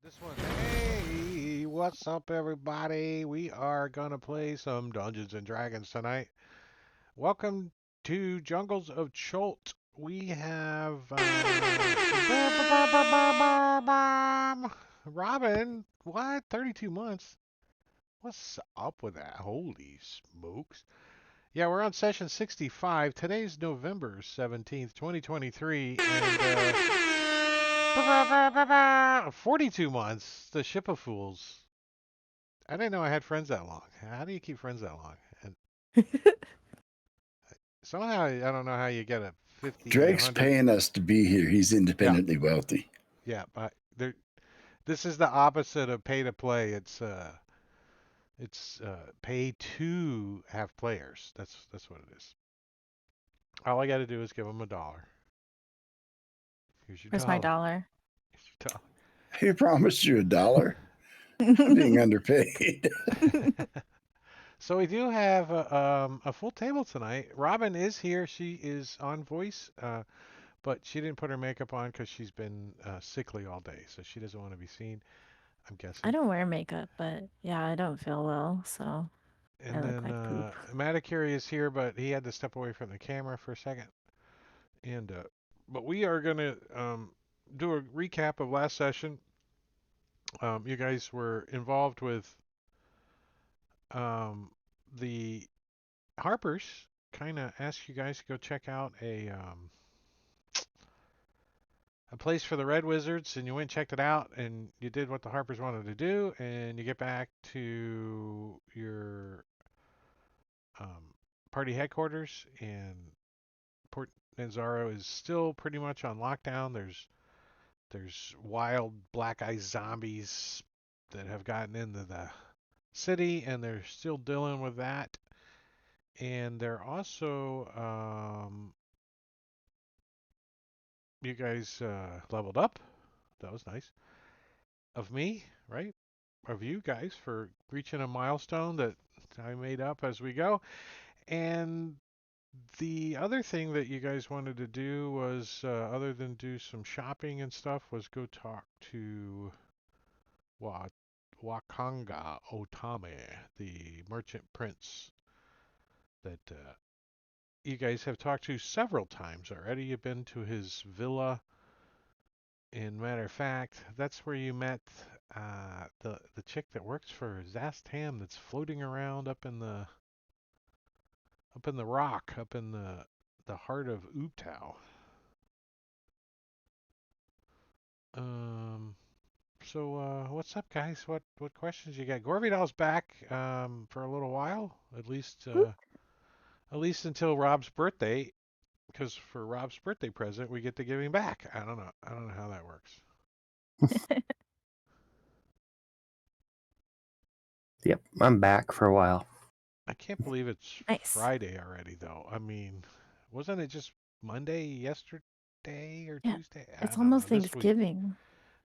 This one. Hey, what's up, everybody? We are gonna play some Dungeons and Dragons tonight. Welcome to Jungles of Chult. We have Robin. What? 32 months? What's up with that? Holy smokes! Yeah, we're on session 65. Today's November 17th, 2023, and 42 months. The Ship of Fools. I didn't know I had friends that long. How do you keep friends that long? And somehow I don't know how you get a 50, Drake's 100. paying us to be here. He's Yeah, independently wealthy. yeah. But this is the opposite of pay to play. It's pay to have players. That's what it is. All I got to do is give them $1. Here's your Where's my dollar. dollar? Here's your He promised you $1. I'm being underpaid. dollar. So we do have a full table tonight. Robin is here. She is on voice. But she didn't put her makeup on because she's been sickly all day, so she doesn't want to be seen, I'm I guessing. don't wear makeup, but yeah, I don't feel well, so I And look then like poop. Maticuri is here, but he had to step away from the camera for a second. And but we are gonna do a recap of last session. You guys were involved with um, the Harpers. Kind of asked you guys to go check out a place for the Red Wizards, and you went and checked it out, and you did what the Harpers wanted to do, and you get back to your um, party headquarters, and Port Nanzaro is still pretty much on lockdown. There's wild black eye zombies that have gotten into the city, and they're still dealing with that. And they're also you guys leveled up. That was nice of me, right? Of you guys for reaching a milestone that I made up as we go. And the other thing that you guys wanted to do was, other than do some shopping and stuff, was go talk to Wa Wakanga Otame, the merchant prince that you guys have talked to several times already. You've been to his villa. In matter of fact, that's where you met the chick that works for Zastam that's floating around up in the rock, up in the heart of Ooptau. Um, so what's up, guys? What questions you got? Gorvidal's back for a little while, Whoop. at least until Rob's birthday, because for Rob's birthday present we get to give him back. I don't know. I don't know how that works. Yep, I'm back for a while. I can't believe it's Nice. Friday already, though. I mean, wasn't it just Monday yesterday or Yeah, Tuesday? I it's don't know. almost This week. Thanksgiving.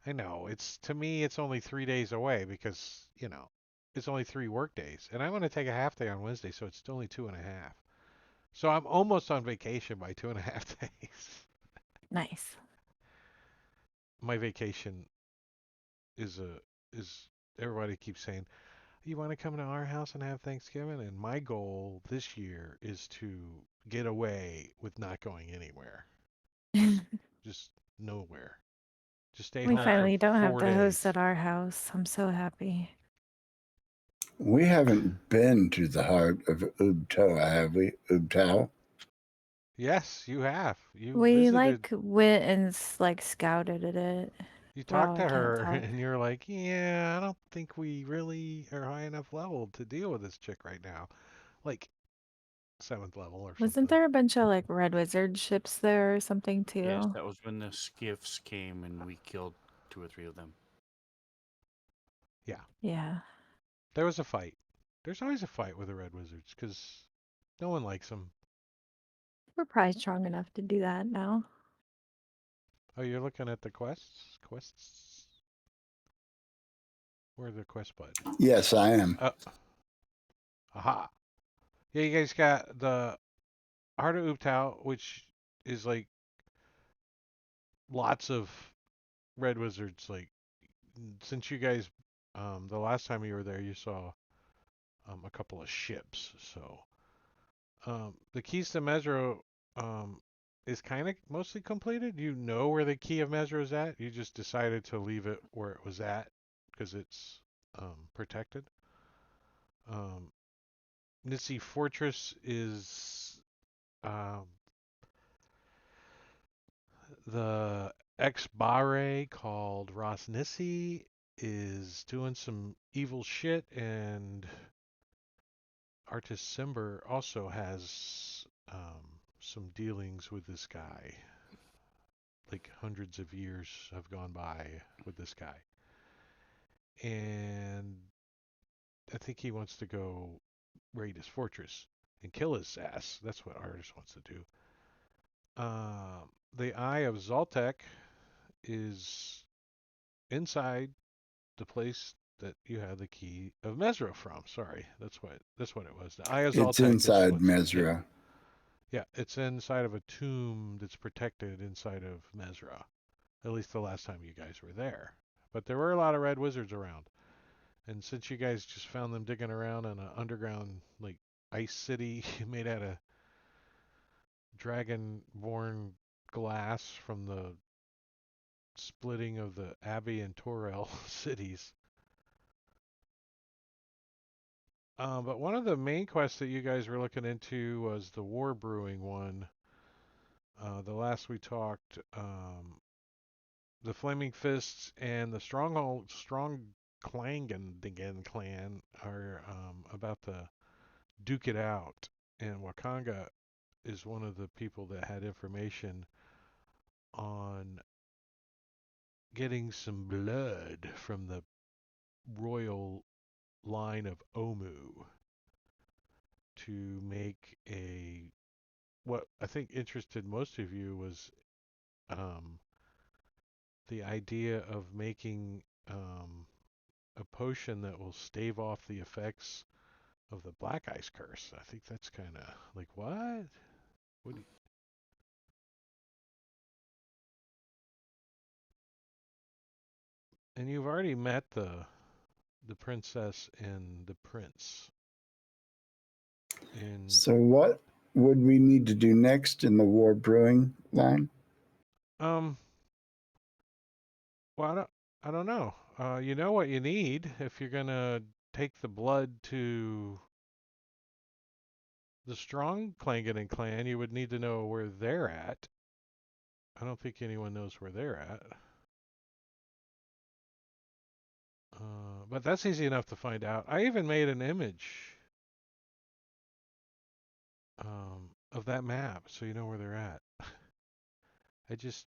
I know. It's to me, it's only 3 days away because it's only 3 work days, and I'm going to take a half day on Wednesday, so it's only two and a half. So I'm almost on vacation by 2.5 days. Nice. My vacation is a is everybody keeps saying, you want to come to our house and have Thanksgiving? And my goal this year is to get away with not going anywhere. Just nowhere. Just stay We home for finally don't have 4 to host days. at our house. I'm so happy. We haven't been to the heart of Ubtao, have we? Ubtao? Yes, you have. You We visited. like went and scouted at it. You talked Wow, I to can't her talk. and you're like, "Yeah, I don't think we really are high enough level to deal with this chick right now." Like 7th level or Wasn't something. there a bunch of red wizard ships there or something Yes, too? that was when the skiffs came and we killed two or three of them. Yeah. Yeah. There was a fight. There's always a fight with the Red Wizards because no one likes them. We're probably strong enough to do that now. Oh, you're looking at the quests? Quests? Where's the quest bud? Yes, I am. Aha. Yeah, you guys got the Heart of Ooptau, which is like lots of red wizards like since you guys, the last time you were there, you saw a couple of ships. So the keys to Mesro is kind of mostly completed. You know where the key of Mesro is at. You just decided to leave it where it was at because it's protected. Um, Nisi Fortress is the ex-Bare called Rosnissi is doing some evil shit, and Artis Simber also has some dealings with this guy. Like hundreds of years have gone by with this guy. And I think he wants to go raid his fortress and kill his ass. That's what Artis wants to do. The Eye of Zoltek is inside the place that you have the key of Mesra from. Sorry, that's what it was. The Eye of It's Zoltek is inside what's Mesra. yeah, it's inside of a tomb that's protected inside of Mesra. At least the last time you guys were there. But there were a lot of red wizards around. And since you guys just found them digging around in an underground like ice city made out of dragon-born glass from the splitting of the Abbey and Torel cities. But one of the main quests that you guys were looking into was the war brewing one. The last we talked, the Flaming Fists and the Strong Clangan clan are about to duke it out, and Wakanga is one of the people that had information on getting some blood from the royal line of Omu to make what I think interested most of you was um, the idea of making a potion that will stave off the effects of the Black Ice Curse. I think that's kind of like what? What? And you've already met the princess and the prince. And So what would we need to do next in the war brewing line? um, well, I don't know. You know what you need if you're gonna take the blood to the strong Clangan clan. You would need to know where they're at. I don't think anyone knows where they're at. But that's easy enough to find out. I even made an image of that map so you know where they're at. I just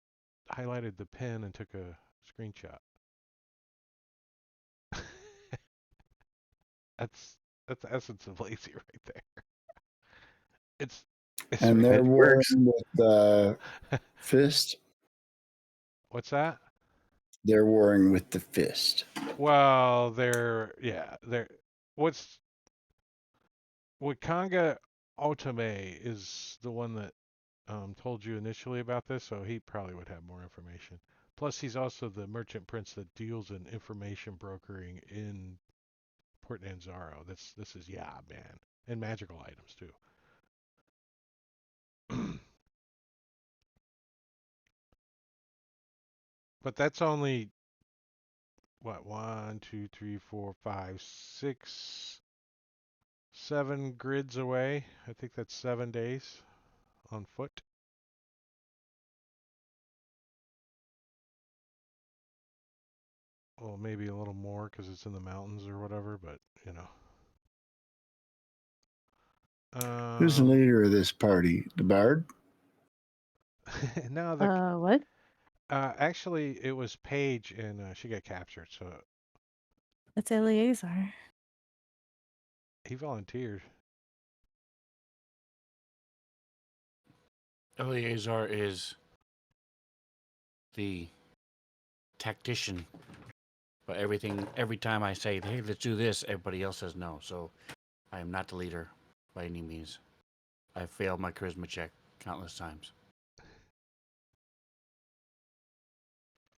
highlighted the pin and took a screenshot. that's that's the essence of lazy right there. It's it's And they're It warring works. with the fist. what's that? They're warring with the fist. Well, they're what's Wakanga Otome is the one that told you initially about this, so he probably would have more information. Plus, he's also the merchant prince that deals in information brokering in Port Nanzaro. This is yeah, man, and magical items too. But that's only what 1, 2, 3, 4, 5, 6, 7 grids away. I think that's 7 days on foot. Well, maybe a little more because it's in the mountains or whatever, but you know. Who's the leader of this party? The bard? no, What? actually, it was Paige, and she got captured, so It's Eleazar. he volunteered. Eleazar is the tactician, but every time I say, hey, let's do this, everybody else says no. So I am not the leader by any means. I failed my charisma check countless times.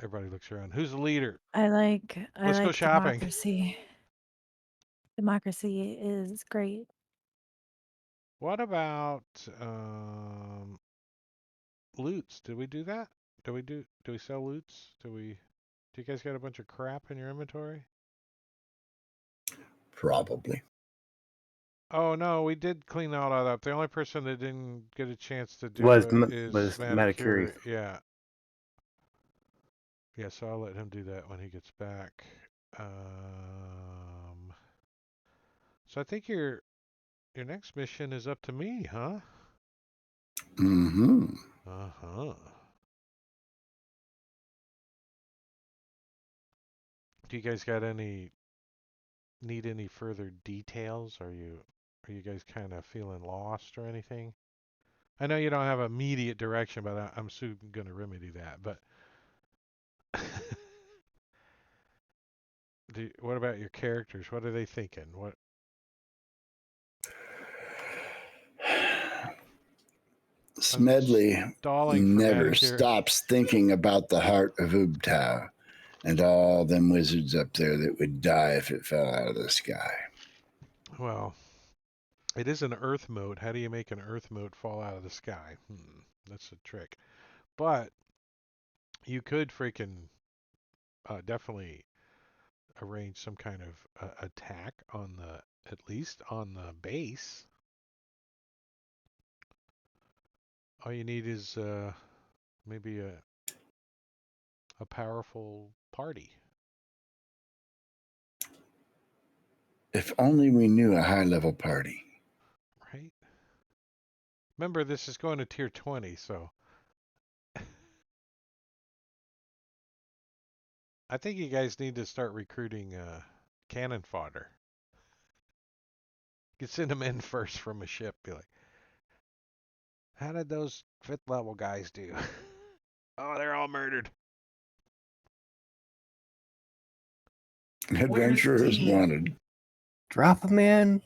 Everybody looks around. Who's the leader? I Let's go like shopping. democracy. Democracy is great. What about loots? Did we do that? Do we sell loots? Do you guys got a bunch of crap in your inventory? Probably. Oh no, we did clean all that up. The only person that didn't get a chance to do Was it is Manicuri. Manicuri. Yeah. Yeah, so I'll let him do that when he gets back. So I think your next mission is up to me, huh? Mm-hmm. Uh-huh. Do you guys need any further details? Are you guys kind of feeling lost or anything? I know you don't have immediate direction, but I'm soon going to remedy that. But what about your characters? What are they thinking? What Smedley stalling for never manicure? stops thinking about the heart of Ubtao and all them wizards up there that would die if it fell out of the sky. Well, it is an earth mote. How do you make an earth mote fall out of the sky? That's a trick. But you could freaking definitely arrange some kind of attack on at least on the base. All you need is maybe a powerful party. If only we knew a high-level party. Right? Remember, this is going to tier 20, so I think you guys need to start recruiting cannon fodder. You send them in first from a ship. Be like, how did those 5th level guys do? Oh, they're all murdered. Adventurers wanted. Drop him in.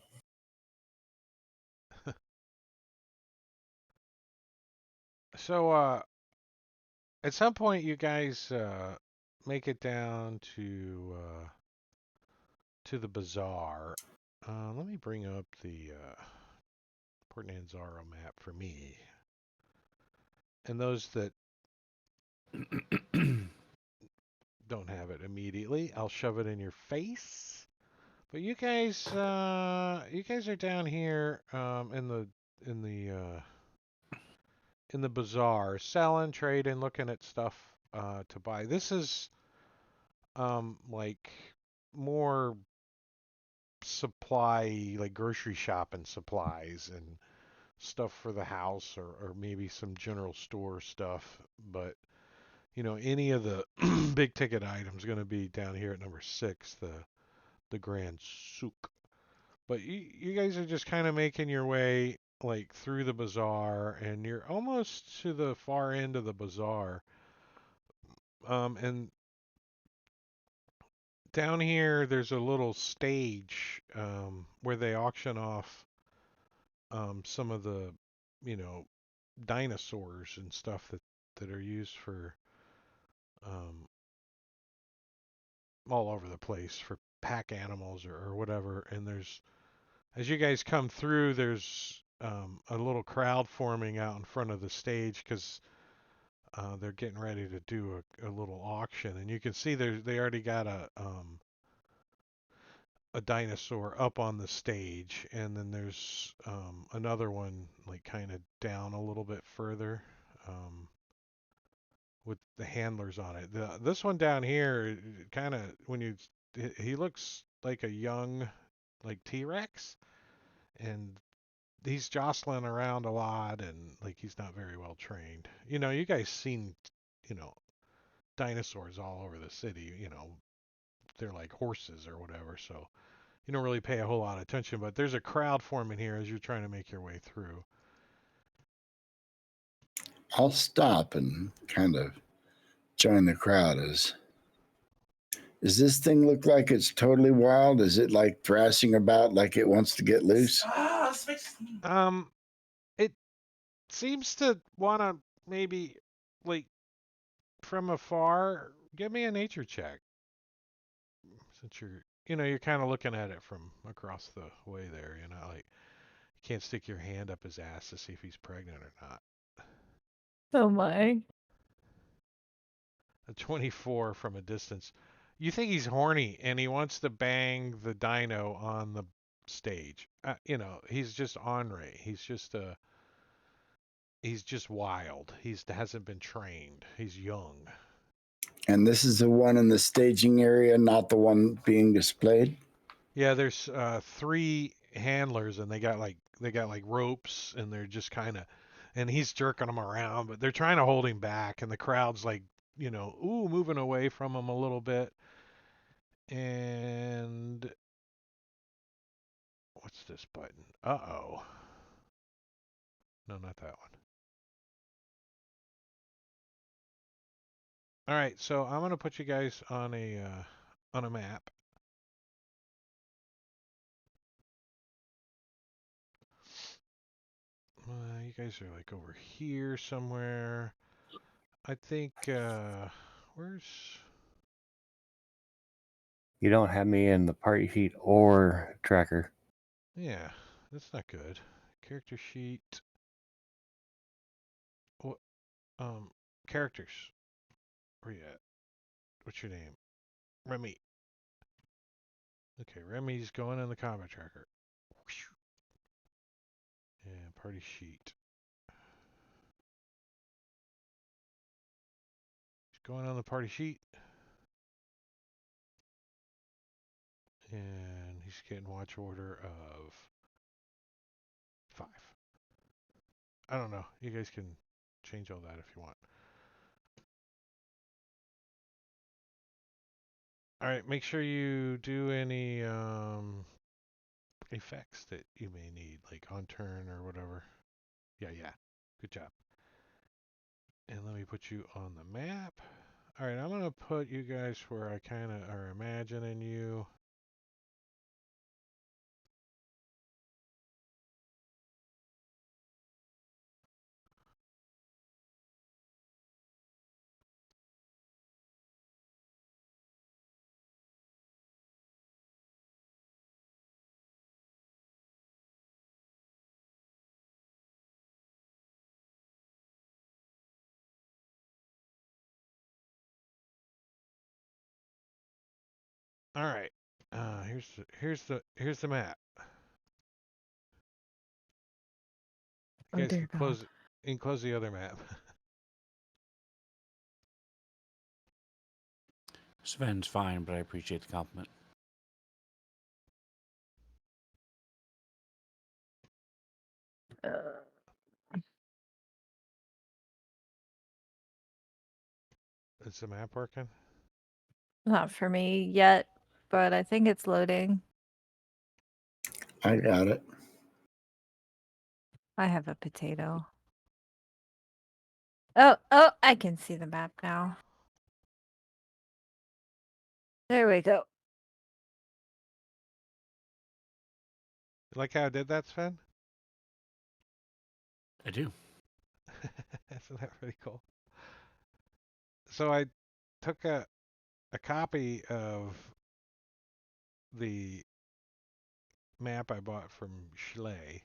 So, at some point, you guys make it down to the bazaar. Let me bring up the Port Nanzaro map for me. And those that don't have it immediately, I'll shove it in your face. But you guys are down here in the bazaar, selling, trading, looking at stuff to buy. This is like more supply, like grocery shopping supplies and stuff for the house, or maybe some general store stuff. But any of the big ticket items going to be down here at number 6, the Grand Souk. But you guys are just kind of making your way like through the bazaar, and you're almost to the far end of the bazaar. And down here, there's a little stage where they auction off some of the, you know, dinosaurs and stuff that are used for um, all over the place for pack animals or whatever. And as you guys come through, there's a little crowd forming out in front of the stage because they're getting ready to do a little auction. And you can see they already got a dinosaur up on the stage, and then there's another one like kind of down a little bit further with the handlers on it. This one down here, kind of he looks like a young like T-Rex, and he's jostling around a lot, and like he's not very well trained. You guys seen you know dinosaurs all over the city. They're like horses or whatever, so you don't really pay a whole lot of attention, but there's a crowd forming here as you're trying to make your way through. I'll stop and kind of join the crowd. Does this thing look like it's totally wild? Is it like thrashing about like it wants to get loose? It seems to want to maybe like from afar Give me a nature check. Since you're kind of looking at it from across the way there, like you can't stick your hand up his ass to see if he's pregnant or not. Oh my. A 24 from a distance. You think he's horny and he wants to bang the dino on the stage. He's just ornery. He's just wild. He hasn't been trained. He's young. And this is the one in the staging area, not the one being displayed. Yeah, there's three handlers and they got like ropes and they're just kind of and he's jerking them around, but they're trying to hold him back and the crowd's like, moving away from him a little bit. And what's this button? Uh-oh. No, not that one. All right, so I'm gonna put you guys on a map. You guys are like over here somewhere. I think where's You don't have me in the party sheet or tracker. yeah, that's not good. Character sheet. What characters. Where you at? What's your name? Remy. Okay, Remy's going in the combat tracker. And party sheet. He's going on the party sheet. And he's getting watch order of 5. I don't know. You guys can change all that if you want. All right, make sure you do any effects that you may need, like on turn or whatever. Yeah, yeah. Good job. And let me put you on the map. All right, I'm going to put you guys where I kind of are imagining you. All right. Here's the map. You Oh guys dear can God. close the other map. Sven's fine, but I appreciate the compliment. Uh, Is the map working? Not for me yet, but I think it's loading. I got it. I have a potato. Oh, I can see the map now. There we go. You like how I did that, Sven? I do. Isn't that pretty cool? So I took a copy of the map I bought from Schley,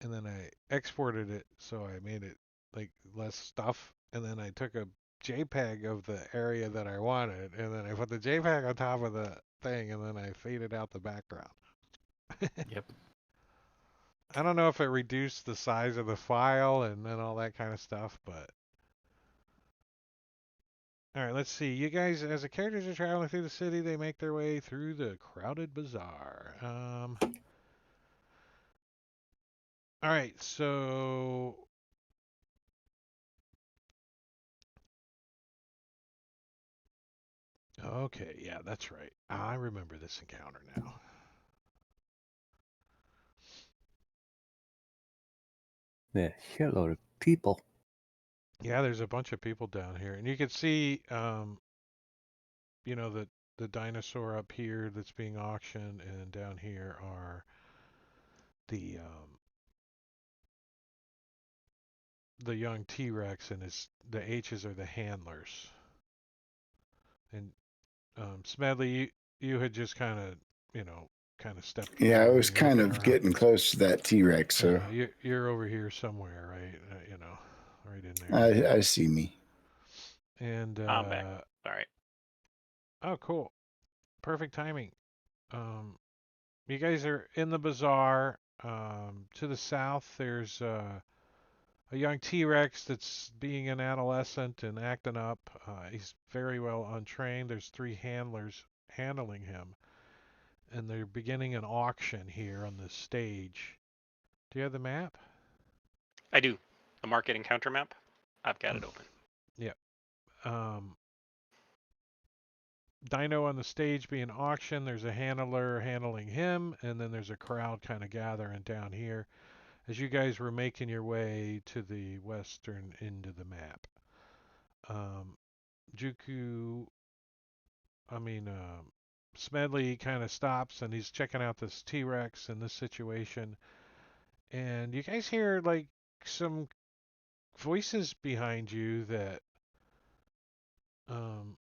and then I exported it so I made it like less stuff, and then I took a JPEG of the area that I wanted, and then I put the JPEG on top of the thing, and then I faded out the background. Yep. I don't know if it reduced the size of the file and then all that kind of stuff, but all right, let's see. You guys, as the characters are traveling through the city, they make their way through the crowded bazaar. All right, so okay, yeah, that's right. I remember this encounter now. Yeah, shitload of people. Yeah, there's a bunch of people down here, and you can see, the dinosaur up here that's being auctioned, and down here are the young T-Rex, and the H's are the handlers. And Smedley, you had just kind of, kind of stepped Yeah, I before was me right kind there, of huh? getting close to that T-Rex, so You're over here somewhere, right? Right in there. I see me. And I'm back. All right. oh, cool, perfect timing. Um, you guys are in the bazaar. To the south, there's a young T-Rex that's being an adolescent and acting up. He's very well untrained. There's three handlers handling him, and they're beginning an auction here on the stage. Do you have the map? I do. The market encounter map. I've got it open. Yeah. Um, Dino on the stage being auctioned. There's a handler handling him, and then there's a crowd kind of gathering down here as you guys were making your way to the western end of the map. Um, Juku, I mean, Smedley kind of stops and he's checking out this T-Rex in this situation, and you guys hear like some voices behind you that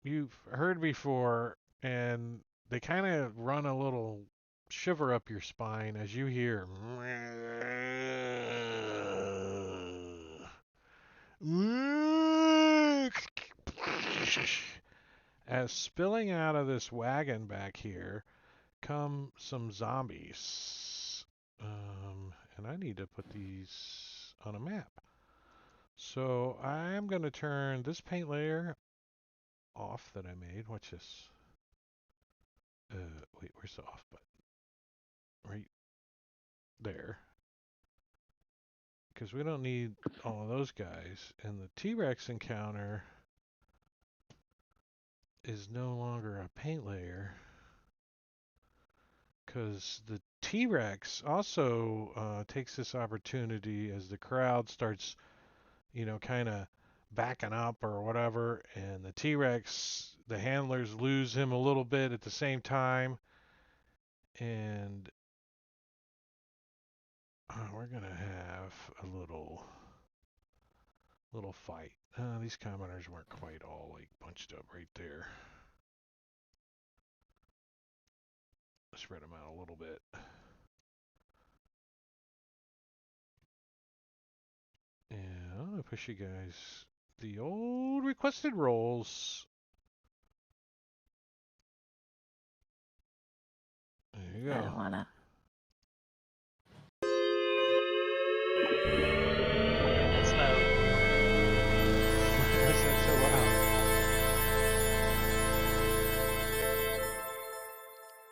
you've heard before, and they kind of run a little shiver up your spine as you hear as spilling out of this wagon back here come some zombies. And I need to put these on a map. So I'm going to turn this paint layer off that I made. Watch this. Wait, where's the off button? Right there. Because we don't need all of those guys. And the T-Rex encounter is no longer a paint layer. Because the T-Rex also takes this opportunity as the crowd starts, kind of backing up or whatever. And the T-Rex, the handlers lose him a little bit at the same time. And we're going to have a little fight. These commoners weren't quite all like bunched up right there. Spread them out a little bit. And I'm gonna push you guys the old requested rolls. There you I go. don't wanna. That's loud. Why is that so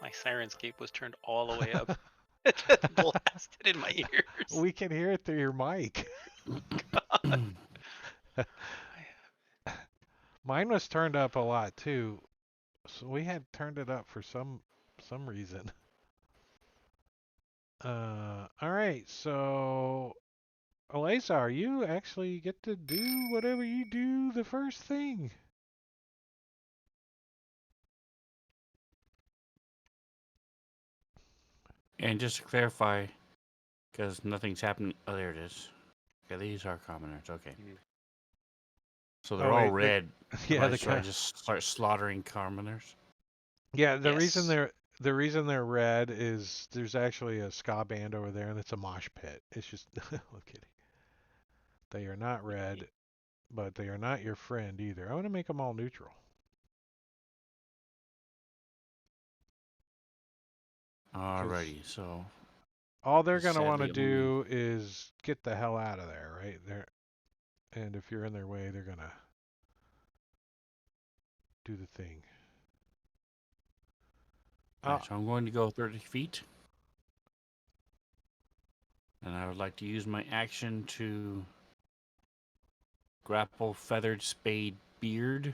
My Sirenscape was turned all the way up. It just blasted in my ears. loud? We can hear it through your mic. Mine was turned up a lot too, so we had turned it up for some reason. All right, so Eleazar, you actually get to do whatever you do the first thing. And just to clarify, because nothing's happened. Oh, there it is. Okay, these are commoners. Okay. So they're Oh all wait, red. yeah, Should I just start slaughtering commoners? yeah. The reason Yes. they're red is there's actually a ska band over there, and it's a mosh pit. It's just I'm kidding. They are not red, but they are not your friend either. I want to make them all neutral. Alrighty, so All they're gonna want to sadly only do is get the hell out of there, right? And if you're in their way, they're gonna do the thing. Alright, so I'm going to go 30 feet. And I would like to use my action to grapple Feathered Spade Beard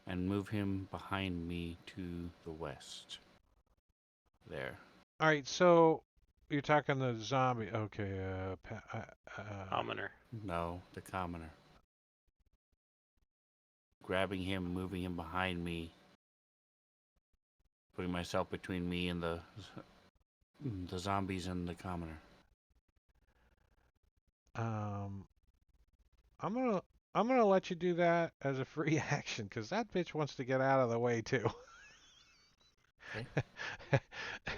and move him behind me to the west. There. All right, so you're talking the zombie. Okay, Commoner. No, the commoner. Grabbing him, moving him behind me, putting myself between me and the zombies and the commoner. I'm gonna I'm gonna let you do that as a free action because that bitch wants to get out of the way too. Okay.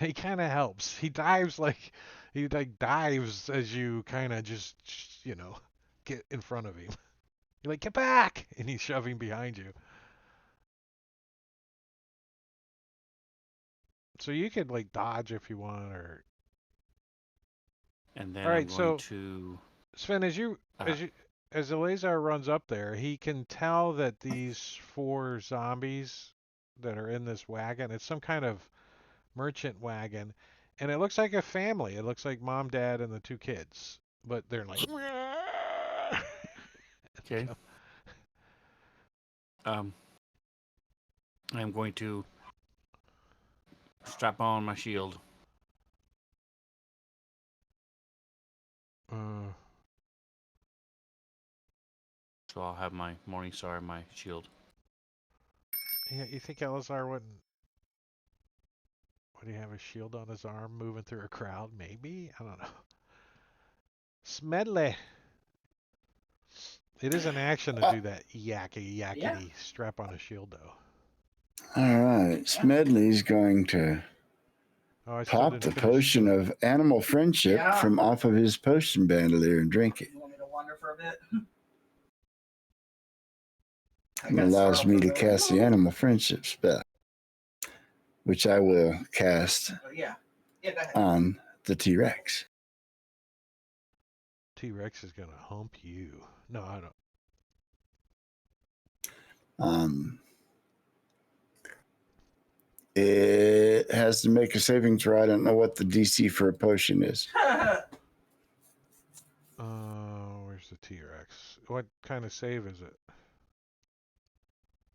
He kind of helps. He like dives as you kind of just get in front of him. You're like, get back, and he's shoving behind you. So you could like dodge if you want, or And all then I'm right. going So to. Sven, Uh, as Eleazar runs up there, he can tell that these four zombies that are in this wagon, it's some kind of merchant wagon, and it looks like a family. It looks like mom, dad, and the two kids, but they're like. okay. I'm going to strap on my shield. Uh, So I'll have my Morning Star and my shield. yeah, you think Eleazar wouldn't? Would he have a shield on his arm moving through a crowd? Maybe? I don't know. Smedley. It is an action to Uh, do that yakety strap on a shield, though. all right. Smedley's going to Oh, I still pop didn't the finish potion the. of animal friendship from off of his potion bandolier and drink it. You want me to wander for a bit? It allows me to cast the animal friendship spell, which I will cast Oh, yeah. Yeah, go ahead. on the T-Rex. T-Rex is gonna hump you. No, I don't. It has to make a saving throw. I don't know what the DC for a potion is. Where's the T-Rex? What kind of save is it?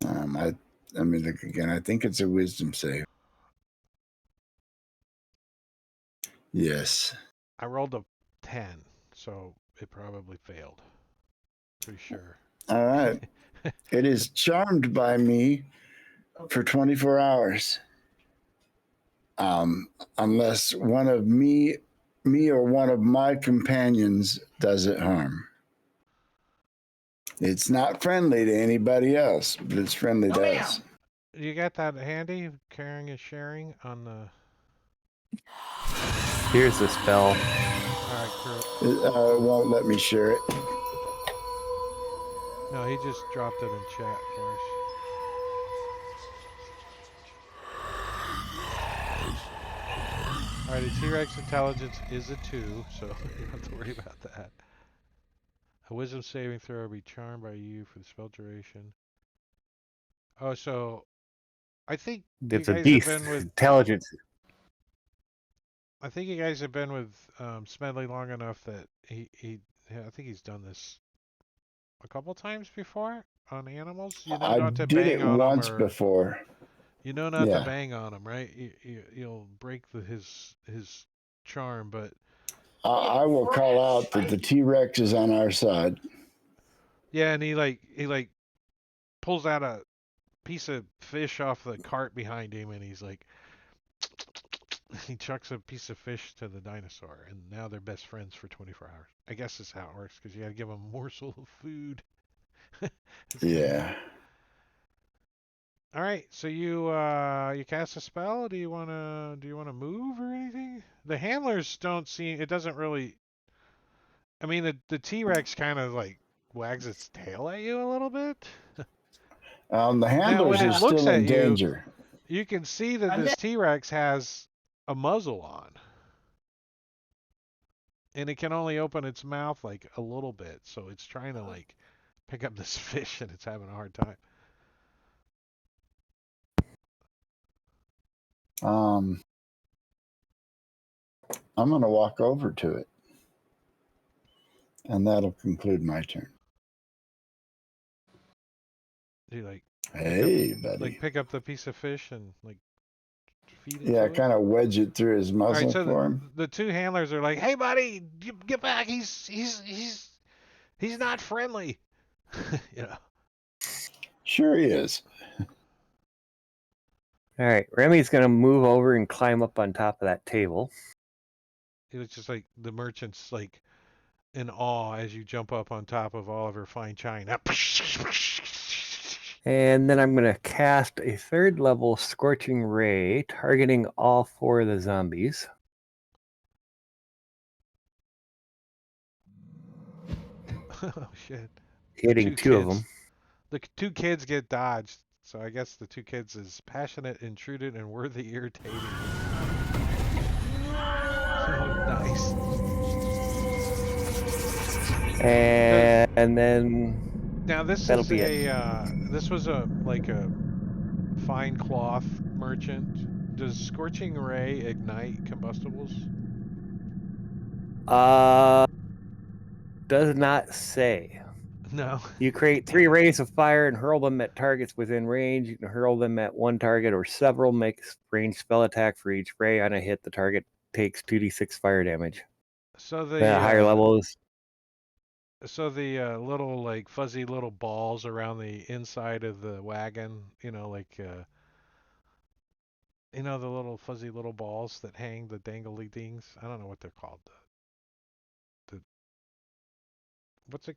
I mean, look again. I think it's a wisdom save. Yes. I rolled a 10, so it probably failed. Pretty sure. All right. It is charmed by me for 24 hours. Unless one of me or one of my companions does it harm. It's not friendly to anybody else, but it's friendly to us. You got that handy? Caring and sharing on the. Here's the spell. All right, Kurt. It won't let me share it. No, he just dropped it in chat for us. All right, the T-Rex intelligence is a 2, so you don't have to worry about that. A wisdom saving throw will be charmed by you for the spell duration. Oh, so I think you It's a guys have beast. been with. Intelligence. I think you guys have been with Smedley long enough that I think he's done this a couple times before on animals. You know I not to did bang it on them, once or before. you know not to Yeah. bang on him, right? You'll break his charm, but I will call out that the T-Rex is on our side. yeah, and he like pulls out a piece of fish off the cart behind him, and he's like, he chucks a piece of fish to the dinosaur, and now they're best friends for 24 hours. I guess that's how it works because you got to give them a morsel of food. Yeah. All right, so you cast a spell. Do you wanna move or anything? The handlers don't seem. It doesn't really. I mean, the T-Rex kind of like wags its tail at you a little bit. The Now, handlers when are it looks still at in you, danger. you can see that this T-Rex has a muzzle on, and it can only open its mouth like a little bit, so it's trying to like pick up this fish, and it's having a hard time. I'm going to walk over to it, and that'll conclude my turn. You like Hey, buddy. pick up the piece of fish and like feed it Yeah, to it. kind of wedge it through his All right, muzzle so for him. the two handlers are like, "Hey, buddy, get back! He's not friendly." You know. Sure he is. All right, Remy's gonna move over and climb up on top of that table. It was just like the merchant's like in awe as you jump up on top of all of her fine china. And then I'm going to cast a 3rd level Scorching Ray, targeting all 4 of the zombies. Oh shit! The Hitting 2 of them. The 2 kids get dodged. So I guess the 2 kids is passionate, intruded, and worthy irritating. Oh, nice. And then Now this that'll is be it. this was a like a fine cloth merchant. Does Scorching Ray ignite combustibles? Does not say. No. You create 3 rays of fire and hurl them at targets within range. You can hurl them at one target or several. Make ranged spell attack for each ray. On a hit, the target takes 2d6 fire damage. So The higher levels. little like fuzzy little balls around the inside of the wagon, the little fuzzy little balls that hang, the dangly things. I don't know what they're called. The what's it?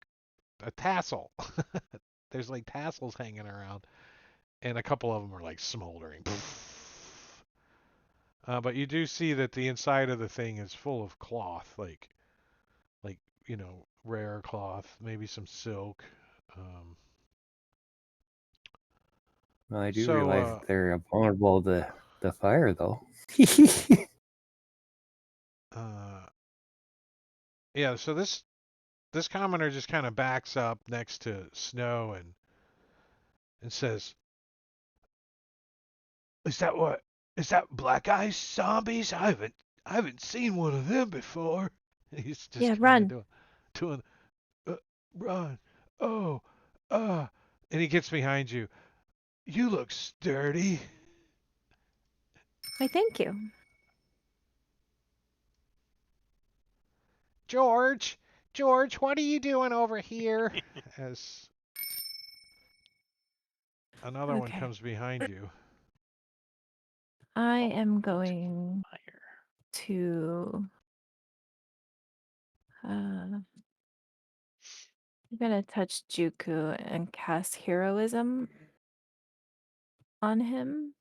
A tassel. There's like tassels hanging around, and a couple of them are like smoldering. But you do see that the inside of the thing is full of cloth, like rare cloth, maybe some silk. Um, Well, I do so realize that they're vulnerable to the fire, though. yeah. So this commenter just kind of backs up next to Snow and says, "Is that what? Is that Black Eyes zombies? I haven't seen one of them before." He's just Yeah, kind of run. doing run. Oh, and he gets behind you. You look sturdy. Why, thank you. George, George, what are you doing over here? As another one Okay. comes behind you. I am going Fire. to. I'm gonna touch Juku and cast heroism on him.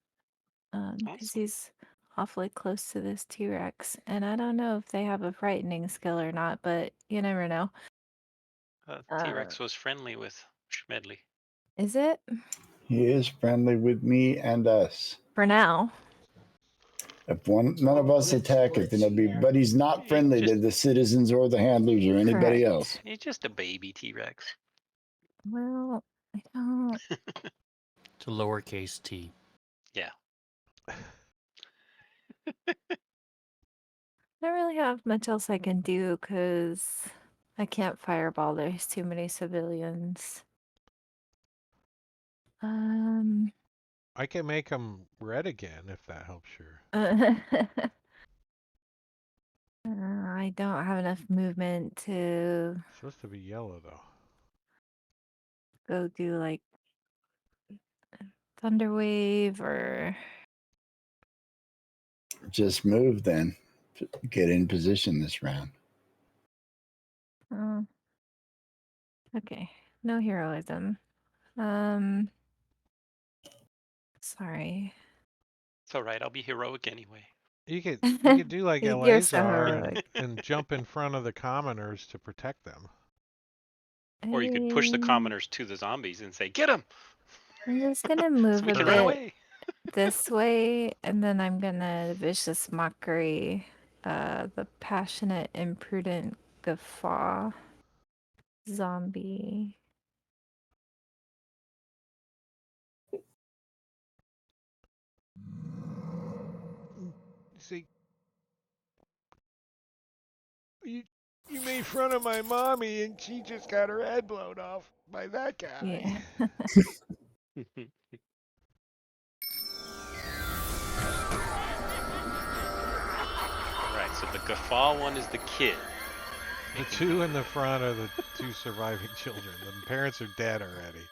Because Awesome. he's awfully close to this T-Rex, and I don't know if they have a frightening skill or not, but you never know. T-Rex was friendly with Schmedley. Is it He is friendly with me and us. for now? If none of us attack it, then it'll be. But he's not He's friendly to just the citizens or the handlers or anybody else. Correct. he's just a baby T-Rex. Well, I don't. It's a lowercase t. Yeah. I don't really have much else I can do because I can't fireball. There's too many civilians. I can make them red again if that helps your. I don't have enough movement to It's supposed to be yellow though. go do like thunder wave or. Just move then. Get in position this round. Oh, okay. No heroism. Sorry. It's all right. I'll be heroic anyway. You could do like You're so Eleazar heroic. and jump in front of the commoners to protect them. Or you could push the commoners to the zombies and say, "Get them!" I'm just gonna So move we a can run bit away. this way, and then I'm gonna vicious mockery, the passionate, imprudent guffaw zombie. See, you made fun of my mommy and she just got her head blown off by that guy. Yeah. All right. So the guffaw one is the kid. The 2 in the front are the 2 surviving children. The parents are dead already.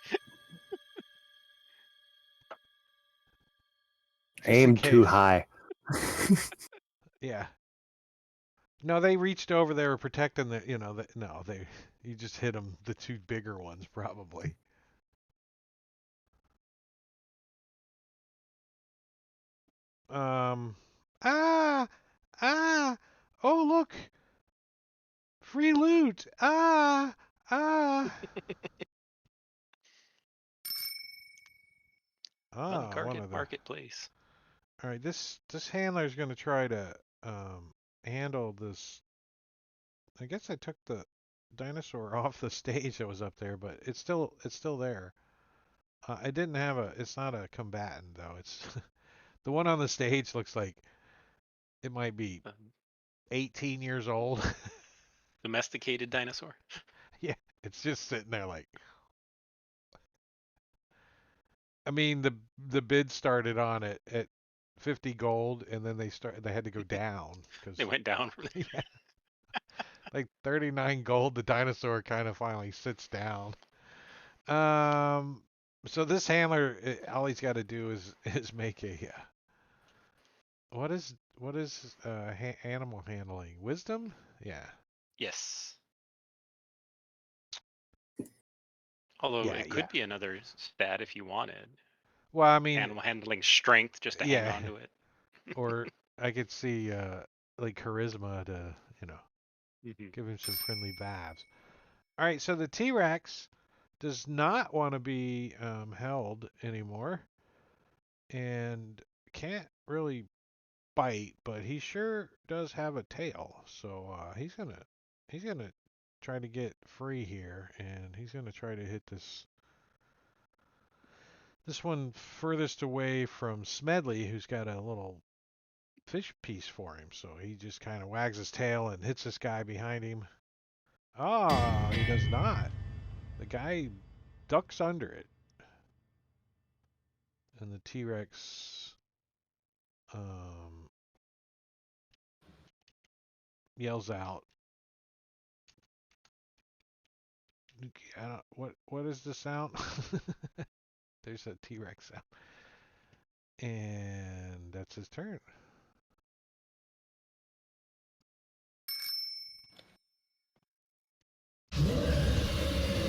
Just in Aim too case. high. Yeah. No, they reached over. They were protecting the. No, they. You just hit them. The two bigger ones, probably. Um. Ah. Ah. Oh, look. Free loot. Ah. Ah. Ah. One Unguarded of the. marketplace. All right. This handler's going to try to handle this. I guess I took the dinosaur off the stage that was up there, but it's still there. I didn't have a. It's not a combatant though. It's the one on the stage looks like it might be Um, 18 years old. domesticated dinosaur. Yeah, it's just sitting there like. I mean, the bid started on it at 50 gold, and then they had to go down because They went down from there. yeah, like 39 gold. The dinosaur kind of finally sits down. Um, so this handler, all he's got to do is make a animal handling? Wisdom? Yeah. Yes. Although Yeah, it yeah. could be another stat if you wanted. Well, I mean, Animal handling strength just to hang yeah, on to it. or I could see like charisma to, Hmm. give him some friendly vibes. All right, so the T-Rex does not want to be held anymore and can't really bite, but he sure does have a tail. So he's gonna try to get free here, and he's gonna try to hit this one furthest away from Smedley, who's got a little fish piece for him. So he just kind of wags his tail and hits this guy behind him. Ah, he does not. The guy ducks under it, and the T-Rex um, yells out. What is the sound? There's a T-Rex sound, and that's his turn.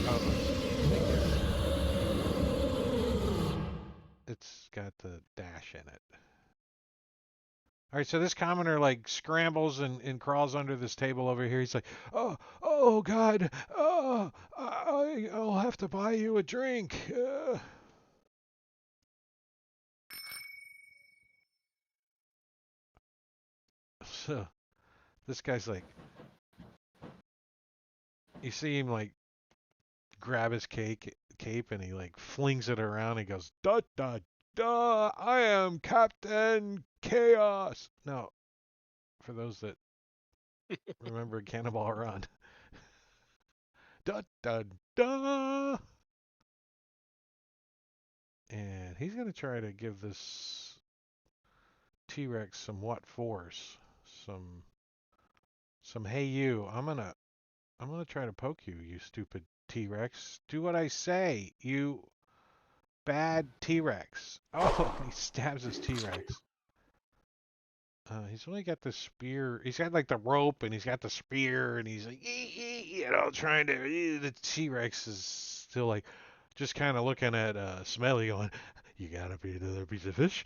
Oh, it's got the dash in it. All right, so this commoner like scrambles and crawls under this table over here. He's like, oh God, I'll have to buy you a drink. So this guy's like, you see him like grab his cape and he like flings it around. He goes, da da da, I am Captain Chaos. No, for those that remember Cannonball Run, da da da. And he's gonna try to give this T-Rex some what force, some hey you. I'm gonna try to poke you, you stupid T-Rex. Do what I say, you bad T-Rex. Oh, he stabs his T-Rex. He's only got the spear. He's got like the rope, and he's got the spear, and he's like, trying to. The T-Rex is still like, just kind of looking at Smelly, going, "You gotta be another piece of fish,"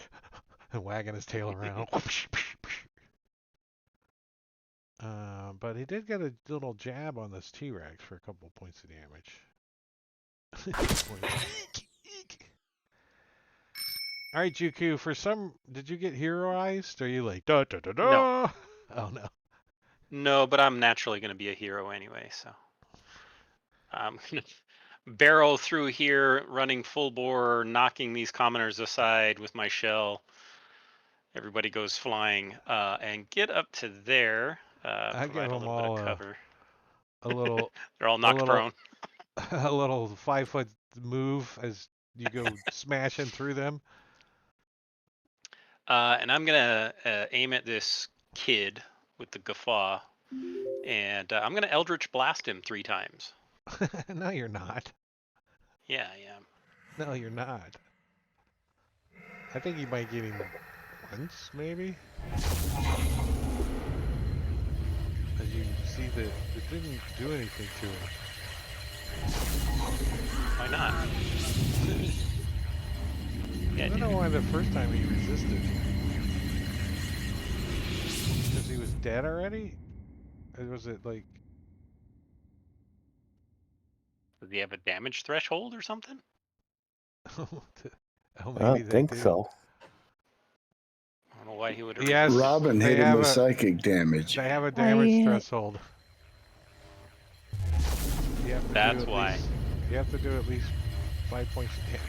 and wagging his tail around. But he did get a little jab on this T-Rex for a couple of points of damage. All right, Juku. Did you get heroized? Or are you like da da da No. da? Oh no. No, but I'm naturally going to be a hero anyway, so I'm going to barrel through here, running full bore, knocking these commoners aside with my shell. Everybody goes flying, and get up to there. I give Provide a them little bit of all cover. a little They're all a knocked little prone. a little 5 foot move as you go smashing through them. And I'm gonna aim at this kid with the guffaw, and I'm gonna Eldritch Blast him 3 times. No, you're not. Yeah, I am. No, you're not. I think you might get him once, maybe. see that it didn't do anything to him. Why not? I don't know why the first time he resisted. Because he was dead already? Or was it like... Does he have a damage threshold or something? Oh, I maybe don't they think do. so. I don't know why he would have Yes, resisted. Robin they hit him have with a- psychic damage. They have a damage I- threshold. You have to That's do at why. least, you have to do at least 5 points of damage.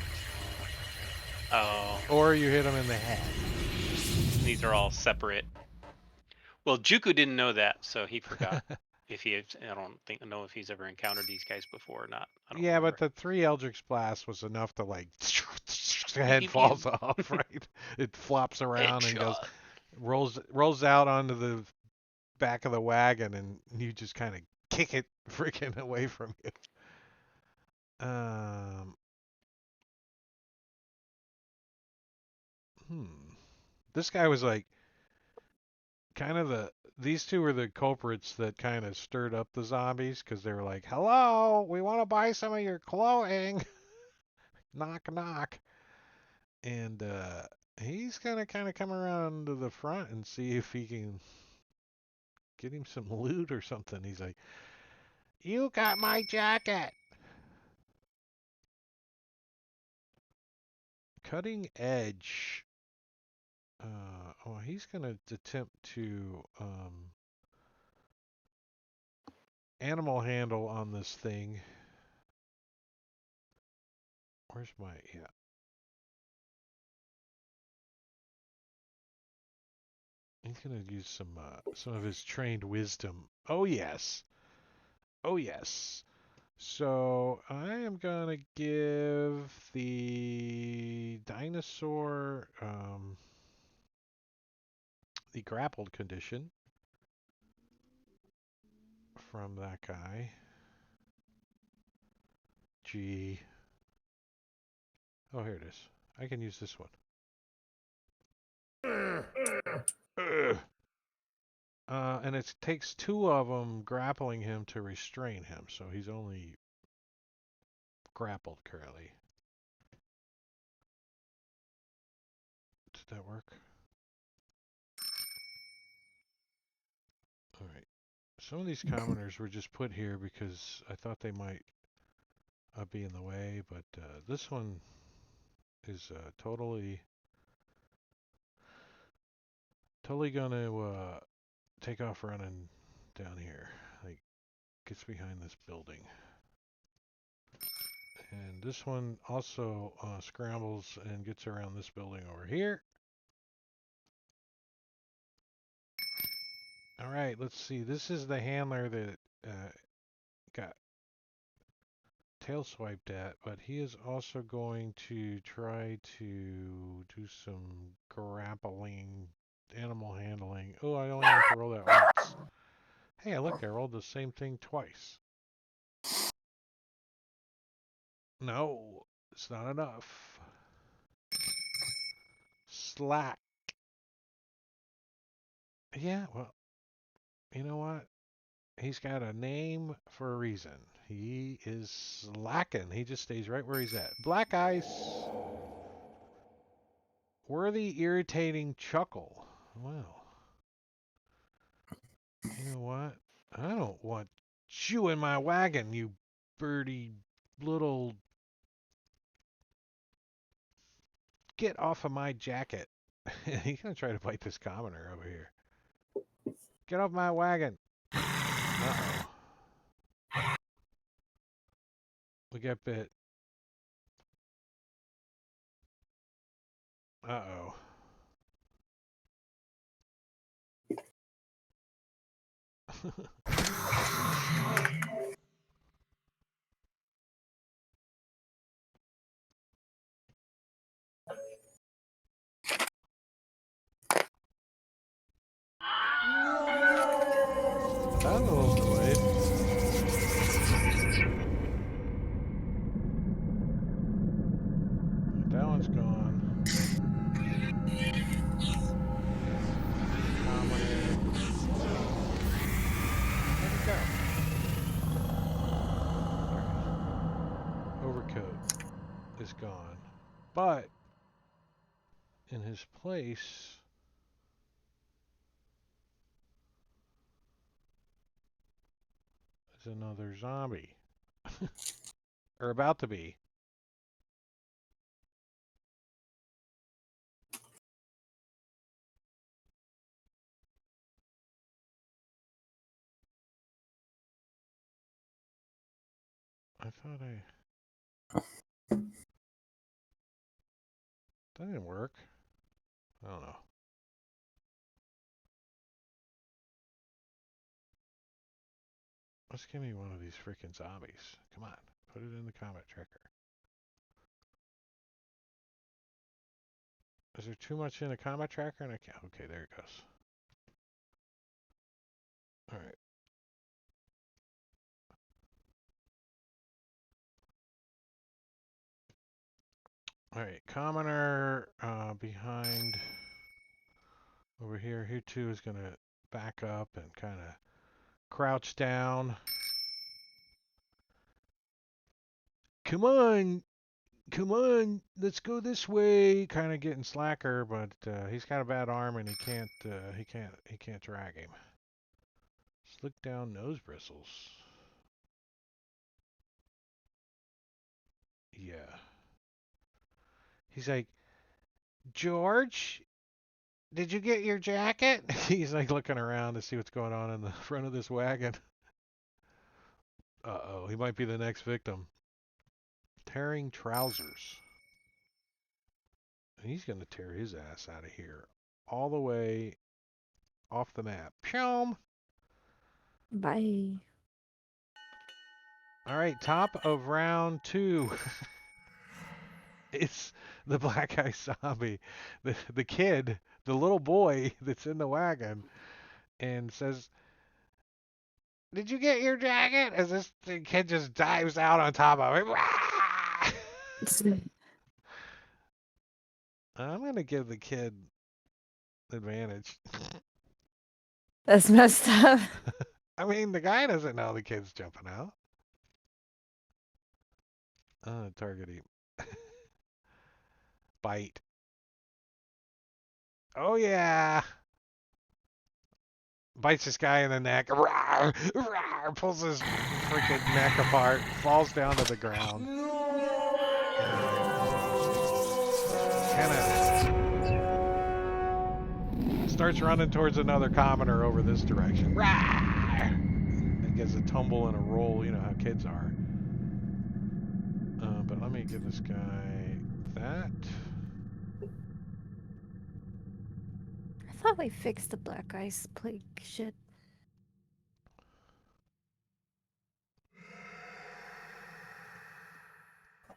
Oh, Or you hit him in the head. these are all separate. Well, Juku didn't know that, so he forgot. If he, I don't know if he's ever encountered these guys before or not. I don't Yeah, remember. but the 3 Eldritch Blast was enough to like the head Pew, pew, falls pew. off, right? It flops around and goes Headshot. rolls out onto the back of the wagon, and you just kind of kick it freaking away from you. This guy was like kind of these two were the culprits that kind of stirred up the zombies because they were like, "Hello, we want to buy some of your clothing." Knock knock. And he's gonna kind of come around to the front and see if he can get him some loot or something. He's like, "You got my jacket." Cutting edge. Oh, he's gonna attempt to animal handle on this thing. Where's my yeah? He's gonna use some of his trained wisdom. Oh yes, oh yes. So I am gonna give the dinosaur the grappled condition from that guy. G. Oh, here it is. I can use this one. And it takes 2 of them grappling him to restrain him, so he's only grappled currently. Did that work? Alright. Some of these commoners were just put here because I thought they might be in the way, but this one is totally gonna take off running down here. Like, gets behind this building. And this one also scrambles and gets around this building over here. Alright, let's see. This is the handler that got tail swiped at, but he is also going to try to do some grappling, animal handling. Oh, I only have to roll that once. Hey, look, I rolled the same thing twice. No, it's not enough. Slack. Yeah, well, you know what? He's got a name for a reason. He is slacking. He just stays right where he's at. Black ice. Worthy irritating chuckle. Well, you know what? I don't want you in my wagon, you birdie little... Get off of my jacket. He's going to try to bite this commoner over here. Get off my wagon. Uh-oh. We got bit. Uh-oh. That was a little delayed. That one's gone. Commoner. is gone. But in his place is another zombie. Or about to be. I thought that didn't work. I don't know. Let's give me one of these freaking zombies. Come on, put it in the comment tracker. Is there too much in the combat tracker? And I can't. Okay, there it goes. All right. All right. Commoner behind over here. Here too is gonna back up and kind of crouch down. Come on, come on, let's go this way. Kind of getting slacker, but he's got a bad arm and he can't drag him. Slick down nose bristles. Yeah. He's like, George, did you get your jacket? He's like looking around to see what's going on in the front of this wagon. Uh-oh, he might be the next victim. Tearing trousers. And he's going to tear his ass out of here. All the way off the map. Pshom! Bye. All right, top of round 2. It's the black eye zombie. The kid, the little boy that's in the wagon, and says, did you get your jacket? As this kid just dives out on top of him. I'm going to give the kid advantage. That's messed up. I mean, the guy doesn't know the kid's jumping out. Target him. Bite. Oh, yeah. Bites this guy in the neck. Rawr, rawr, pulls his freaking neck apart. Falls down to the ground. Kind of starts running towards another commoner over this direction. Rawr! And gets a tumble and a roll. You know how kids are. But let me give this guy that. I thought we fixed the black ice plague shit.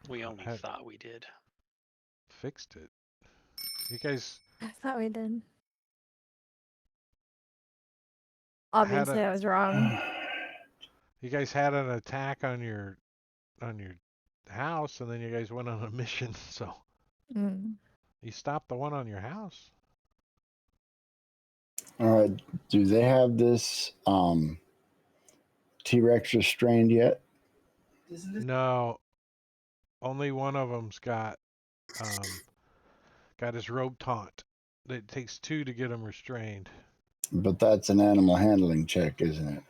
We only Had thought we did. fixed it. You guys I thought we did. had Obviously, I was wrong. you guys had an attack on your house, and then you guys went on a mission. So you stopped the one on your house. Do they have this T-Rex restrained yet? No, only one of them's got his rope taunt. It takes 2 to get him restrained. But that's an animal handling check, isn't it?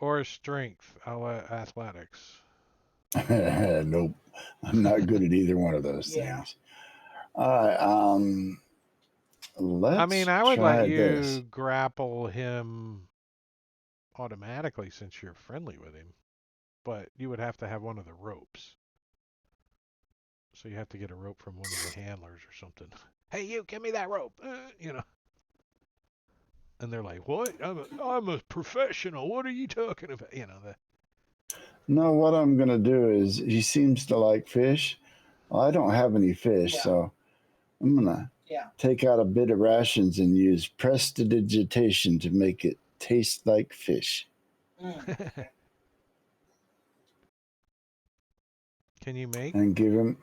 Or strength, athletics. Nope. I'm not good at either one of those things. All right. Let's I mean, I would try let you this. grapple him automatically since you're friendly with him, but you would have to have one of the ropes. So you have to get a rope from one of the handlers or something. Hey, you, give me that rope. You know. And they're like, what? I'm a professional. What are you talking about? You know, No, what I'm going to do is he seems to like fish. Well, I don't have any fish, so I'm going to take out a bit of rations and use prestidigitation to make it taste like fish. Can you make? And give him.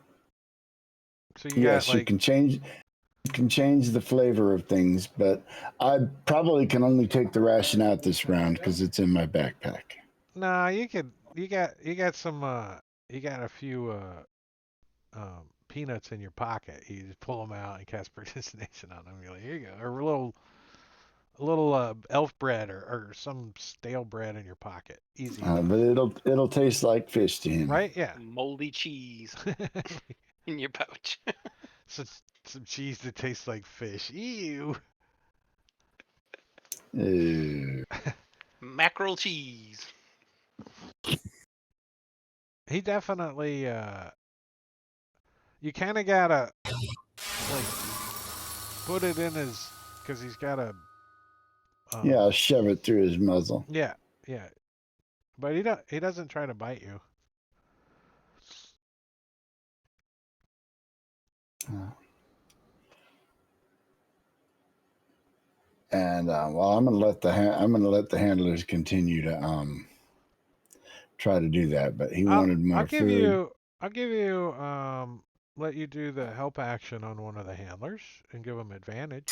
So you Yes, got like. you can change. You can change the flavor of things, but I probably can only take the ration out this round because it's in my backpack. Nah, you could you got some you got a few peanuts in your pocket. You just pull them out and cast predestination on them. You're like, here you go, or a little elf bread or some stale bread in your pocket. Easy enough, But it'll taste like fish to him. right? Yeah. Moldy cheese in your pouch. some some cheese that tastes like fish. Ew. Ew. Mackerel cheese. He definitely you kind of gotta like put it in his because he's got a Yeah, um I'll shove it through his muzzle. yeah, yeah, but he doesn't try to bite you. And well, I'm gonna let the handlers continue to try to do that. But he I'll wanted I'll more give food. you I'll give you let you do the help action on one of the handlers and give them advantage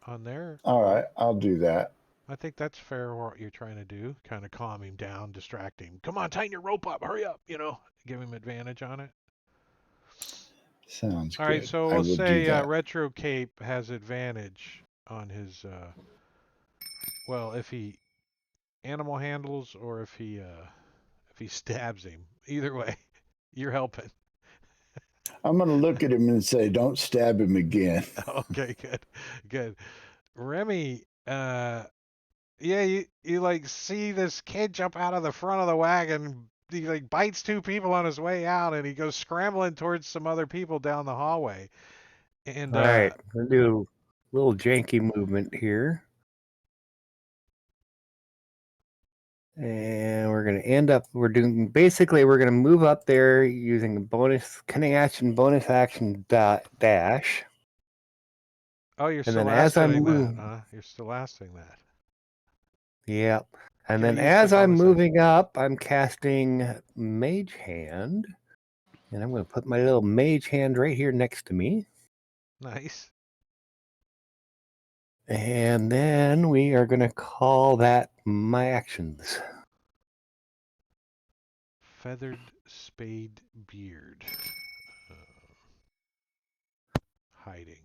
on there. All right, I'll do that. I think that's fair what you're trying to do. Kind of calm him down, distract him. Come on, tighten your rope up. Hurry up, give him advantage on it. Sounds All right, good. so I we'll will do say that. Retro Cape has advantage on his well, if he animal handles or if he stabs him. Either way, you're helping. I'm gonna look at him and say, "Don't stab him again." Okay, good. Good. Remy, yeah, you like see this kid jump out of the front of the wagon. He like bites two people on his way out, and he goes scrambling towards some other people down the hallway. And All right, I'm gonna do a little janky movement here. And we're going to we're going to move up there using the bonus cunning action, bonus action dash. oh, you're And still then as last I'm doing that, moving, huh? You're still last doing that. yeah. And Could have then used the as I'm bonus action. moving up, I'm casting Mage Hand. And I'm going to put my little Mage Hand right here next to me. Nice. And then we are going to call that my actions. Feathered spade beard. Hiding.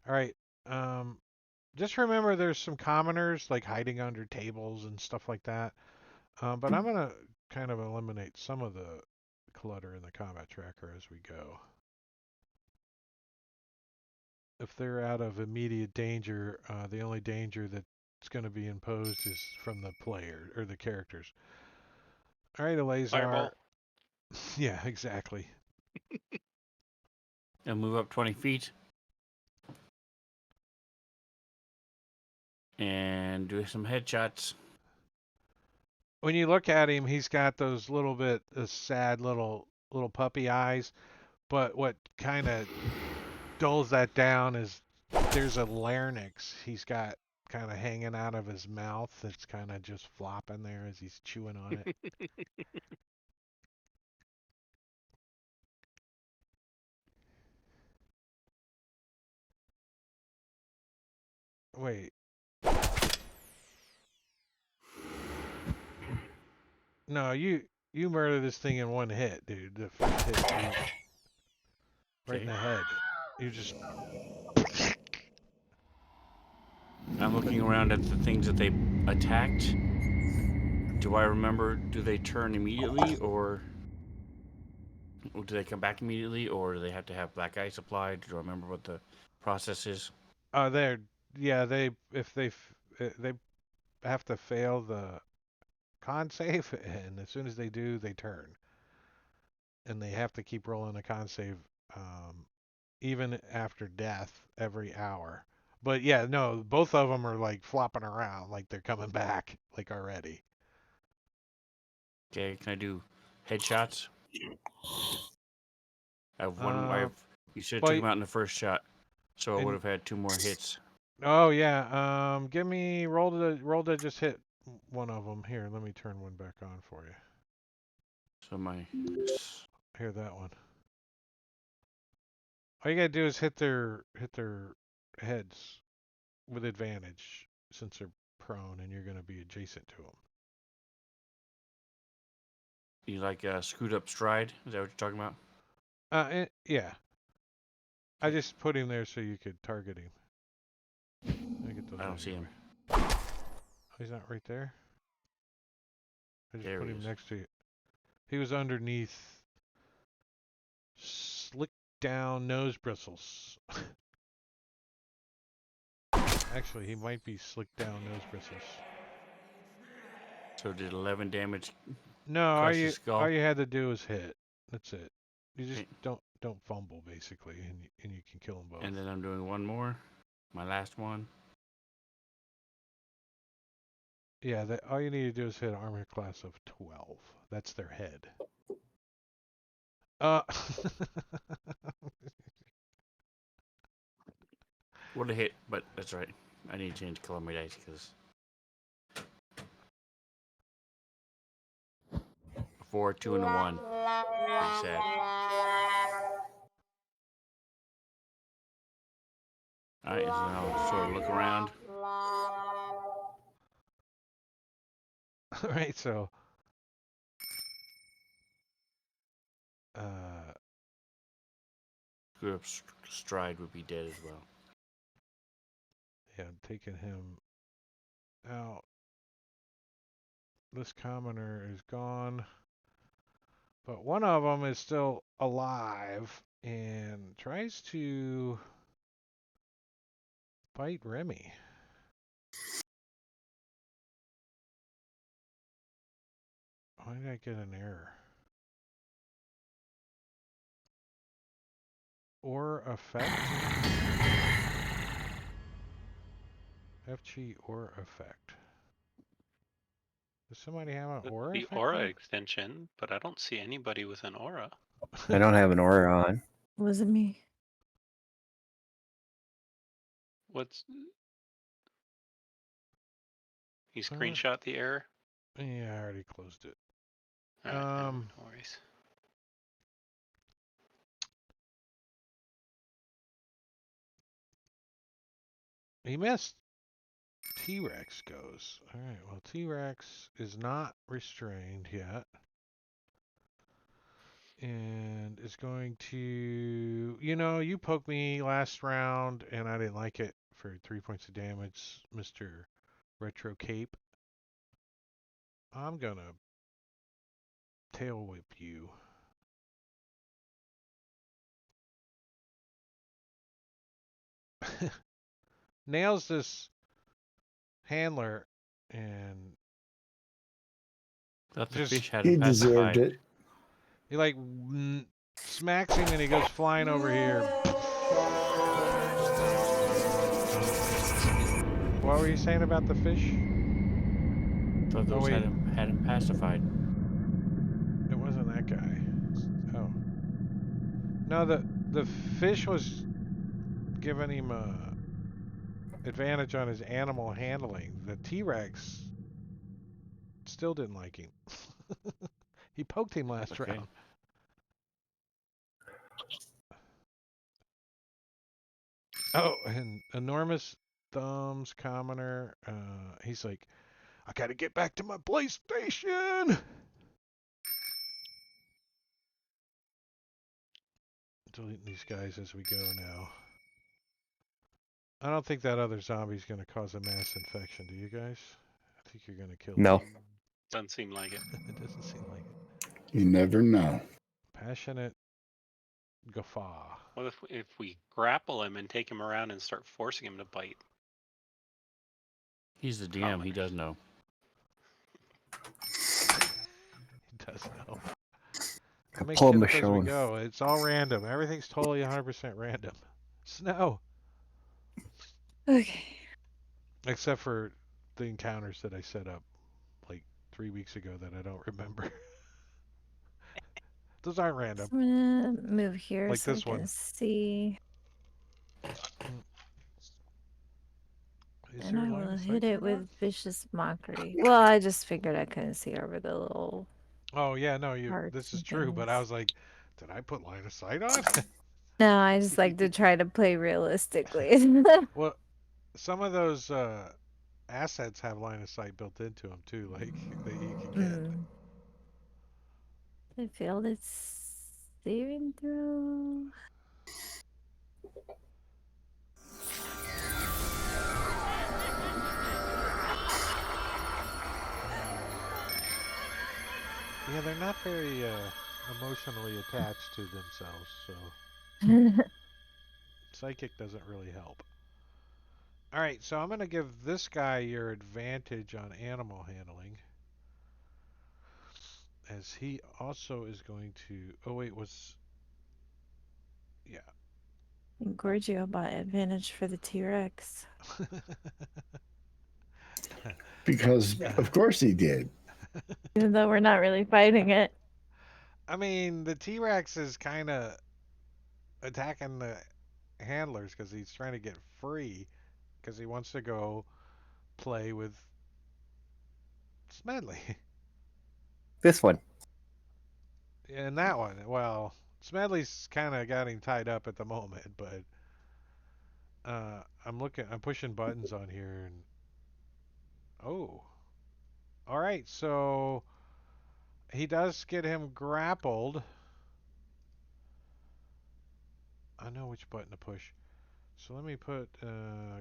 All right. Just remember there's some commoners like hiding under tables and stuff like that. But I'm gonna kind of eliminate some of the clutter in the combat tracker as we go. If they're out of immediate danger, the only danger that's going to be imposed is from the player or the characters. All right, Eleazar. Fireball. Yeah, exactly. And move up 20 feet and do some headshots. When you look at him, he's got those little bit sad little puppy eyes. But what kind of dulls that down is there's a larynx he's got kind of hanging out of his mouth that's kind of just flopping there as he's chewing on it. Wait. No, you murder this thing in one hit, dude. The first hit, right in Okay. the head. You just I'm looking around at the things that they attacked. Do I remember, do they turn immediately or do they come back immediately or do they have to have black ice applied? Do I remember what the process is? they're yeah they if they have to fail the con save, and as soon as they do, they turn, and they have to keep rolling a con save, um, even after death every hour. But yeah, no, both of them are like flopping around, like they're coming back, like already. Okay, can I do headshots? I have one. Uh, You should have took but him out in the first shot, so I would and have had 2 more hits. oh yeah, give me roll to just hit one of them. Here, let me turn one back on for you. So my Here, that one. All you gotta do is hit their heads with advantage since they're prone and you're gonna be adjacent to them. You like screwed up stride? Is that what you're talking about? Yeah. I just put him there so you could target him. Let me get those I out don't of see your him. way. Oh, he's not right there. I just There put he him is. next to you. He was underneath slick down nose bristles. Actually, he might be slick down nose bristles. So did 11 damage No, crush his all skull? you had to do was hit. That's it. You just Okay. don't fumble basically, and you can kill them both. And then I'm doing one more. My last one. Yeah, all you need to do is hit armor class of 12. That's their head. Would have hit, but that's right. I need to change color my dice because 4, 2, and a 1. Pretty sad. Alright, so now I'll sort of look around. All right, so uh, Screwed up stride would be dead as well. yeah, I'm taking him out. This commoner is gone, but one of them is still alive and tries to bite Remy. Why did I get an error? Or effect? FG or effect. Does somebody have an aura The effect aura on? extension, but I don't see anybody with an aura. I don't have an aura on. Was it me? What's you Uh, screenshot the error? Yeah, I already closed it. All right, no worries. He missed. T-Rex goes. All right, well, T-Rex is not restrained yet. And is going to, you poked me last round and I didn't like it for 3 points of damage, Mr. Retro Cape. I'm going to tail whip you. Nails handler and Thought the just fish He hadn't deserved pacified. it. he like smacks him and he goes flying over here. What were you saying about the fish? Thought Oh those wait, hadn't pacified. it wasn't that guy. Oh no, the fish was giving him advantage on his animal handling. The T-Rex still didn't like him. He poked him last Okay. round. Oh, and enormous thumbs commoner. He's like, I gotta get back to my PlayStation. Deleting these guys as we go now. I don't think that other zombie's gonna cause a mass infection. Do you guys? I think you're gonna kill No. it. Doesn't seem like it. It doesn't seem like it. You never know. Passionate guffaw. What if we grapple him and take him around and start forcing him to bite? He's the DM. Commoner. He does know. He does know. I'll make Pull shit up as we Michonne. go. It's all random. Everything's totally 100% random. Snow. Okay. Except for the encounters that I set up like 3 weeks ago that I don't remember. Those aren't random. I'm gonna move here Like so I this can one. see. Is And there I line will of hit sight for it that? with vicious mockery. Well, I just figured I couldn't see over the little Oh yeah, no, this hearts is and true, but I things. was like, did I put line of sight on? No, I just like to try to play realistically. Well, some of those assets have line of sight built into them too, like that you could get. Mm. I failed its saving throw. Yeah, they're not very emotionally attached to themselves, so psychic doesn't really help. All right, so I'm going to give this guy your advantage on animal handling, as he also is going to. Oh wait, was yeah. And Gorgio bought advantage for the T-Rex. Because of course he did. Even though we're not really fighting it. I mean, the T-Rex is kind of attacking the handlers because he's trying to get free because he wants to go play with Smedley. This one. In that one, well, Smedley's kind of got him tied up at the moment, but I'm pushing buttons on here, and oh, all right, so he does get him grappled. I know which button to push. So let me put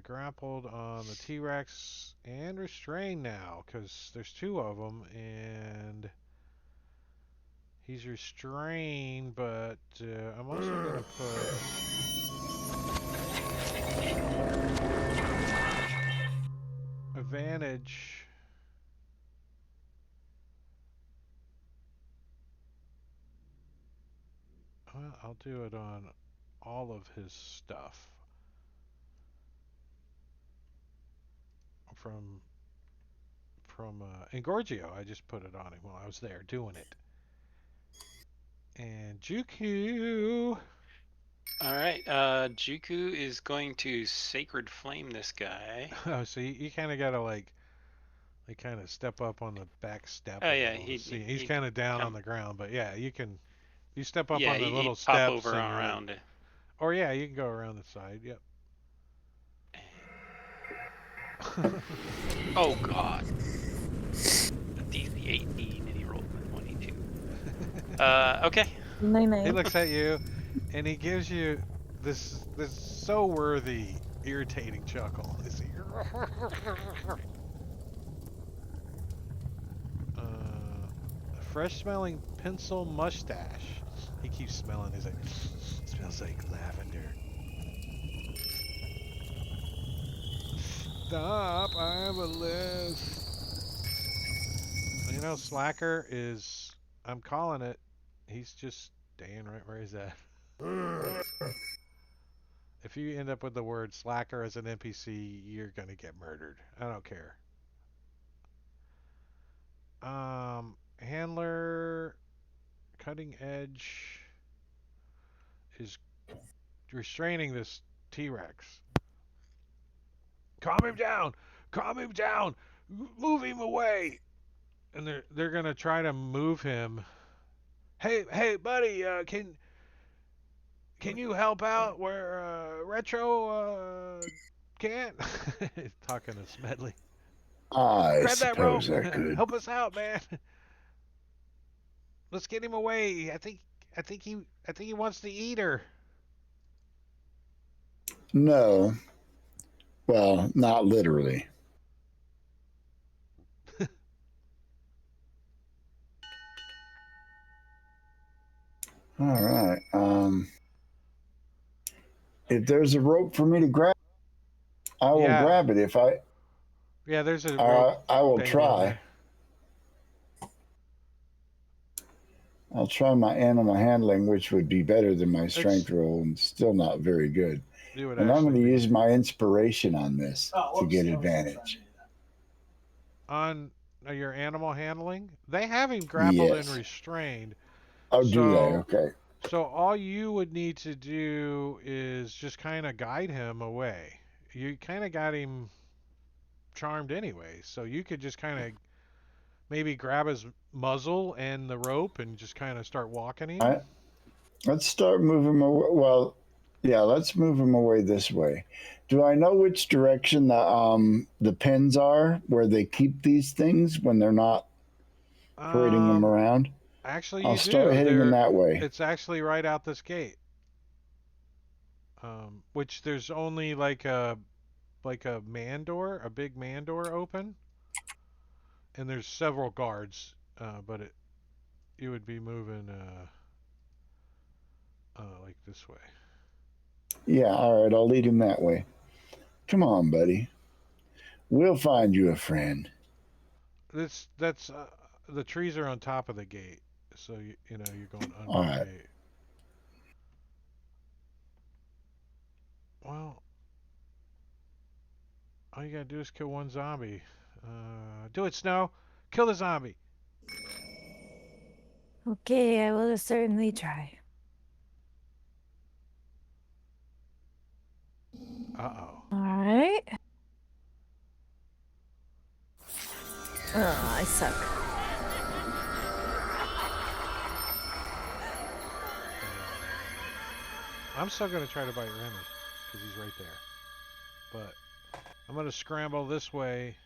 grappled on the T-Rex and restrained now, because there's two of them, and he's restrained, but I'm also going to put advantage. Well, I'll do it on all of his stuff from Engorgio. I just put it on him while I was there doing it. And Juku. All right. Juku is going to Sacred Flame this guy. Oh, so you kind of got to like kind of step up on the back step Oh a yeah, little to see. He's he'd kind of down on come. the ground, but yeah, you step up Yeah, on the little he'd pop steps over and you're like, around. or yeah, you can go around the side. Yep. Oh God. DC 18 and he rolled a 22. Okay. He 9-9. looks at you, and he gives you this so worthy, irritating chuckle. It's a fresh-smelling pencil mustache. He keeps smelling. He's like, smells like lavender. Stop! I have a list. You know, Slacker is. I'm calling it. He's just staying right where he's at. If you end up with the word slacker as an NPC, you're gonna get murdered. I don't care. Handler, cutting edge is restraining this T-Rex. Calm him down. Calm him down. Move him away. And they're gonna try to move him. Hey, buddy. Can you help out where Retro can't? Talking to Smedley. I Grab that rope. suppose I could. Help us out, man. Let's get him away. I think he wants to eat her. No. Well, not literally. All right. If there's a rope for me to grab, I will Yeah. grab it. If Yeah, there's a rope I will dangling try. there. I'll try my animal handling, which would be better than my It's strength roll, and still not very good. it would And I'm going actually to be use my inspiration on this to get advantage. on your animal handling. They have him grappled and Yes. restrained. Oh, do they? So Okay. so all you would need to do is just kind of guide him away. You kind of got him charmed anyway, so you could just kind of maybe grab his muzzle and the rope and just kind of start walking him. Let's start moving away. Well, yeah, let's move him away this way. Do I know which direction the pins are where they keep these things when they're not parading them Um, around? Actually, I'll you start do. heading in that way. It's actually right out this gate. Which there's only like a man door, a big man door open, and there's several guards. But you would be moving like this way. Yeah, all right, I'll lead him that way. Come on, buddy. We'll find you a friend. That's the trees are on top of the gate, so you know you're going under All the right. gate. Well, all you gotta do is kill one zombie. Do it, Snow. Kill the zombie. Okay, I will certainly try. Uh-oh. All right. Oh, I suck. I'm still gonna try to bite Remy because he's right there. But I'm gonna scramble this way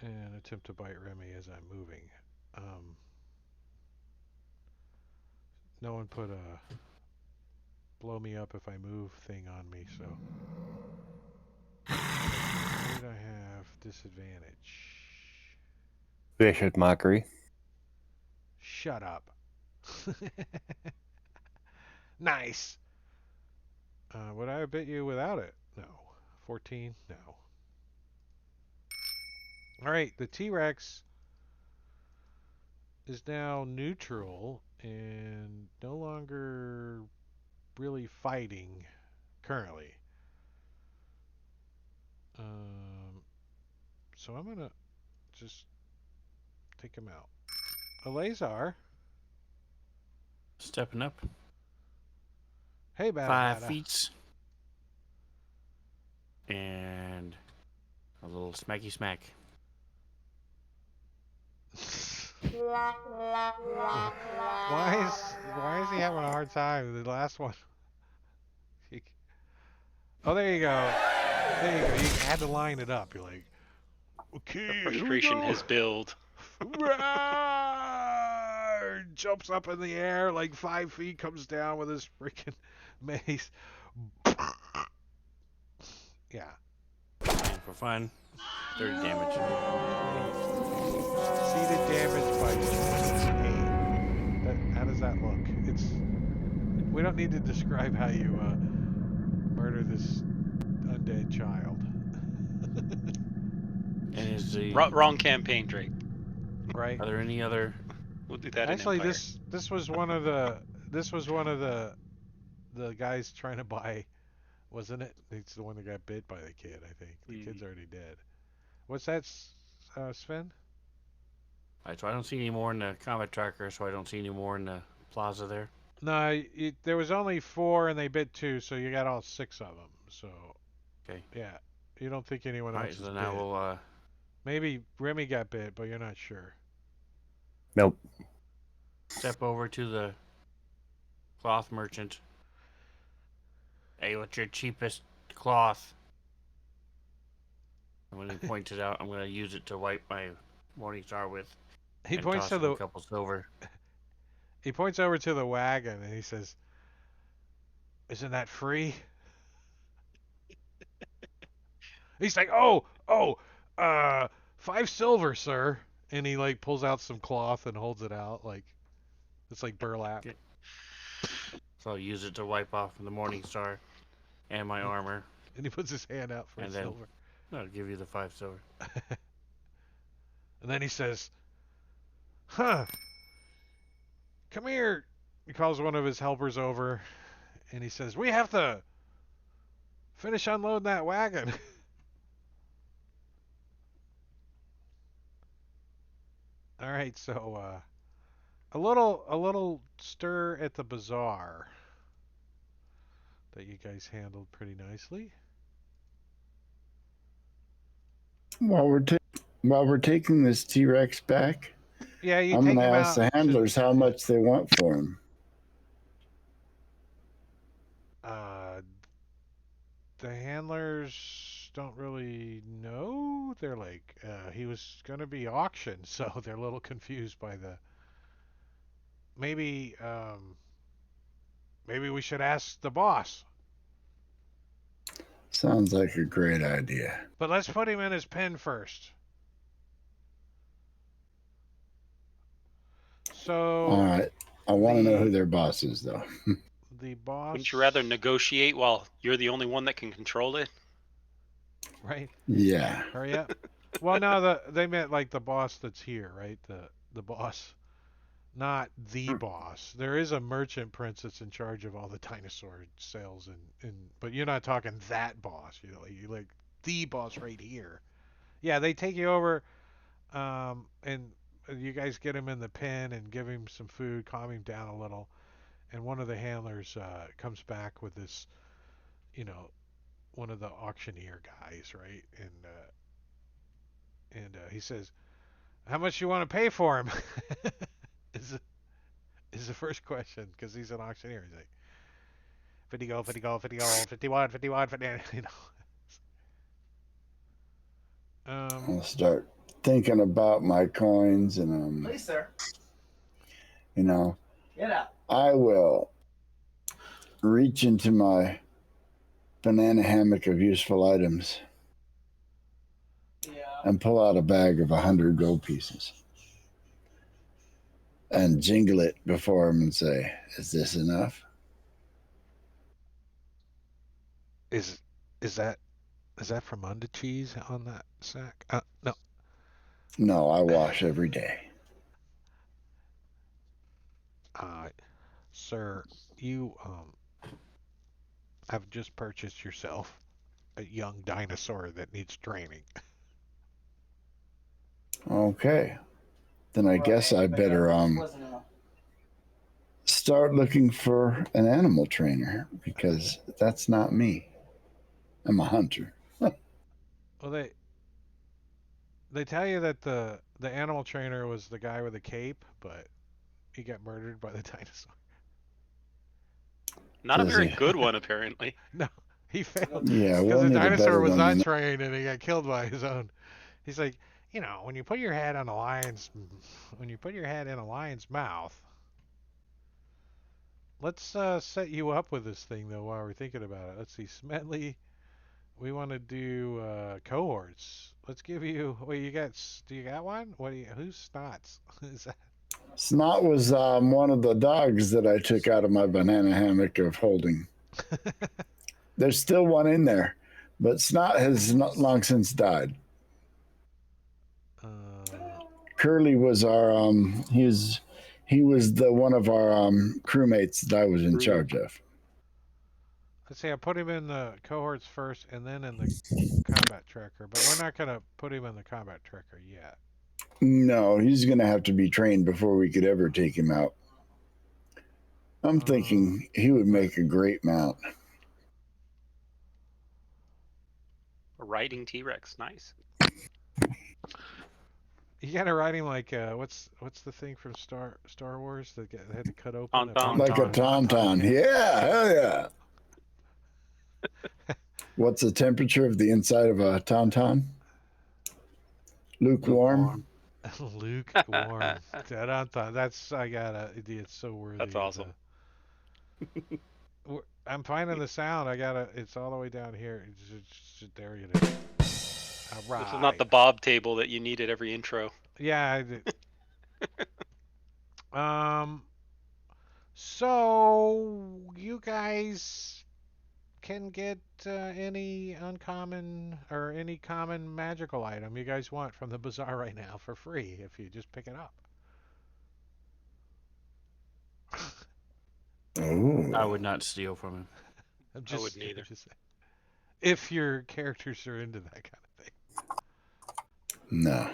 and attempt to bite Remy as I'm moving. No one put a blow me up if I move thing on me, so where did I have disadvantage? Vicious mockery. Shut up. Nice. Would I have bit you without it? No. 14? No. Alright, the T-Rex is now neutral and no longer really fighting currently. So I'm gonna just take him out. Eleazar. Stepping up. Hey, Bada 5 Bada. feet. And a little smacky smack. Why is he having a hard time? The last one. Oh, there you go. There you go. You had to line it up. You're like, okay, The here we frustration go. has built. Roar! Jumps up in the air like 5 feet, comes down with his freaking mace. Yeah. And for fun, 30 damage. Seeded damage by 28. How does that look? We don't need to describe how you murder this undead child. And is the Wrong campaign, Drake. Right? are there any other? We'll do that Actually, in Empire. this was one of the guys trying to buy, wasn't it? It's the one that got bit by the kid. I think the kid's already dead. What's that, Sven? Alright, so I don't see any more in the combat tracker, so I don't see any more in the plaza there. No, there was only 4 and they bit 2, so you got all 6 of them. So Okay. yeah, you don't think anyone else Alright, is so then bit. I will Maybe Remy got bit, but you're not sure. Nope. step over to the cloth merchant. Hey, what's your cheapest cloth? And when he points it out, I'm going to use it to wipe my Morning Star with. He and points toss to him a the couple silver. he points over to the wagon and he says, "Isn't that free?" He's like, "Oh, 5 silver, sir." And he like pulls out some cloth and holds it out like it's like burlap. Okay. So I'll use it to wipe off the Morning Star and my armor. And he puts his hand out for And the then- silver. I'll give you the 5 silver. And then he says, "Huh, come here." He calls one of his helpers over and he says, "We have to finish unloading that wagon." All right, so a little stir at the bazaar that you guys handled pretty nicely. While we're taking this T-Rex back, Yeah, you I'm take going to him ask out the handlers how much they want for him. The handlers don't really know. They're like, he was going to be auctioned, so they're a little confused by the. Maybe, maybe we should ask the boss. Sounds like a great idea. But let's put him in his pen first. All So right. I want to know who the their boss is, though. the boss. Wouldn't you rather negotiate while you're the only one that can control it? Right? Yeah. Hurry up. Well, no, they meant like the boss that's here, right? The boss, not the boss. There is a merchant prince that's in charge of all the dinosaur sales, and but you're not talking that boss. You're like the boss right here. Yeah, they take you over, and you guys get him in the pen and give him some food, calm him down a little, and one of the handlers comes back with this, you know, one of the auctioneer guys, right? And he says, "How much you want to pay for him?" is is the first question because he's an auctioneer. He's like, 50 gold, 50 gold, 50 gold, 51, 51, 50, you know. I'll start thinking about my coins and, Please, sir. you know, Get out. I will reach into my banana hammock of useful items Yeah. and pull out a bag of 100 gold pieces and jingle it before him and say, "Is this enough?" Is is that is that from under cheese on that sack? No. No, I wash every day. Uh, Sir, you have just purchased yourself a young dinosaur that needs training. Okay. Then I guess I But better wasn't enough. start looking for an animal trainer because that's not me. I'm a hunter. Well, they tell you that the animal trainer was the guy with the cape, but he got murdered by the dinosaur. Not a Does very he? good one, apparently. No, he failed Yeah, because we'll the need a dinosaur better was one than not that. trained and he got killed by his own. He's like, when you put your head on a lion's, when you put your head in a lion's mouth. Let's set you up with this thing though while we're thinking about it. Let's see, Smedley. We want to do cohorts. Let's give you. Wait, do you got one? Who's Snots? Is that? Snot was one of the dogs that I took out of my banana hammock of holding. There's still one in there, but Snot has not long since died. Curly was our he was the one of our crewmates that I was in charge of. Let's see. I put him in the cohorts first, and then in the combat tracker. But we're not gonna put him in the combat tracker yet. No, he's going to have to be trained before we could ever take him out. I'm thinking he would make a great mount. A riding T-Rex, nice. You gotta ride him like what's the thing from Star Wars that had to cut open? Tauntaun. Like a tauntaun. Yeah, hell yeah. What's the temperature of the inside of a tauntaun? Lukewarm. Lukewarm. That's I gotta. It's so worthy. That's awesome. I'm finding the sound. It's all the way down here. There it is. All right. This is not the Bob table that you need at every intro. Yeah. So you guys can get any uncommon or any common magical item you guys want from the bazaar right now for free if you just pick it up. Oh. I would not steal from him. I wouldn't either. If your characters are into that kind of thing. No.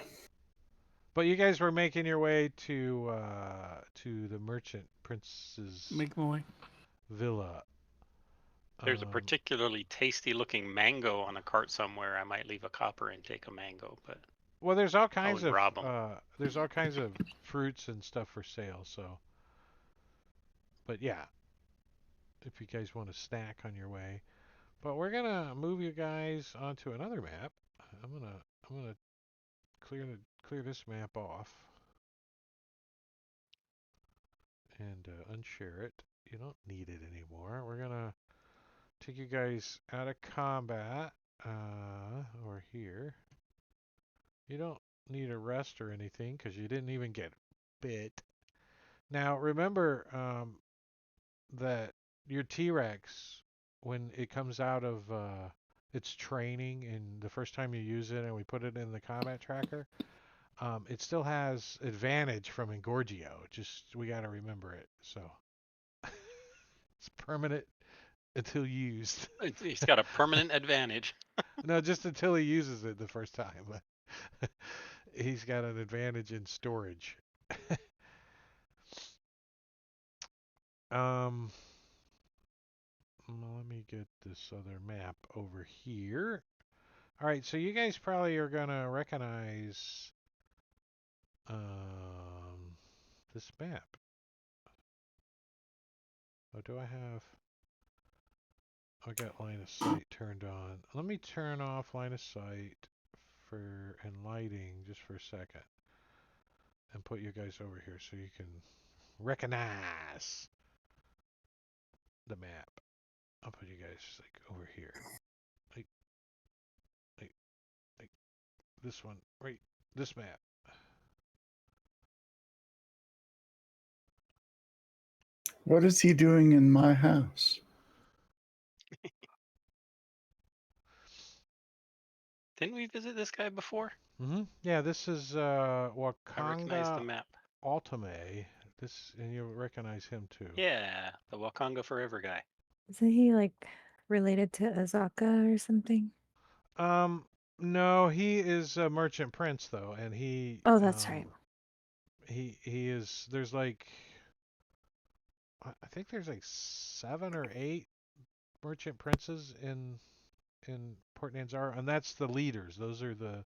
But you guys were making your way to the merchant prince's Make my way. villa. There's a particularly tasty looking mango on a cart somewhere. I might leave a copper and take a mango, but well, there's all kinds of rob 'em. there's all kinds of fruits and stuff for sale. So, but yeah, if you guys want a snack on your way, But we're gonna move you guys onto another map. I'm gonna clear this map off and unshare it. You don't need it anymore. We're gonna take you guys out of combat over here. You don't need a rest or anything because you didn't even get bit. Now remember that your T-Rex, when it comes out of its training and the first time you use it and we put it in the combat tracker, it still has advantage from Engorgio. Just we got to remember it. So it's permanent until used. He's got a permanent advantage. No, just until he uses it the first time. He's got an advantage in storage. um, let me get this other map over here. All right, so you guys probably are gonna recognize this map. Oh, do I have? I got line of sight turned on. Let me turn off line of sight for and lighting just for a second, and put you guys over here so you can recognize the map. I'll put you guys like over here, like like this one, right? This map. What is he doing in my house? Didn't we visit this guy before? Yeah, this is I recognize the Wakanga map. Ultime. This, and you recognize him too. Yeah, the Wakanga Forever guy. Isn't he like related to Azaka or something? No, he is a merchant prince though, and Oh, that's right. he is. There's like, I think there's like 7 or 8 merchant princes in Port Nanzaro, and that's the leaders. Those are the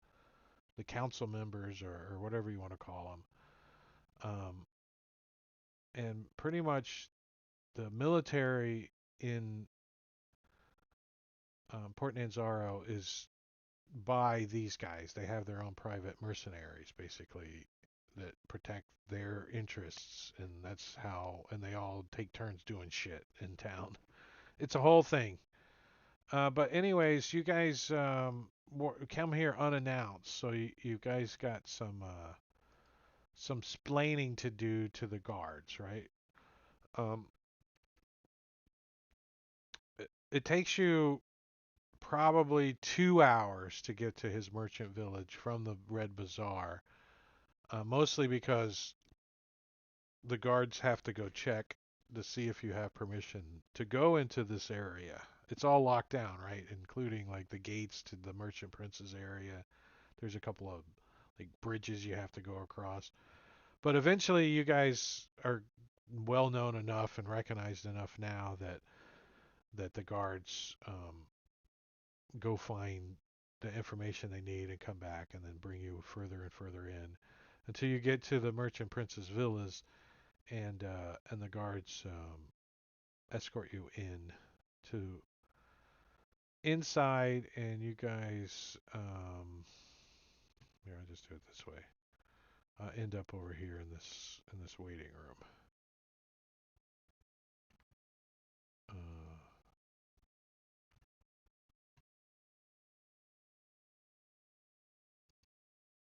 council members or whatever you want to call them. And pretty much the military in Port Nanzaro is by these guys. They have their own private mercenaries, basically, that protect their interests, and that's how. And they all take turns doing shit in town. It's a whole thing. But anyways, you guys come here unannounced, so you guys got some splaining to do to the guards, right? Um, it takes you probably 2 hours to get to his merchant village from the Red Bazaar, mostly because the guards have to go check to see if you have permission to go into this area. It's all locked down, right? Including like the gates to the Merchant Prince's area. There's a couple of like bridges you have to go across. But eventually you guys are well known enough and recognized enough now that the guards go find the information they need and come back and then bring you further and further in until you get to the Merchant Prince's villas and the guards escort you in to inside, and you guys here, I'll just do it this way. End up over here in this waiting room.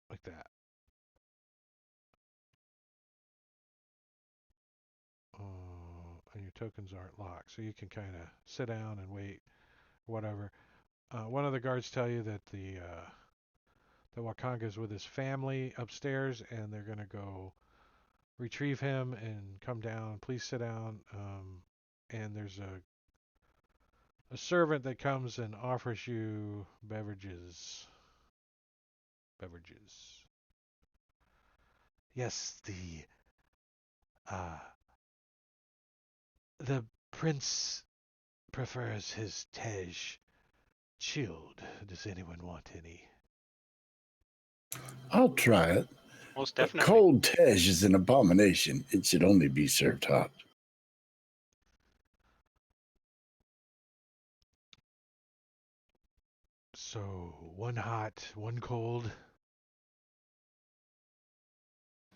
Like that. And your tokens aren't locked, so you can kind of sit down and wait, whatever. One of the guards tell you that the Wakanga is with his family upstairs, and they're gonna go retrieve him and come down. Please sit down. And there's a servant that comes and offers you beverages. Beverages. Yes, uh the prince prefers his tej chilled. Does anyone want any? I'll try it. Most But definitely. cold tej is an abomination. It should only be served hot. one hot, one cold.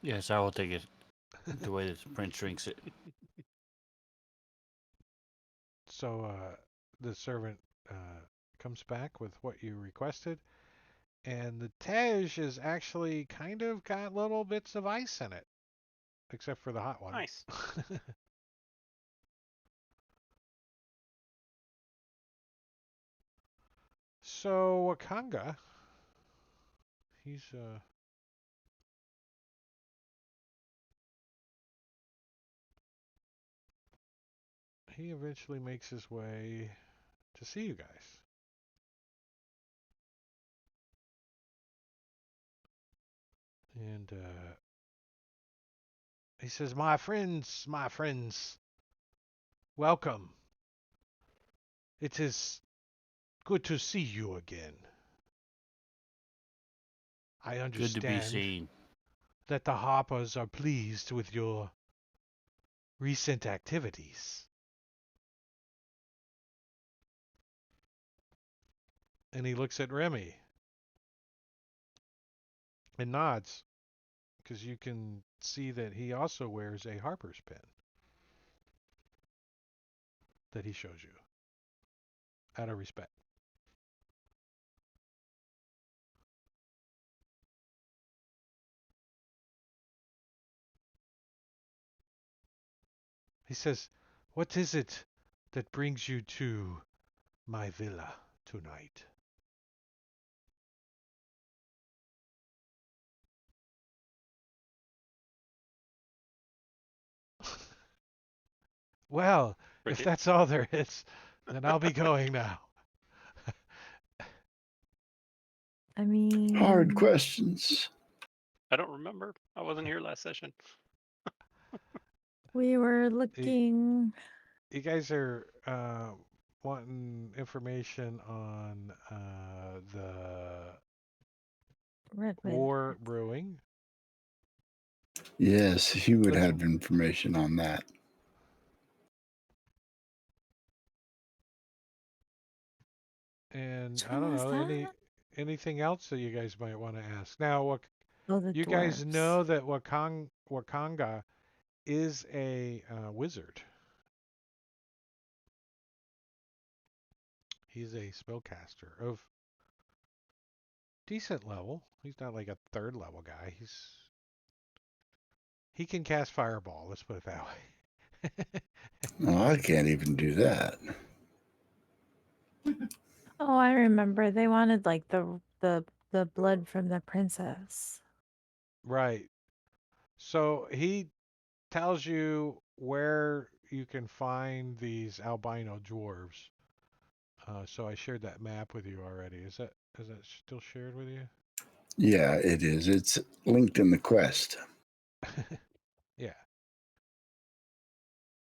Yes, I will take it. The way that the prince drinks it. So the servant comes back with what you requested, and the Tej is actually kind of got little bits of ice in it, except for the hot one. Nice. So Wakanga, he's he eventually makes his way to see you guys. And he says, my friends, welcome. It is good to see you again. I Good to be understand seen. that the Harpers are pleased with your recent activities. And he looks at Remy and nods, because you can see that he also wears a Harper's pin that he shows you out of respect. He says, what is it that brings you to my villa tonight? Well, if Cricket. that's all there is, then I'll be going now. I mean, Hard questions. I don't remember. I wasn't here last session. we were You, looking. you guys are wanting information on the Red War Wizard. Brewing. Yes, he would Let's have information on that. and Which I one don't was know that? anything else that you guys might want to ask. Now, what Oh, the you guys dwarves. know that Wakanga is a wizard. He's a spellcaster of decent level. He's not like a third level guy. He can cast fireball. Let's put it that way. Oh, I can't even do that. Oh, I remember. They wanted like the blood from the princess. Right. So he tells you where you can find these albino dwarves. So I shared that map with you already. Is that still shared with you? Yeah, it is. It's linked in the quest. Yeah.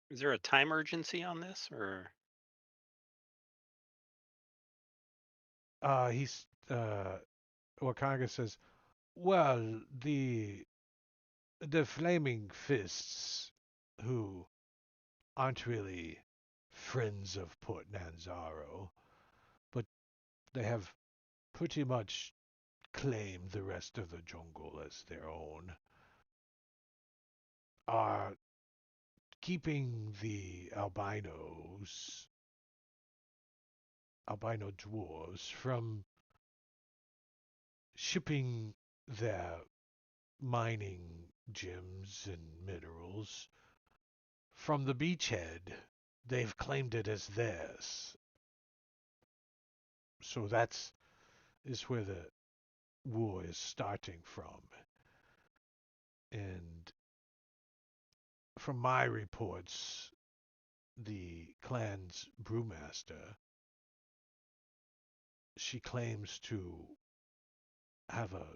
Is there a time urgency on this, or He's Wakanga says, well, the flaming fists, who aren't really friends of Port Nanzaro, but they have pretty much claimed the rest of the jungle as their own, are keeping the albino dwarves, from shipping their mining gems and minerals from the beachhead. They've claimed it as theirs. So that's is where the war is starting from. And from my reports, the clan's brewmaster, she claims to have a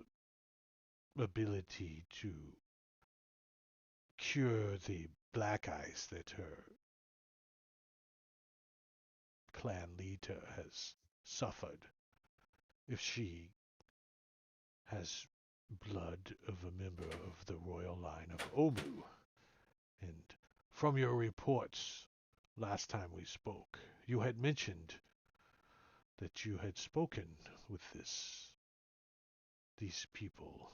ability to cure the black ice that her clan leader has suffered if she has blood of a member of the royal line of Omu. And from your reports last time we spoke, you had mentioned that you had spoken with these people.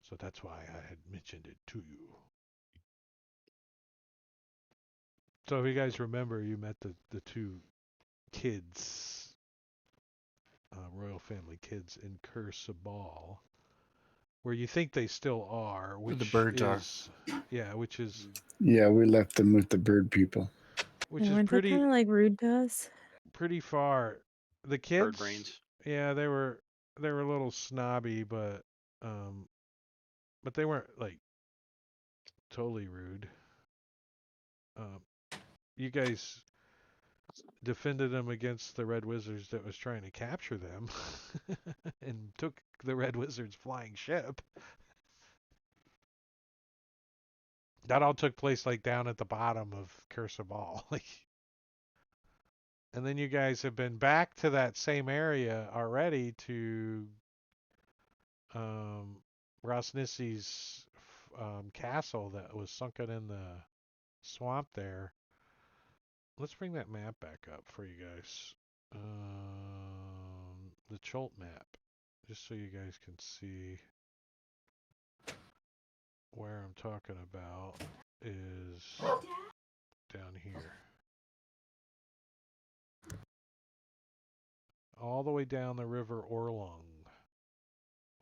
So that's why I had mentioned it to you. So if you guys remember, you met the two kids, royal family kids in Ball, where you think they still are, Where the which birds are. is, yeah, which is Yeah, we left them with the bird people. And weren't they kind of like rude to us? pretty far. The Bird kids, brains. yeah, they were a little snobby, um, but they weren't like totally rude. Um, you guys defended them against the Red Wizards that was trying to capture them, and took the Red Wizards' flying ship. That all took place like down at the bottom of Curse of Ball. Like, and then you guys have been back to that same area already to um, Rosnissi's castle that was sunken in the swamp there. Let's bring that map back up for you guys. The Chult map, just so you guys can see where I'm talking about, is down here. All the way down the river Orlung.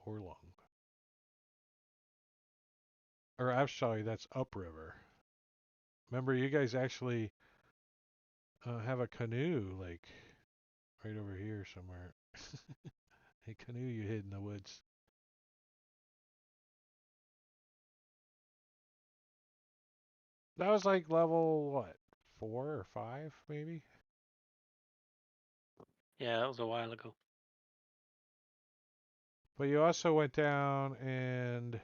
Orlung. Or I'm sorry, that's upriver. Remember, you guys actually have a canoe, like, right over here somewhere. A canoe you hid in the woods. That was like level, what, 4 or 5, maybe? Yeah, that was a while ago. But you also went down and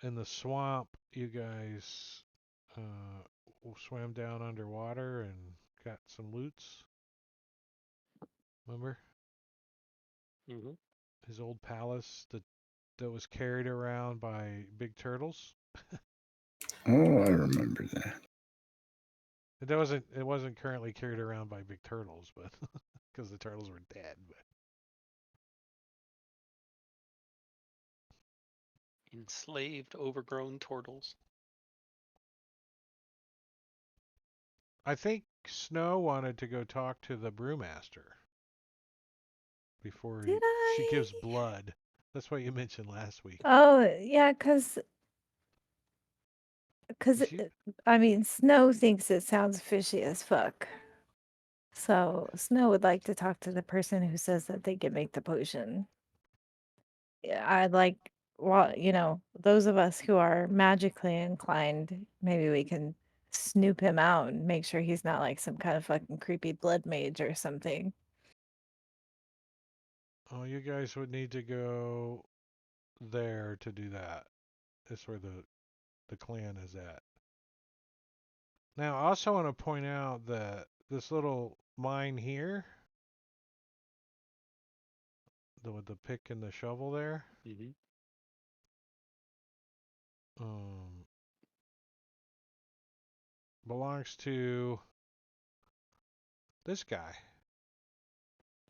in the swamp, you guys swam down underwater and got some loots. Remember Hmm. his old palace that was carried around by big turtles? Oh, I remember that. It wasn't currently carried around by big turtles, but because the turtles were dead. But Enslaved, overgrown turtles. I think Snow wanted to go talk to the brewmaster before Did she I? gives blood. That's what you mentioned last week. Oh, yeah, cause She, I mean, Snow thinks it sounds fishy as fuck. So Snow would like to talk to the person who says that they can make the potion. Yeah, I'd like, well, those of us who are magically inclined, maybe we can snoop him out and make sure he's not like some kind of fucking creepy blood mage or something. oh, you guys would need to go there to do that. That's where the clan is at. Now, I also want to point out that this little mine here, with the pick and the shovel there, Hmm. um, belongs to this guy.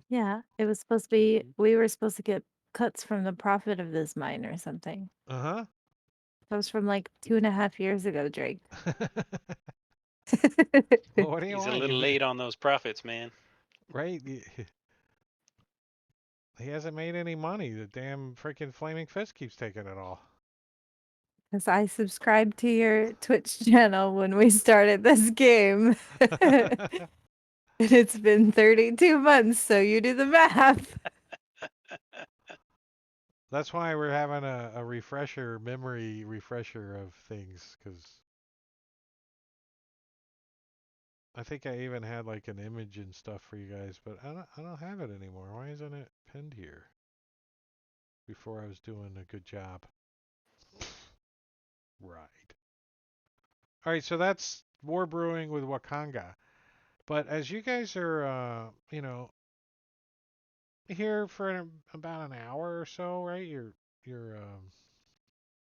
Yeah, it was supposed to be, Hmm. we were supposed to get cuts from the profit of this mine or something. Uh That was from like 2.5 years ago, Drake. huh. Well, what do you He's a want? little late on those profits, man. Right? He hasn't made any money. The damn freaking Flaming Fist keeps taking it all. Because I subscribed to your Twitch channel when we started this game. And it's been 32 months, so you do the math. That's why we're having a refresher, memory refresher of things, because I think I even had like an image and stuff for you guys, but I don't have it anymore. Why isn't it pinned here? Before I was doing a good job. Right. All right, so that's War Brewing with Wakanga. But as you guys are, here for about an hour or so, right? You're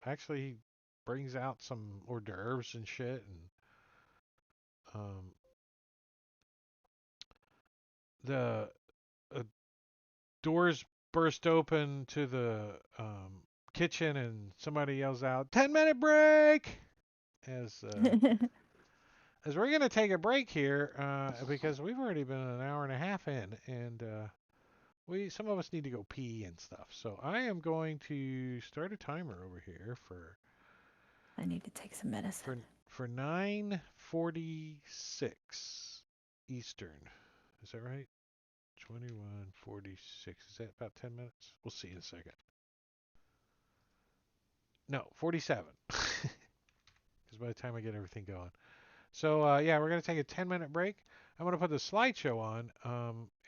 actually he brings out some hors d'oeuvres and shit, and the doors burst open to the kitchen, and somebody yells out, "10-minute break!" As as we're gonna take a break here because we've already been an hour and a half in, and some of us need to go pee and stuff. So I am going to start a timer over here for I need to take some medicine. for 9:46 Eastern. Is that right? 21:46. Is that about 10 minutes? We'll see in a second. No, 47. Because by the time I get everything going. So, yeah, we're going to take a 10-minute break. I'm going to put the slideshow on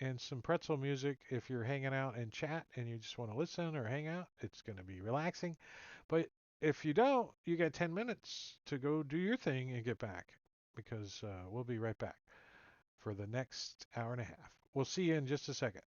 and some pretzel music. If you're hanging out and chat and you just want to listen or hang out, it's going to be relaxing. But if you don't, you got 10 minutes to go do your thing and get back, because we'll be right back for the next hour and a half. We'll see you in just a second.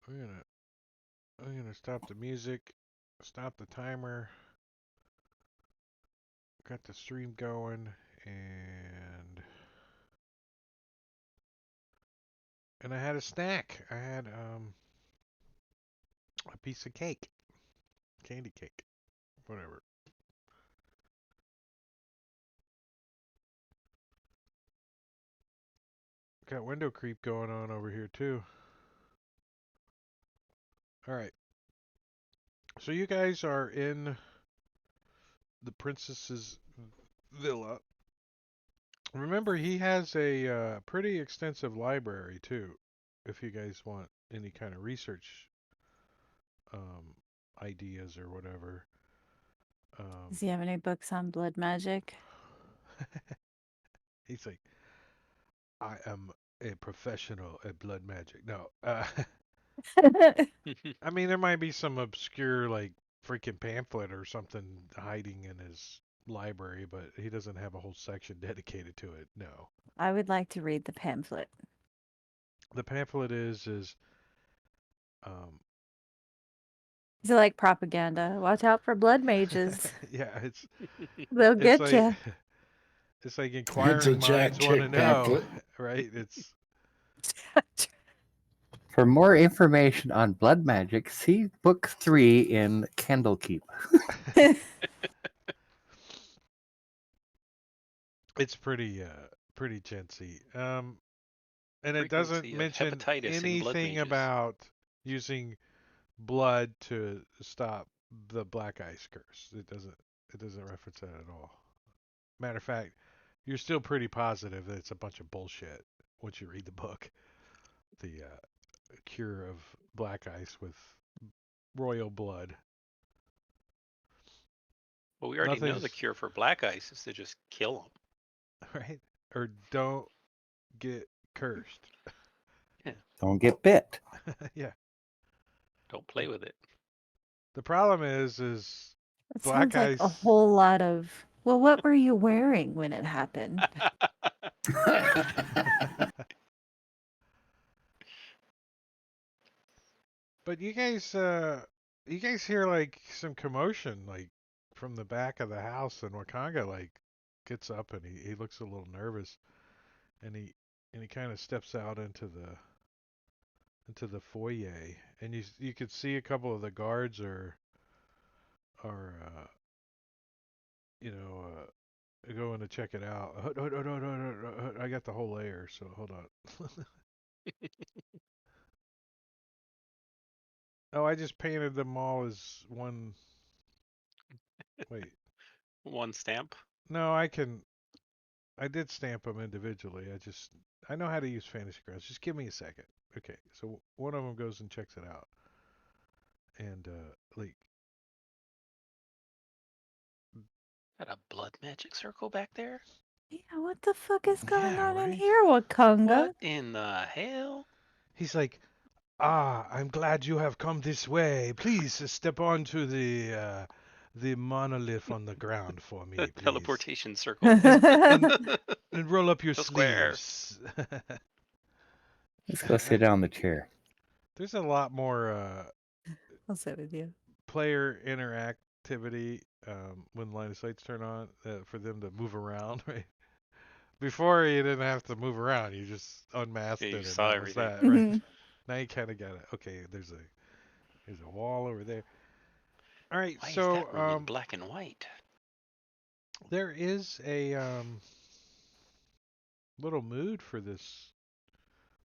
I'm gonna stop the music, stop the timer, got the stream going, and I had a snack. I had a piece of cake, candy cake, whatever. Got window creep going on over here too. All right. So you guys are in the princess's villa. Remember, he has a pretty extensive library too. If you guys want any kind of research um, ideas or whatever. Does he have any books on blood magic? He's like, I am a professional at blood magic. No, I mean there might be some obscure like freaking pamphlet or something hiding in his library, but he doesn't have a whole section dedicated to it. No, I would like to read the pamphlet. the pamphlet is um, Is it like propaganda? Watch out for blood mages. yeah, They'll it's get like you. it's like It's a inquiring Jack minds want to Chick know, pamphlet. right? It's For more information on blood magic, see Book 3 in Candlekeep. it's pretty chintzy. And it doesn't Frequency of mention hepatitis in blood anything mages. about using blood to stop the black ice curse. It doesn't reference that at all. Matter of fact, you're still pretty positive that it's a bunch of bullshit once you read the book. The cure of black ice with royal blood. Well, we already know Nothing's the cure for black ice is to just kill them. right, or don't get cursed. Yeah, Don't get bit. Yeah. don't play with it. The problem is It black sounds like a ice. whole lot of, well, what were you wearing when it happened? But you guys hear like some commotion like from the back of the house, and Wakanga like gets up and he looks a little nervous, and he kind of steps out into the foyer, and you could see a couple of the guards are you know going to check it out. I got the whole layer, so hold on. Oh, I just painted them all as one. Wait, One stamp. no, I did stamp them individually. I know how to use fantasy grounds. Just give me a second. Okay, so one of them goes and checks it out, and like Got a blood magic circle back there. Yeah, what the fuck is going yeah, on in right. here, Wakanga? What in the hell? He's like, ah, I'm glad you have come this way. Please step onto the monolith on the ground for A me, please, teleportation circle. and and roll up your The square. sleeves. Let's go sit down in the chair. There's a lot more I'll sit with you. player interactivity when line of sights turn on for them to move around, right? Before you didn't have to move around; you just Yeah, unmasked you it, and saw that was everything. that, right? Now you kind of got it. Okay, there's a wall over there. All right, Why is that so room in black and white? there is a little mood for this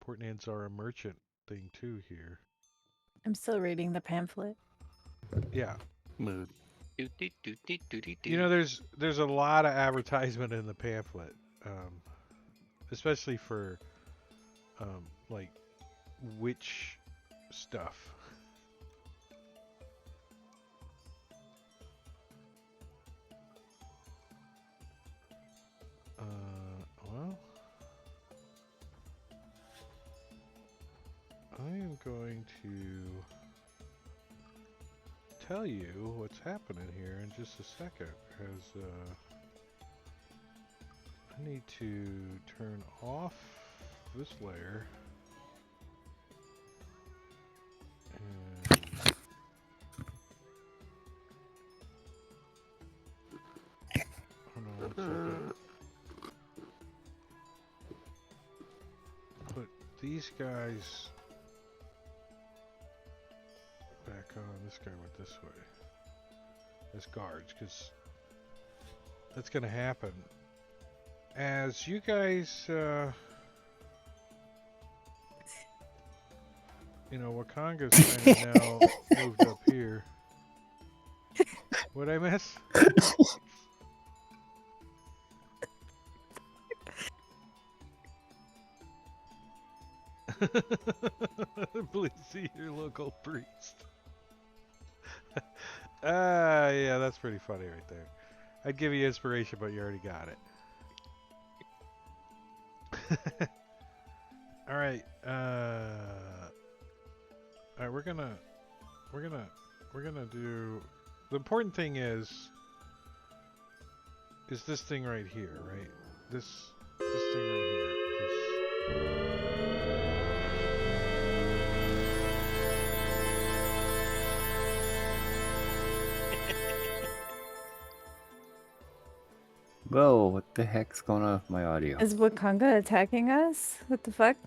Port Nanzara merchant thing too here. I'm still reading the pamphlet. Yeah, Mood. Do, do, do, do, do, do, you do. know, there's a lot of advertisement in the pamphlet, especially for like witch stuff. Well, I am going to tell you what's happening here in just a second, as I need to turn off this layer these guys back on. This guy went this way as guards, because that's going to happen. As you guys, Wakanga's kind of now moved up here. What'd I miss? Please see your local priest. Yeah, that's pretty funny right there. I'd give you inspiration, but you already got it. All right. All right, we're gonna do. The important thing is this thing right here, right? This thing right here. Whoa, what the heck's going on with my audio? Is Wakanga attacking us? What the fuck?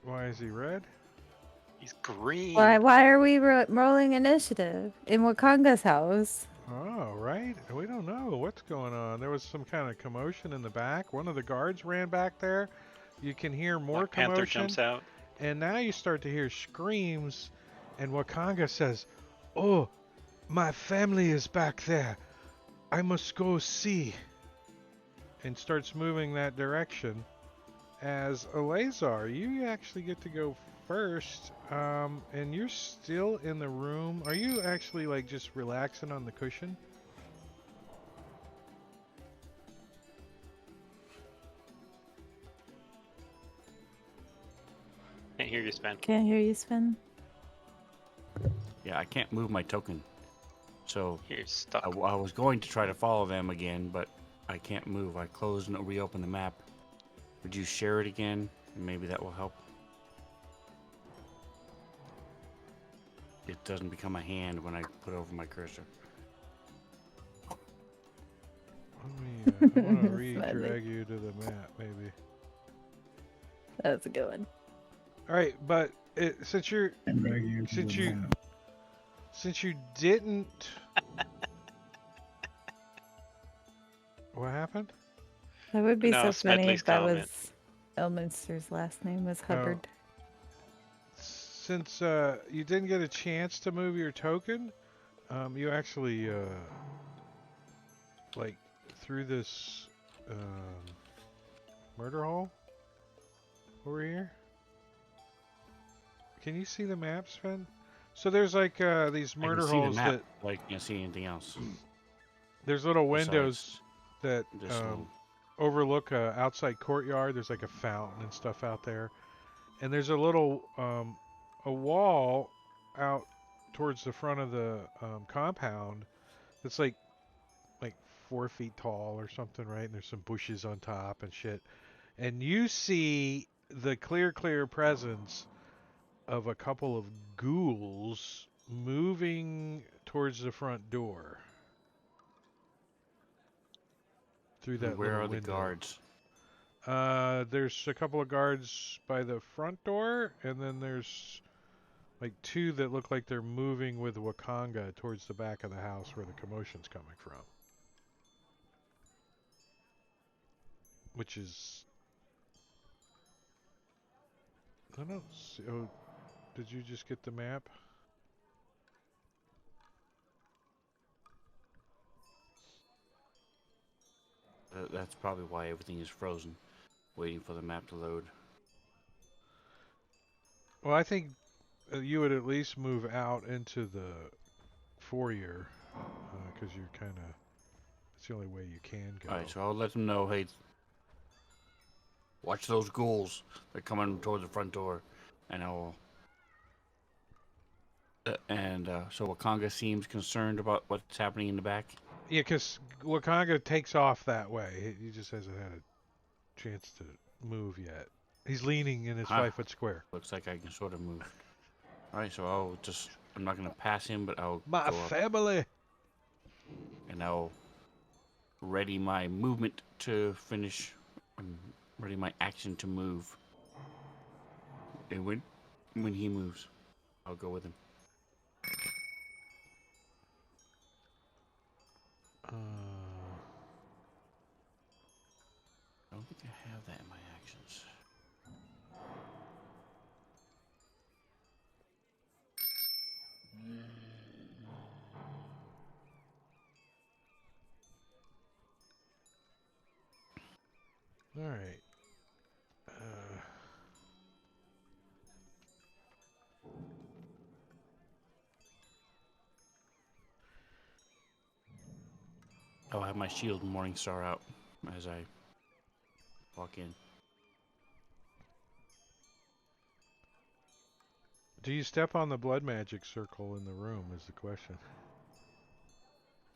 Why is he red? He's green. Why are we rolling initiative in Wakanga's house? Oh, right. We don't know what's going on. There was some kind of commotion in the back. One of the guards ran back there. You can hear more Black commotion. Panther jumps out. And now you start to hear screams. And Wakanga says, "Oh, my family is back there. I must go see." And starts moving that direction. As Eleazar, you actually get to go first. And you're still in the room. Are you actually like just relaxing on the cushion? Can't hear you, Sven. Can't hear you, Sven. Yeah, I can't move my token. So You're stuck. I was going to try to follow them again, but I can't move. I closed and reopened the map. Would you share it again? Maybe that will help. It doesn't become a hand when I put over my cursor. I want to re-drag you to the map, maybe. That's a good one. All right, but since you didn't, what happened? That would be No, so funny Smedley's if that comment. was Elminster's last name was Hubbard. Since you didn't get a chance to move your token, you actually like through this murder hole over here. Can you see the map, Sven? So there's like these murder I can see holes the map, that but I can't see anything else. there's little windows besides that this little. overlook a outside courtyard. There's like a fountain and stuff out there, and there's a little a wall out towards the front of the compound that's like 4 feet tall or something, right? And there's some bushes on top and shit, and you see the clear presence of a couple of ghouls moving towards the front door through that Where little are the window. guards? There's a couple of guards by the front door, and then there's like 2 that look like they're moving with Wakanga towards the back of the house where the commotion's coming from. Which is... I don't see... Oh, did you just get the map? That's probably why everything is frozen, waiting for the map to load. Well, I think you would at least move out into the foyer, because you're kind of... It's the only way you can go. Alright, so I'll let them know, hey, watch those ghouls. They're coming toward the front door. And I'll... so Wakanga seems concerned about what's happening in the back. Yeah, because Wakanga takes off that way. He just hasn't had a chance to move yet. He's leaning in his 5-foot square. Looks like I can sort of move. Alright, so I'll just... I'm not going to pass him, but I'll My go up family! and I'll ready my movement to finish. Ready my action to move. And when he moves, I'll go with him. Uh, I don't think I have that in my actions. all right. I'll have my shield and morning star out as I walk in. Do you step on the blood magic circle in the room is the question.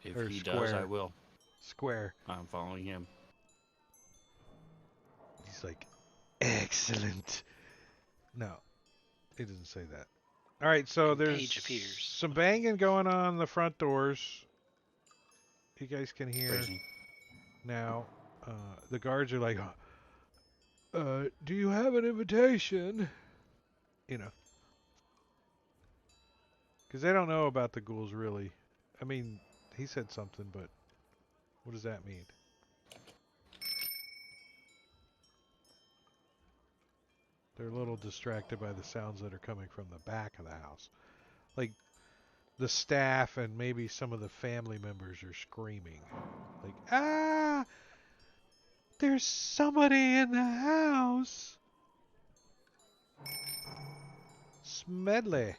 If Or he does, I square. will. Square. I'm following him. He's like, excellent. No, he doesn't say that. All right, so And there's Paige appears. some banging going on the front doors. You guys can hear Phrasing. now. The guards are like, do you have an invitation? You know, because they don't know about the ghouls really. I mean, he said something, but what does that mean? They're a little distracted by the sounds that are coming from the back of the house. Like, the staff and maybe some of the family members are screaming. Like, ah! There's somebody in the house! Smedley.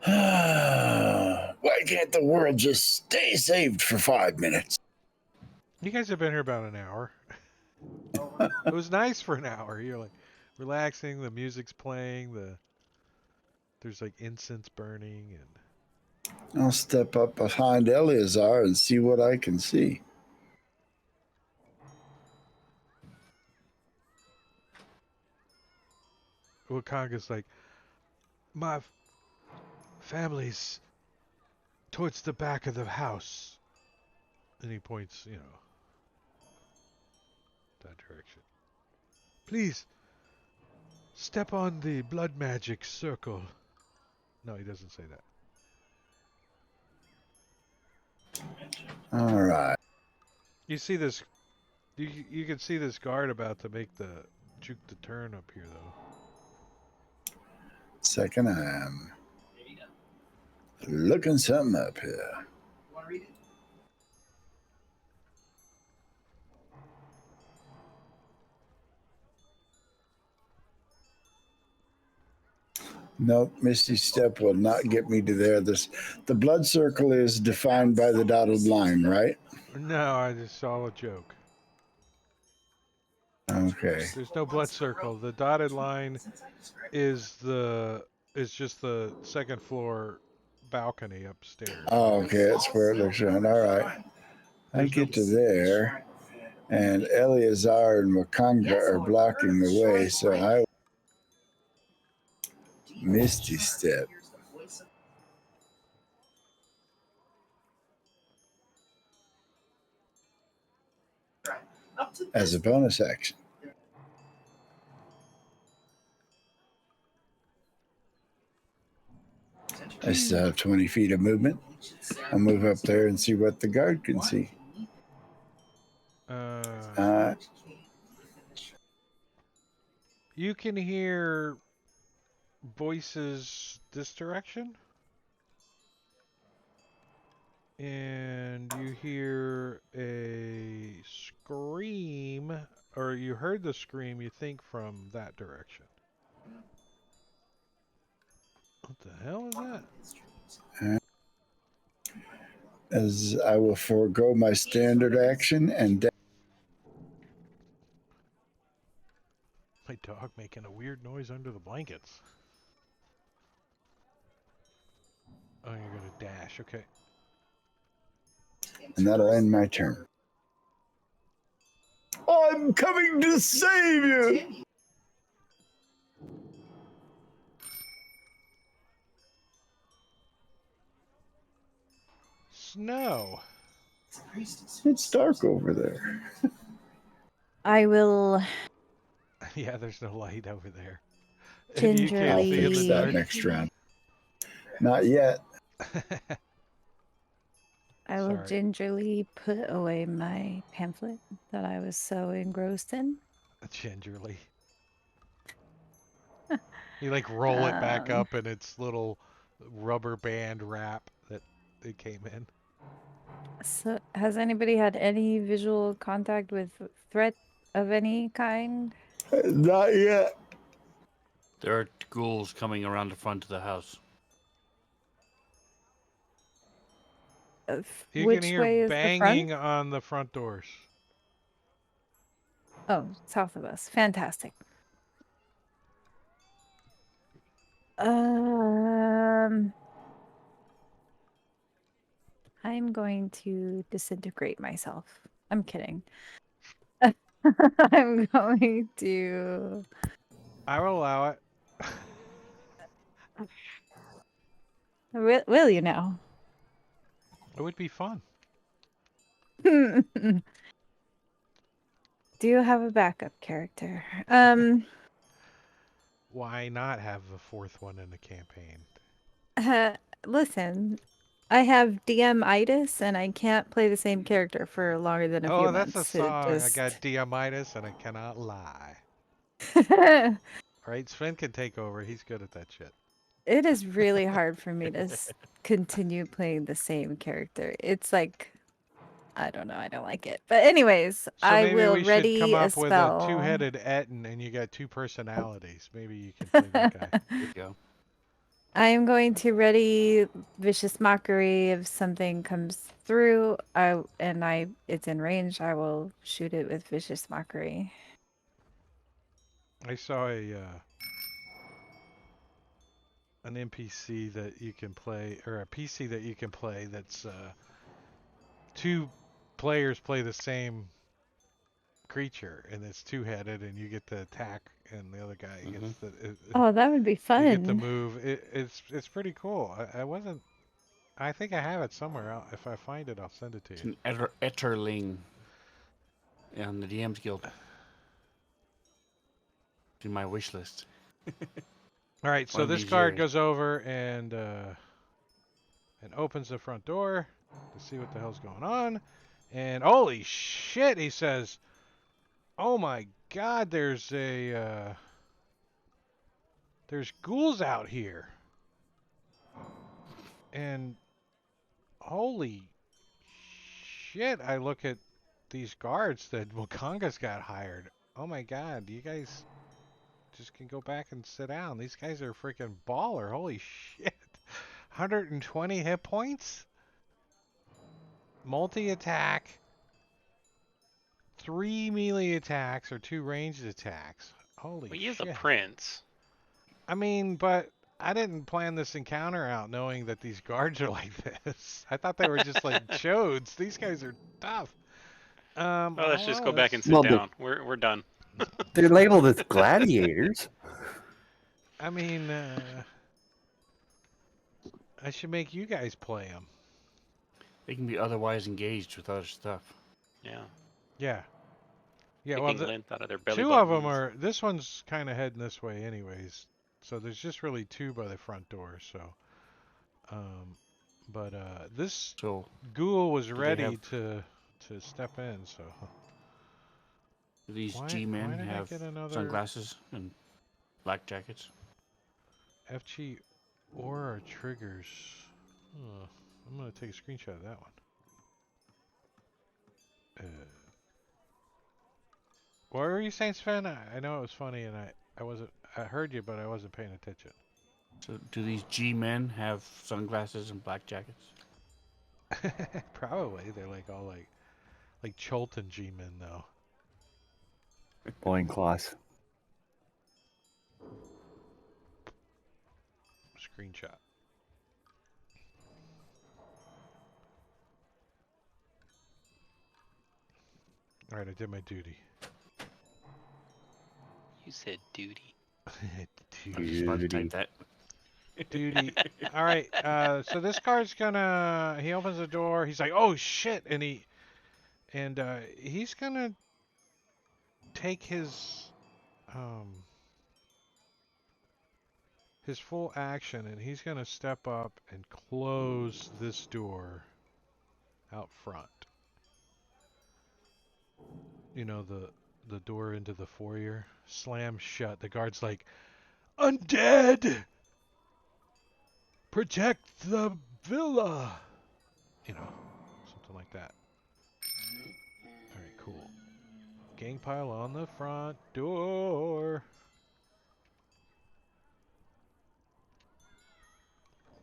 Why can't the world just stay saved for 5 minutes? You guys have been here about an hour. It was nice for an hour. You're like relaxing, the music's playing, there's like incense burning and I'll step up behind Eleazar and see what I can see. Wakanga's like, my family's towards the back of the house. And he points, that direction. Please, step on the blood magic circle. No, he doesn't say that. All right. You see this, you can see this guard about to make the juke the turn up here, though. Second, I'm looking something up here. Want to read it? Nope, Misty Step will not get me to there. The blood circle is defined by the dotted line, right? No, I just saw a joke. Okay. There's no blood circle. The dotted line is just the second floor balcony upstairs. Oh, okay, that's where it looks around. All right. I There's no get to there, and Eleazar and Wakanga are blocking the way, so I Misty Step. As a bonus action. I still have 20 feet of movement. I'll move up there and see what the guard can see. You can hear voices this direction. And you hear a scream, or you heard the scream, you think, from that direction. What the hell is that? As I will forego my standard action and My dog making a weird noise under the blankets. Oh, you're gonna dash, okay. and that'll end my turn. I'm coming to save you! Snow. It's dark over there. I will Yeah, there's no light over there. You can't I'll see in fix the that dark. next round. Not yet. I will Sorry. gingerly put away my pamphlet that I was so engrossed in. Gingerly. You like roll it back Um, up in its little rubber band wrap that it came in. so, has anybody had any visual contact with threat of any kind? Not yet. There are ghouls coming around the front of the house. You can Which hear way is the front? banging on the front doors. Oh, south of us. Fantastic. Um, I'm going to disintegrate myself. I'm kidding. I'm going to. I will allow it. Will you now? It would be fun. Do you have a backup character? Why not have a fourth one in the campaign? Listen, I have DM-itis and I can't play the same character for longer than a few Oh, that's a months. It song. I got just. DMitis and I cannot lie. Right? Sven can take over. He's good at that shit. It is really hard for me to continue playing the same character. It's like, I don't know, I don't like it. But anyways, So I maybe will we should come ready a up with a spell. two-headed Etten and you got two personalities. Maybe you can play that guy. There you go. I am going to ready vicious mockery. If something comes through, it's in range, I will shoot it with vicious mockery. I saw an NPC that you can play, or a PC that you can play that's two players play the same creature, and it's two-headed, and you get to attack, and the other guy Mm-hmm. gets Oh, that would be you get to fun. move. It's pretty cool. I wasn't. I think I have it somewhere. If I find it, I'll send it to It's you. an Etterling on the DM's Guild. In my wish list. All right, One so of this these card years. goes over and opens the front door to see what the hell's going on. And holy shit, he says, "Oh my God, there's ghouls out here." And holy shit, I look at these guards that Wakanga's got hired. Oh my God, you guys just can go back and sit down. These guys are freaking baller. Holy shit. 120 hit points? Multi-attack, 3 melee attacks, or 2 ranged attacks. Holy Well, he is a shit. prince. I mean, but I didn't plan this encounter out knowing that these guards are like this. I thought they were just like chodes. These guys are tough. Well, let's just Well, go back and that's, sit Well, down. We're done. they're labeled as gladiators. I mean, I should make you guys play them. They can be otherwise engaged with other stuff. Yeah. Yeah. Yeah, well, Picking lint out of their belly two of them buttons. are, this one's kind of heading this way anyways. So there's just really two by the front door, so. But this So, ghoul was they ready have- to step in, so. do these Why G-men did I have get another sunglasses and black jackets? FG aura triggers? Huh. I'm gonna take a screenshot of that one. What were you saying, Sven? I know it was funny, and I wasn't. I heard you, but I wasn't paying attention. So, do these G-men have sunglasses and black jackets? Probably they're like all like Chult and G-men though. Loincloths. Screenshot. All right, I did my duty. You said duty. I was just about to Duty. type that. Duty. All right. So this card's gonna. He opens the door. He's like, "Oh shit!" And he's gonna take his. his full action, and he's going to step up and close this door out front. You know, the door into the foyer slams shut. The guard's like, "Undead! Protect the villa!" You know, something like that. Alright, cool. Gang pile on the front door.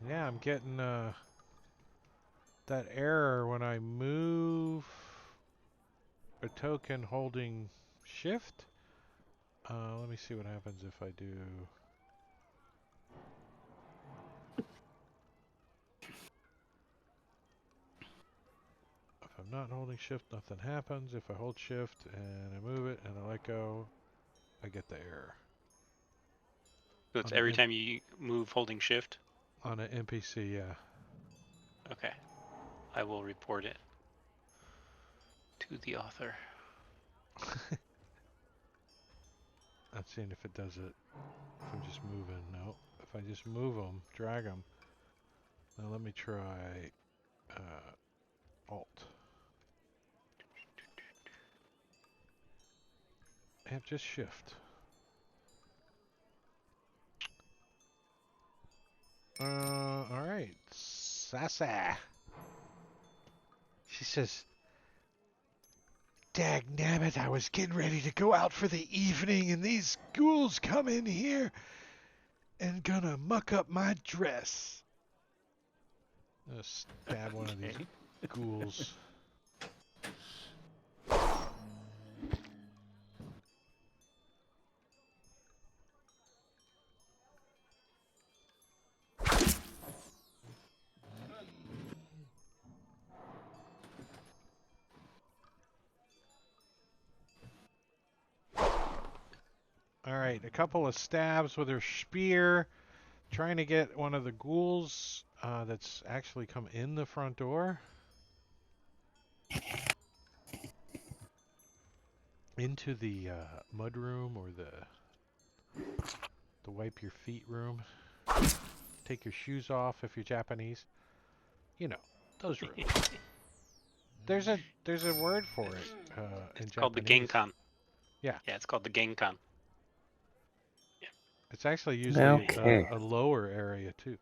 Yeah, I'm getting that error when I move a token holding shift. Let me see what happens if I do. If I'm not holding shift, nothing happens. If I hold shift and I move it and I let go, I get the error. So it's On every an time you move holding shift? on an NPC, yeah. Okay. I will report it to the author. I'm seeing if it does it. If I'm just moving, no. If I just move them, drag them. Now let me try Alt. And just shift. Alright. Sassy. She says, "Dag nabbit, I was getting ready to go out for the evening and these ghouls come in here and gonna muck up my dress." I'm gonna stab one of these Okay. ghouls. Alright, a couple of stabs with her spear, trying to get one of the ghouls that's actually come in the front door into the mud room or the wipe your feet room. Take your shoes off if you're Japanese. You know, those rooms. There's a word for it in It's called the Japanese. Genkan. Yeah. Yeah, it's called the Genkan. It's actually usually Okay. a lower area too.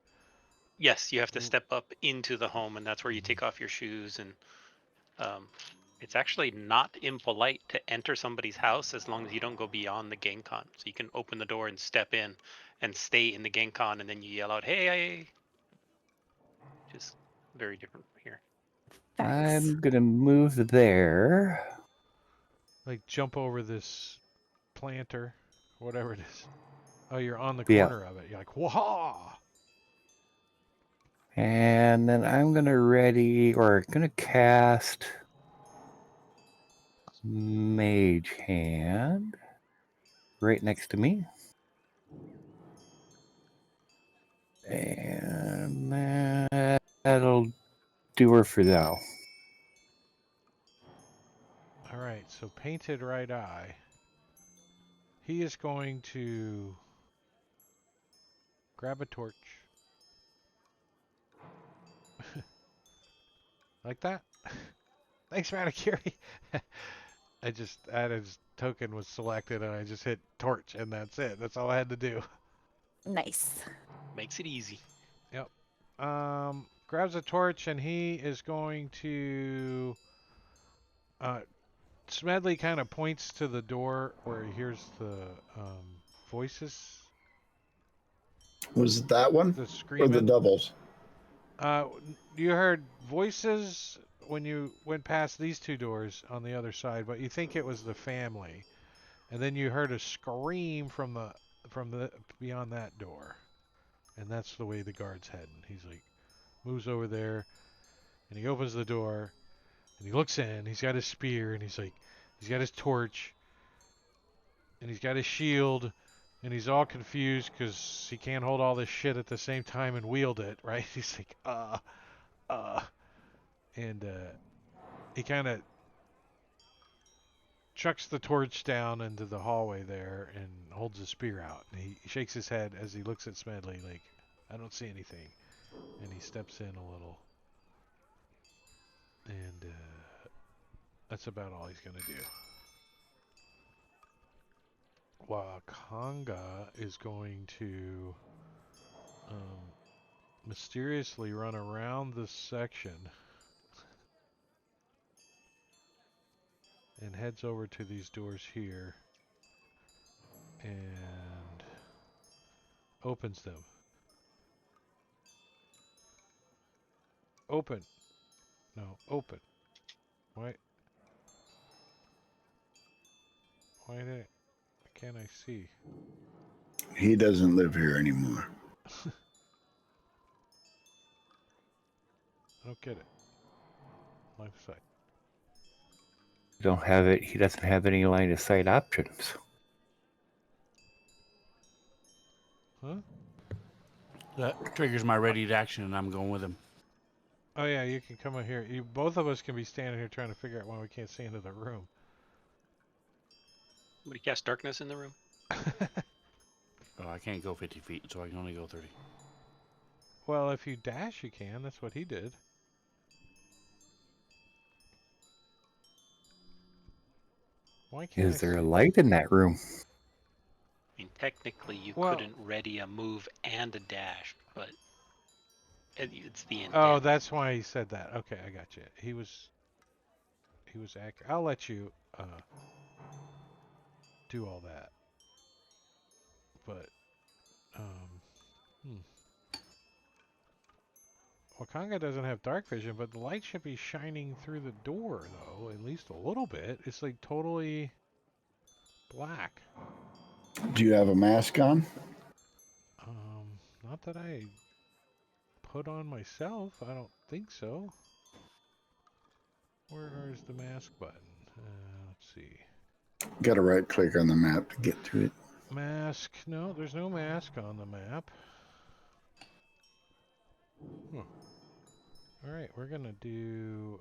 Yes, you have to step up into the home, and that's where you take off your shoes. And it's actually not impolite to enter somebody's house as long as you don't go beyond the Genkan. So you can open the door and step in and stay in the Genkan, and then you yell out, "Hey!" Which is very different from here. Facts. I'm gonna move there. Like jump over this planter, whatever it is. Oh, you're on the Yeah. corner of it. You're like, "Waha!" And then I'm gonna cast Mage Hand right next to me. And that'll do her for now. All right, so painted right eye. He is going to grab a torch. Like that? Thanks, Manicuri. I just added his token was selected and I just hit torch and that's it. That's all I had to do. Nice. Makes it easy. Yep. Grabs a torch and he is going to Smedley kind of points to the door where he hears the voices, Was it that one the or the screaming. doubles? Uh, you heard voices when you went past these two doors on the other side, but you think it was the family. And then you heard a scream from the beyond that door. And that's the way the guard's heading. He's like moves over there and he opens the door and he looks in. He's got his spear and he's got his torch and he's got his shield and he's all confused because he can't hold all this shit at the same time and wield it, right? He's like, and he kind of chucks the torch down into the hallway there and holds his spear out. And he shakes his head as he looks at Smedley like, I don't see anything. And he steps in a little. And that's about all he's going to do. Wakanga is going to mysteriously run around this section and heads over to these doors here and opens them. Open. No, open. Why can't I see? He doesn't live here anymore. I don't get it. Line of sight. Don't have it. He doesn't have any line of sight options. Huh? That triggers my ready to action, and I'm going with him. Oh yeah, you can come in here. Both of us can be standing here trying to figure out why we can't see into the room. Somebody cast darkness in the room. Oh, I can't go 50 feet, so I can only go 30. Well, if you dash, you can. That's what he did. Why can't Is there I a see? light in that room? I mean, technically, you Well- couldn't ready a move and a dash, but it's the intent. Oh, that's why he said that. Okay, I got you. He was accurate. I'll let you do all that. But Wakanga doesn't have dark vision, but the light should be shining through the door though, at least a little bit. It's like totally black. Do you have a mask on? Not that I put on myself. I don't think so. Where is the mask button? Let's see. Got to right click on the map to get to it. Mask. No, there's no mask on the map. Huh. All right, we're gonna do.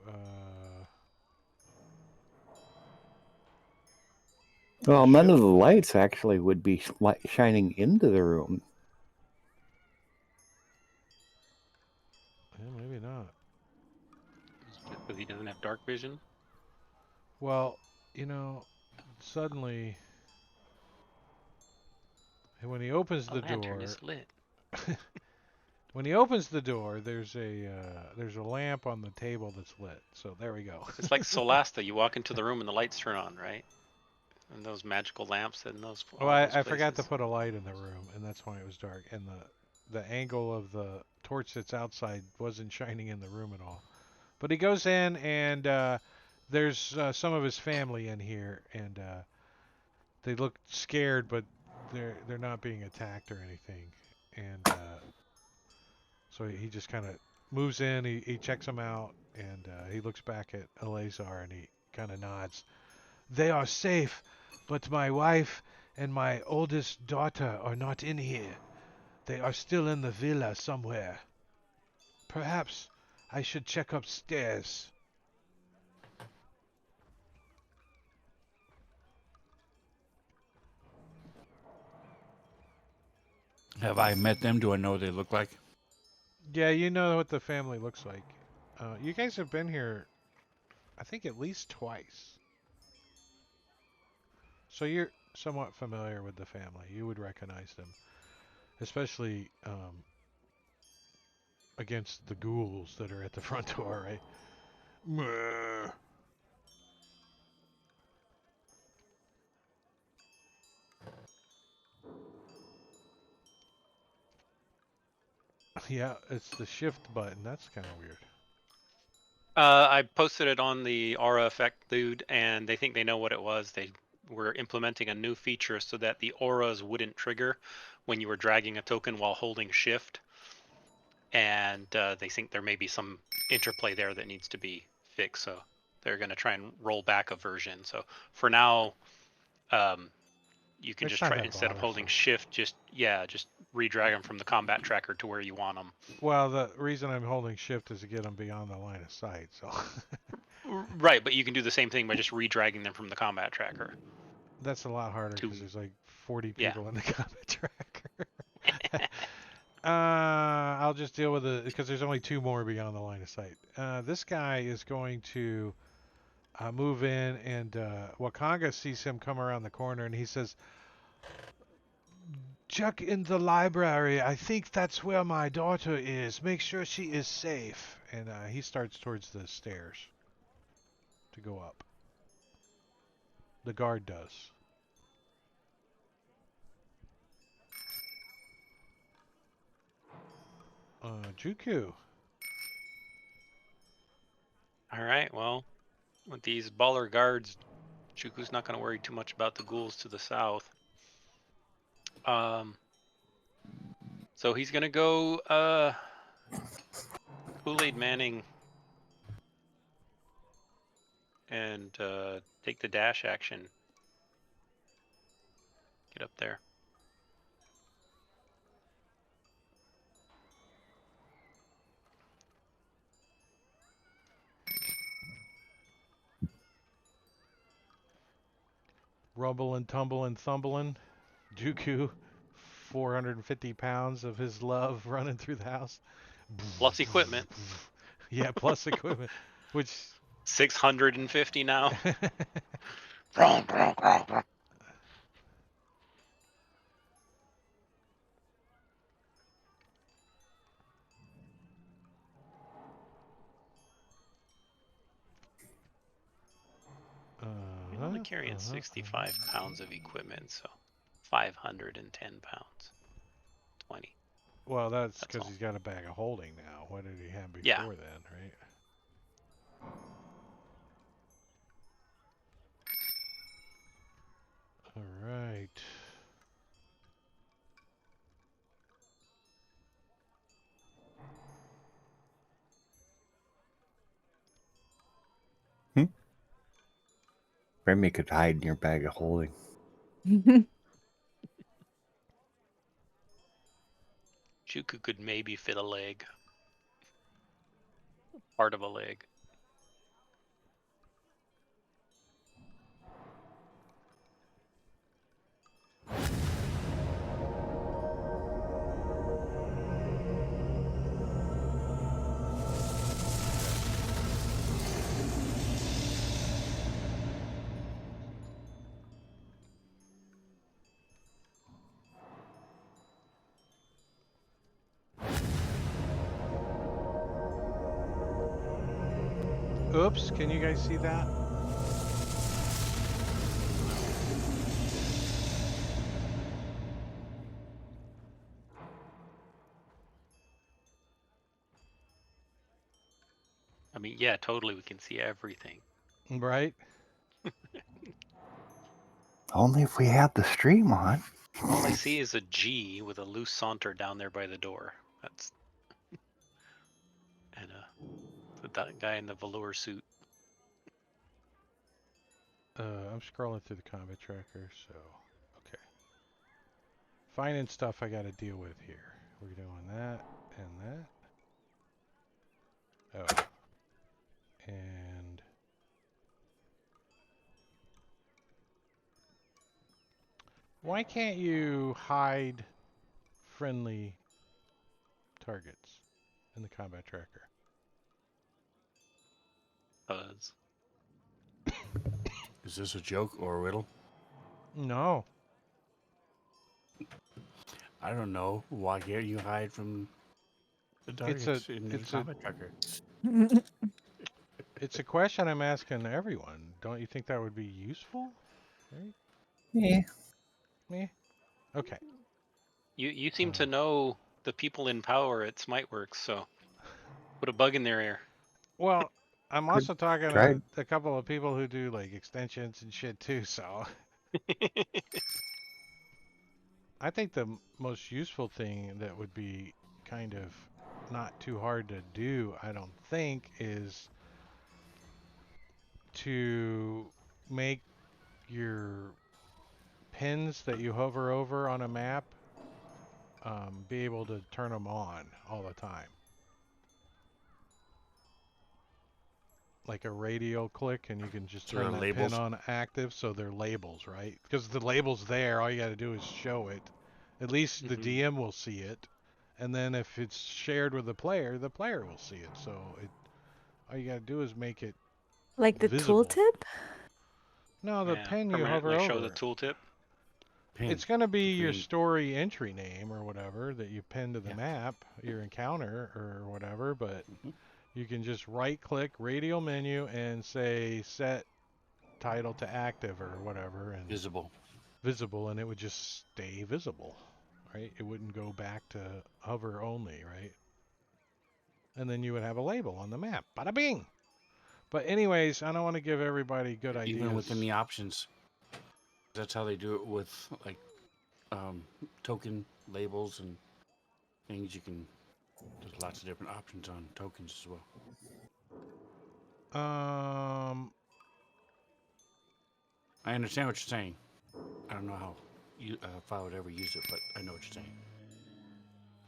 Well, none of the lights actually would be shining into the room. Yeah, maybe not. Because he doesn't have dark vision. Well, suddenly, when he opens the lantern door, is lit. when he opens the door, there's a lamp on the table that's lit. So there we go. It's like Solasta. You walk into the room and the lights turn on, right? And those magical lamps and those. Well, all those I forgot to places. put a light in the room, and that's why it was dark. And the angle of the torch that's outside wasn't shining in the room at all. But he goes in, and there's some of his family in here, and they look scared, but they're not being attacked or anything. And so he just kind of moves in. He checks them out, and he looks back at Eleazar, and he kind of nods. They are safe, but my wife and my oldest daughter are not in here. They are still in the villa somewhere. Perhaps I should check upstairs. Have I met them? Do I know what they look like? Yeah, you know what the family looks like. You guys have been here, I think, at least twice. So you're somewhat familiar with the family. You would recognize them, especially against the ghouls that are at the front door, right? Meh. Yeah, it's the shift button. That's kind of weird. I posted it on the aura effect dude, and they think they know what it was. They were implementing a new feature so that the auras wouldn't trigger when you were dragging a token while holding shift. And they think there may be some interplay there that needs to be fixed. So they're going to try and roll back a version. So for now, you can It's just not try, that instead of holding bothersome. shift, just redrag them from the combat tracker to where you want them. Well, the reason I'm holding shift is to get them beyond the line of sight. So Right, but you can do the same thing by just re-dragging them from the combat tracker. That's a lot harder To because there's like 40 yeah. people in the combat tracker. I'll just deal with it because there's only 2 more beyond the line of sight. This guy is going to move in, and Wakanga sees him come around the corner, and he says, "Check in the library. I think that's where my daughter is. Make sure she is safe." And he starts towards the stairs to go up. The guard does. Juku. All right, well, with these baller guards, Chuku's not going to worry too much about the ghouls to the south. So he's going to go Kool-Aid Manning and take the dash action. Get up there. Rumble and tumble and thumbling. Juku, 450 pounds of his love running through the house. Plus equipment. Yeah, plus equipment, which 650 now. You're only carrying 65 pounds of equipment, so 510 pounds. 20. Well, that's That's because all. he's got a bag of holding now. What did he have Yeah. before then, right? All right. Remy could hide in your bag of holding. Juku could maybe fit a leg. Part of a leg. Oops, can you guys see that? I mean, yeah, totally. We can see everything. Right? Only if we had the stream on. All I see is a G with a loose saunter down there by the door. That's and that guy in the velour suit. I'm scrolling through the combat tracker, so okay. Finding stuff I got to deal with here. We're doing that and that. Oh. And why can't you hide friendly targets in the combat tracker? Buzz. Is this a joke or a riddle? No. I don't know. Why can't you hide from the targets in the combat tracker? It's a question I'm asking everyone. Don't you think that would be useful? Right? Yeah. Me? Okay. You seem to know the people in power at Smiteworks, so put a bug in their ear. Well, I'm also talking try. to a couple of people who do like extensions and shit too, so I think the most useful thing that would be kind of not too hard to do, I don't think, is to make your pins that you hover over on a map be able to turn them on all the time. like a radial click, and you can just So they're turn that pin labels? on active, so they're labels, right? Because the label's there, all you got to do is show it. At least the Hmm. DM will see it, and then if it's shared with the player will see it. So all you got to do is make it Like the visible. tooltip? No, the Yeah, pen you hover permanently show the over. tooltip. Pin. It's going to be your Green. story entry name or whatever that you pin to the Yeah. map, your encounter or whatever, but Mhm. you can just right click radial menu and say set title to active or whatever and Visible. visible, and it would just stay visible, right? It wouldn't go back to hover only, right? And then you would have a label on the map. Bada bing! But anyways, I don't want to give everybody good Even within ideas. the options. That's how they do it with like token labels and things. You can. There's lots of different options on tokens as well. Um, I understand what you're saying. I don't know how you if I would ever use it, but I know what you're saying.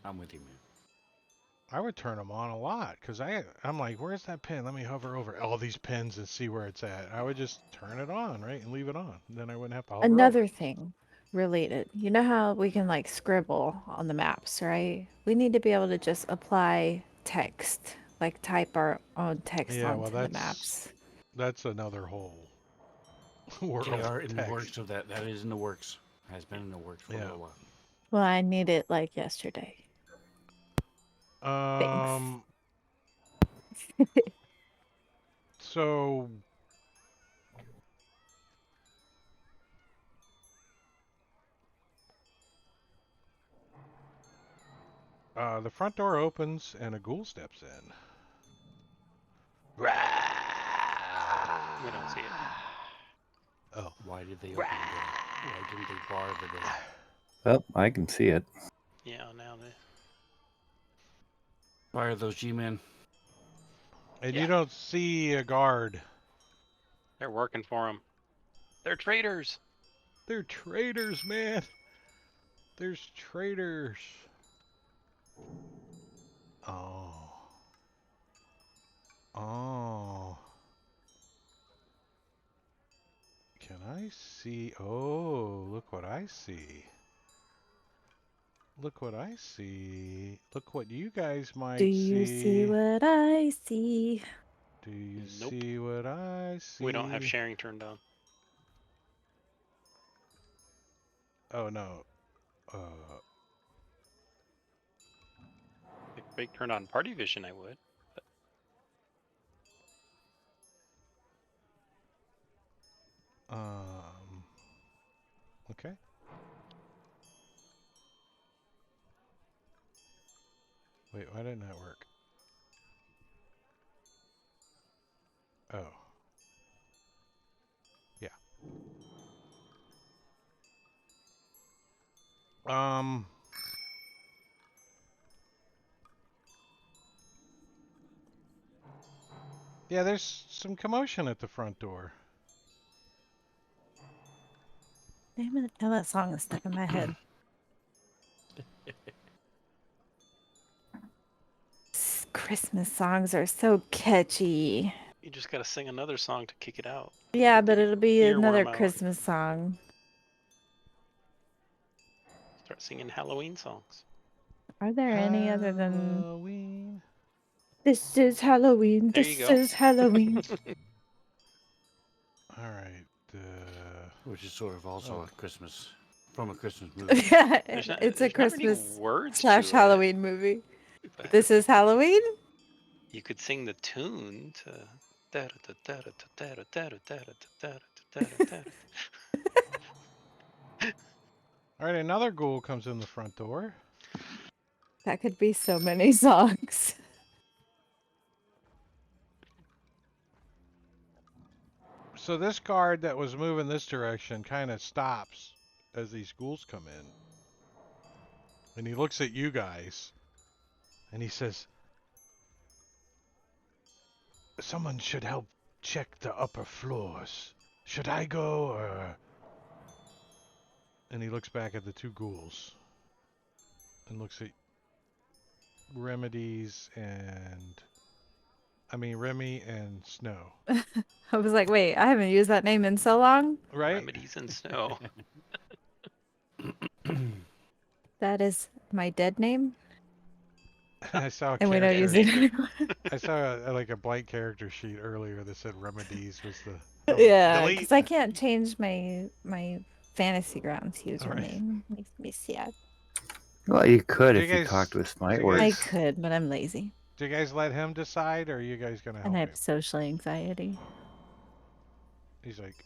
I'm with you, man. I would turn them on a lot because I'm like, where's that pin? Let me hover over all these pins and see where it's at. I would just turn it on, right, and leave it on. Then I wouldn't have to hover over Another it. thing related. You know how we can like scribble on the maps, right? We need to be able to just apply text, like type our own text Yeah, well, onto the maps. that's another whole world They are of in the works text. of that. That is in the works. Has been in the works for a Yeah. little while. Well, I need it like yesterday. Thanks. Um. So the front door opens and a ghoul steps in. We don't see it. Oh. Why did they open the door? Why didn't they bar the door? Oh, I can see it. Yeah, now they. Fire those G-men. And Yeah, you don't see a guard. they're working for him. They're traitors. They're traitors, man. There's traitors. Oh. Oh. Can I see? Oh, look what I see. Look what I see. Look what you guys Do might you see see. what I see? Do you Nope. see what I We don't have see? sharing turned on. Oh no. Uh, If they turned on party vision, I would. um. Okay. Wait, why didn't that work? Oh. Yeah. Um. Yeah, there's some commotion at the front door. Damn it! Now that song is stuck in my head. Christmas songs are so catchy. You just gotta sing another song to kick it out. Yeah, Get but the it'll be another earworm out. Christmas song. Start singing Halloween songs. Are there any other than Halloween. "This is Halloween, There you this go. is Halloween"? All right. Which is sort of also Oh. a Christmas, from a Christmas movie. Yeah, it's a There's not really Christmas words / to it. Halloween movie. But This is Halloween? you could sing the tune to. All right, another ghoul comes in the front door. That could be so many songs. So this guard that was moving this direction kind of stops as these ghouls come in. And he looks at you guys and he says, someone should help check the upper floors. Should I go or... And he looks back at the two ghouls and looks at Remedies and I mean Remy and Snow. I was like, wait, I haven't used that name in so long. Right? Remedies and snow. That is my dead name, I saw a and we don't use character. it named anymore. I saw like a blank character sheet earlier that said remedies was the. I was like, Yeah, delete. because I can't change my fantasy grounds All right. username. Makes me sad. Well, you could Do if you you guys- talked with Smite do you I guys- Words. could, but I'm lazy Do you guys let him decide, or are you guys gonna and help I him? have social anxiety. He's like,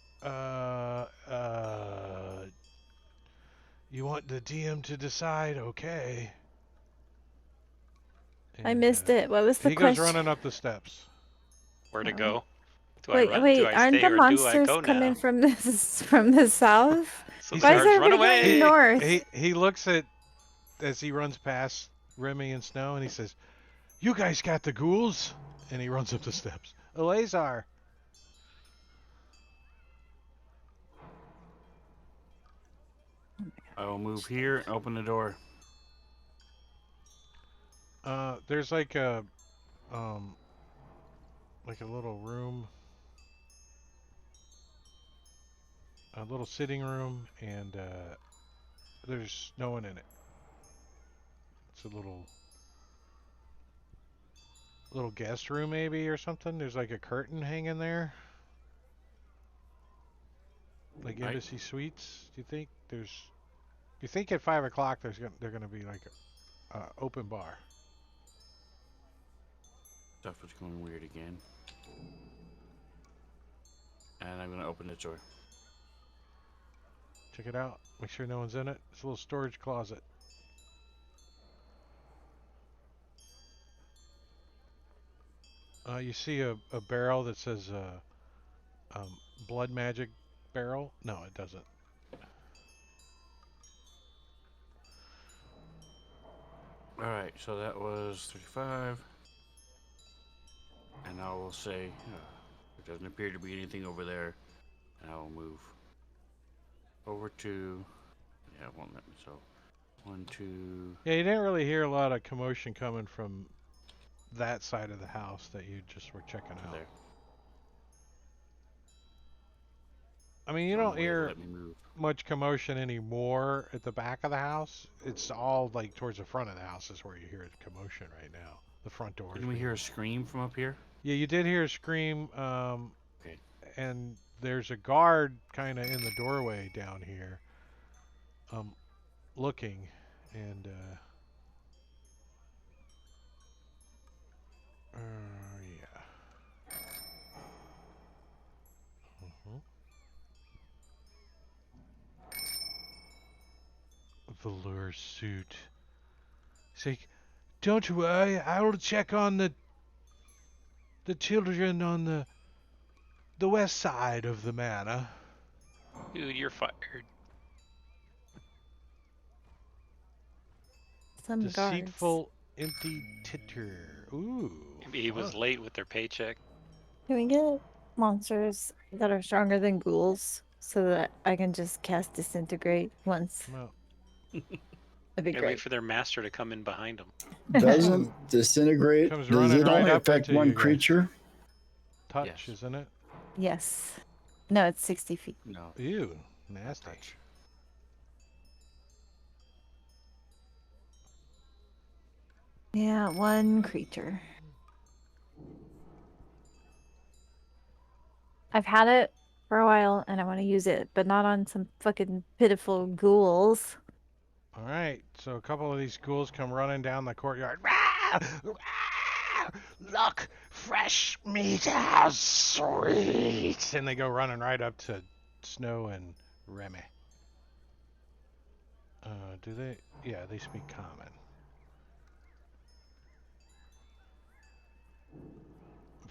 you want the DM to decide? Okay. I And, missed it. What was the He goes question? running up the steps. Where to Oh. go? Do I Wait, run? Do wait, I aren't stay the or do I monsters go coming now? from the south? So He the Why is guards run everybody going away. north? He looks at as he runs past Remy and Snow, and he says, "You guys got the ghouls?" And he runs up the steps. Eleazar. I will move here and open the door. There's like a little room, a little sitting room, and there's no one in it. It's a little guest room maybe or something. There's like a curtain hanging there, like I- embassy suites. Do you think there's? Do you think at 5 o'clock they're gonna be like a open bar? Stuff is going weird again. And I'm gonna open the door. Check it out. Make sure no one's in it. It's a little storage closet. You see a barrel that says blood magic barrel. No, it doesn't. Alright, so that was 35. And I will say, there doesn't appear to be anything over there. And I will move over to, yeah, it won't let me, so 1, 2, Yeah, you didn't really hear a lot of commotion coming from that side of the house that you just were checking out. there. I mean, you The don't only way to hear let me move. much commotion anymore at the back of the house. It's all like towards the front of the house is where you hear the commotion right now. The front door. Didn't we hear a scream from up here? Yeah, you did hear a scream. Okay. And there's a guard kind of in the doorway down here, looking, and yeah. Mhm. Velour suit. He's like, don't worry, I will check on the children on the west side of the manor. Dude, you're fired. Some guards. Deceitful empty titter. Ooh. Maybe he was fun. late with their paycheck. Can we get monsters that are stronger than ghouls so that I can just cast disintegrate once? Well, That'd be Maybe great. wait for their master to come in behind them. Doesn't disintegrate? Comes Does running it right only up affect into one you guys. creature? touch, Yes. isn't it? Yes. No, it's 60 feet. No. Ew, nasty. Touch. Yeah, one creature. I've had it for a while and I want to use it, but not on some fucking pitiful ghouls. All right, so a couple of these ghouls come running down the courtyard. Rah! Rah! Look, fresh meat, how sweet! And they go running right up to Snow and Remy. Do they? Yeah, they speak common.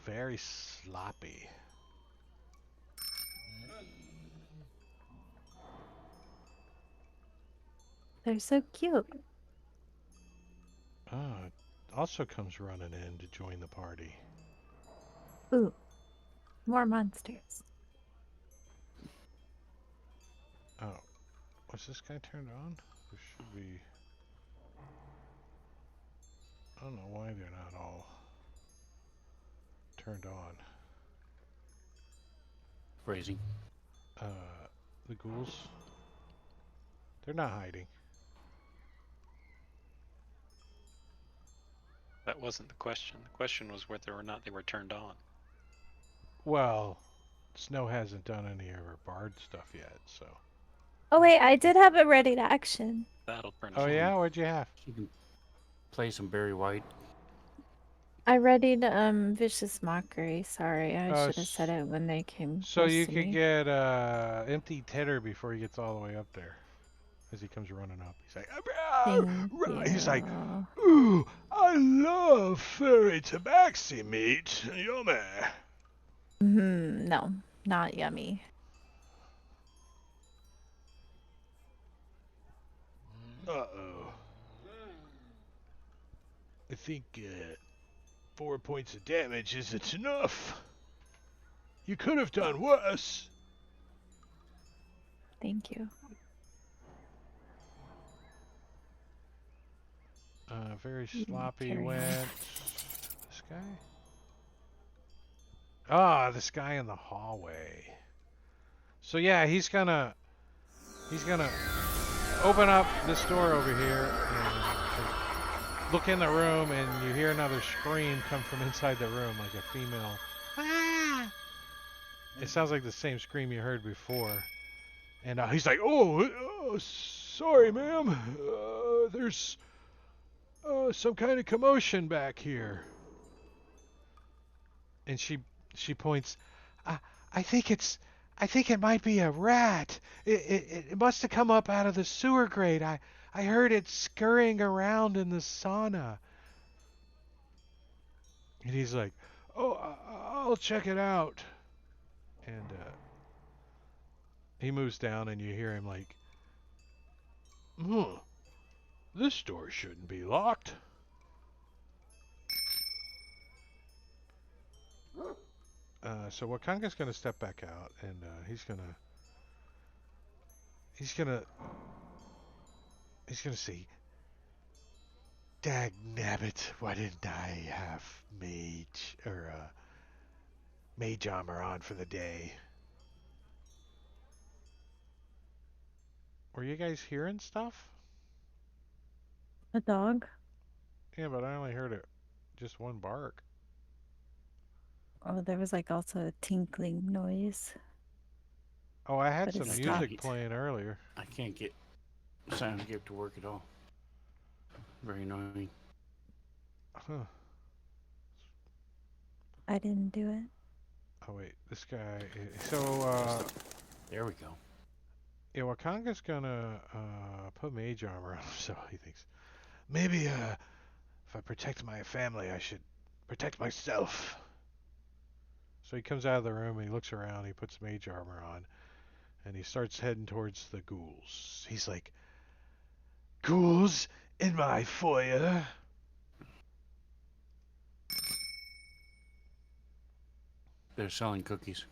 Very sloppy. They're so cute. Also comes running in to join the party. Ooh, more monsters. Oh, was this guy turned on? There should be. I don't know why they're not all. turned on. Phrasing. The ghouls. They're not hiding. That wasn't the question. The question was whether or not they were turned on. Well, Snow hasn't done any of her bard stuff yet, so. Oh wait, I did have a ready to action. That'll turn Oh us on. yeah, what'd you have? You can play some Barry White. I readied Vicious Mockery. Sorry, I Oh, should have said it when they came So close you to could me. get Empty Tedder before he gets all the way up there. As he comes running up. He's like, Thank he's like, you. ooh, I love furry tabaxi meat. Yummy. No, not yummy. Uh-oh. I think 4 points of damage isn't enough. You could have done worse. Thank you. Very You can sloppy carry on. went. This guy? Ah, this guy in the hallway. So yeah, he's gonna open up this door over here and look in the room, and you hear another scream come from inside the room, like a female. Ah! It sounds like the same scream you heard before. And he's like, oh, sorry, ma'am. There's some kind of commotion back here. And she points. I think it might be a rat. It must have come up out of the sewer grate. I heard it scurrying around in the sauna. And he's like, oh, I'll check it out. And he moves down, and you hear him like, this door shouldn't be locked. So Wakanga's gonna step back out, and he's gonna see. Dag nabbit, why didn't I have mage armor on for the day? Were you guys hearing stuff? A dog? Yeah, but I only heard it just one bark. Oh, there was like also a tinkling noise. Oh, I had But some it's music stopped. playing earlier. I can't get Soundscape to work at all. Very annoying. Huh. I didn't do it. Oh wait, this guy. So There we go. yeah, Wakanga's gonna put mage armor on himself. He thinks maybe if I protect my family, I should protect myself. So he comes out of the room and he looks around. He puts mage armor on, and he starts heading towards the ghouls. He's like, ghouls in my foyer. They're selling cookies.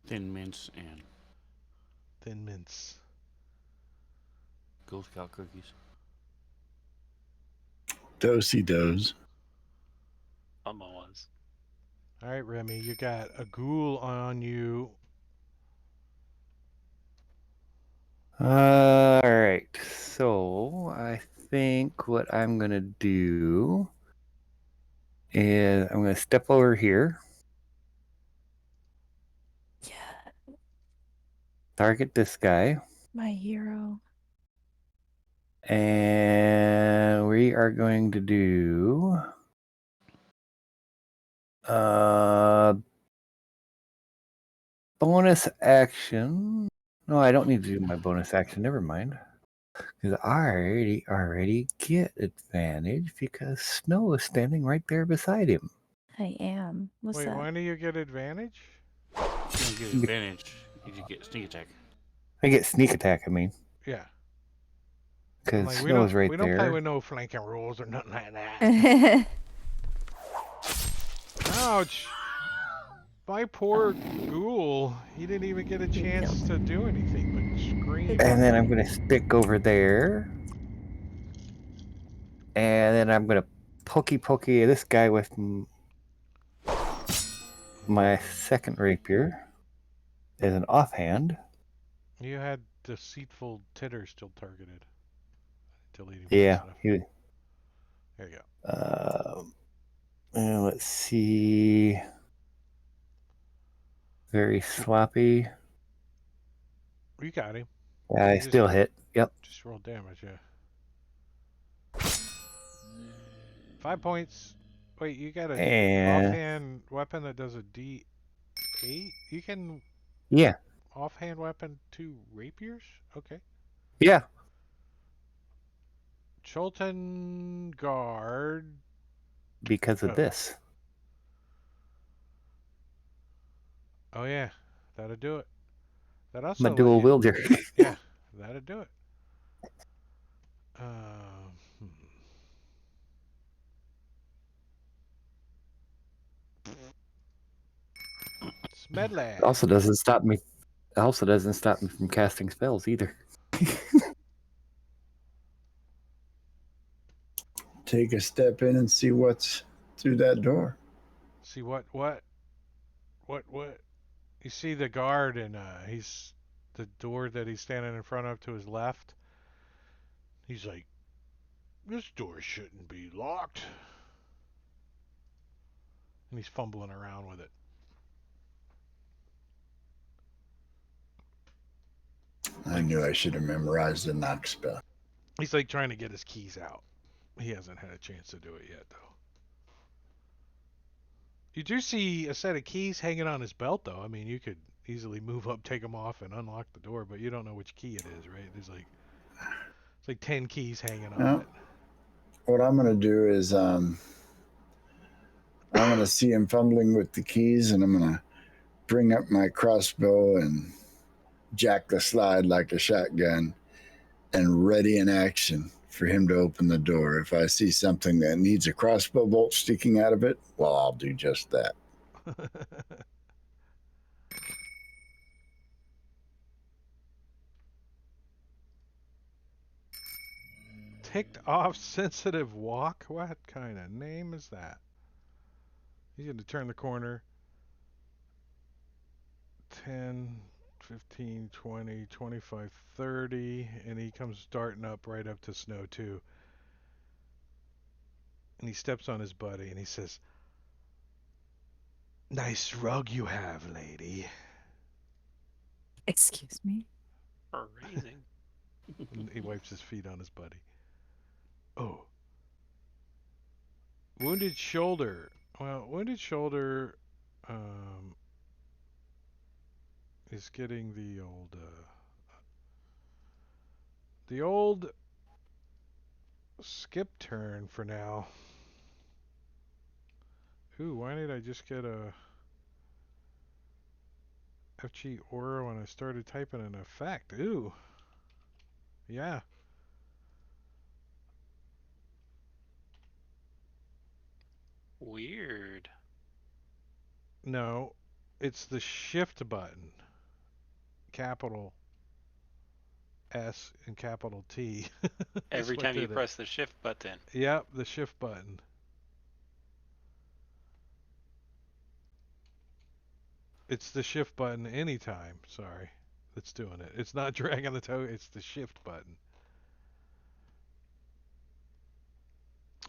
Thin mints and Thin mints. Girl Scout cookies. Dosey does. Was. All right, Remy, you got a ghoul on you. All right. So I think what I'm going to do is I'm going to step over here, Yeah, target this guy, my hero. and we are going to do bonus action. No, I don't need to do my bonus action. Never mind. Because I already get advantage because Snow is standing right there beside him. I am. What's Wait, that? when do you get advantage? You don't get advantage. You just get sneak attack. I get sneak attack, I mean. Yeah. Because Like, Snow is right we there. don't play with no flanking rules or nothing like that. Ouch! My poor ghoul. He didn't even get a chance to do anything but scream. And then I'm going to stick over there. And then I'm gonna pokey this guy with my second rapier as an offhand. You had deceitful titter still targeted. Delete him Yeah. fast enough. He, There you go. and let's see. Very sloppy. You got him. I You still hit. Yep. just roll damage, yeah. 5 points. Wait, you got a And offhand weapon that does a D8? You can yeah. offhand weapon 2 rapiers? Okay. Yeah. Chultan guard. Because of Oh. this. Oh yeah, that'll do it. That I'm a also let dual you. wielder. Yeah, that'll do it. Hmm. Smedley. Also doesn't stop me. Also doesn't stop me from casting spells either. Take a step in and see what's through that door. See what? You see the guard, and he's the door that he's standing in front of to his left. He's like, "This door shouldn't be locked," and he's fumbling around with it. I knew I should have memorized the knock spell. He's like trying to get his keys out. He hasn't had a chance to do it yet, though. You do see a set of keys hanging on his belt, though. I mean, you could easily move up, take them off, and unlock the door, but you don't know which key it is, right? It's like 10 keys hanging on Well, it. what I'm going to do is I'm going to see him fumbling with the keys, and I'm going to bring up my crossbow and jack the slide like a shotgun and ready in action for him to open the door. If I see something that needs a crossbow bolt sticking out of it, well, I'll do just that. Ticked off sensitive walk? What kind of name is that? He's going to turn the corner. 10, 15, 20, 25, 30, and he comes darting up right up to Snow, too. And he steps on his buddy and he says, "Nice rug you have, lady." Excuse me. Phrasing. And he wipes his feet on his buddy. Oh. Wounded shoulder. Well, wounded shoulder is getting the old skip turn for now. Ooh, why did I just get a FG Aura when I started typing an effect? Ooh. Yeah. Weird. No. It's the shift button. Capital S and capital T. That's Every what time you did it. press the shift button. Yep, the shift button. It's the shift button anytime, sorry, that's doing it. It's not dragging the toe, it's the shift button.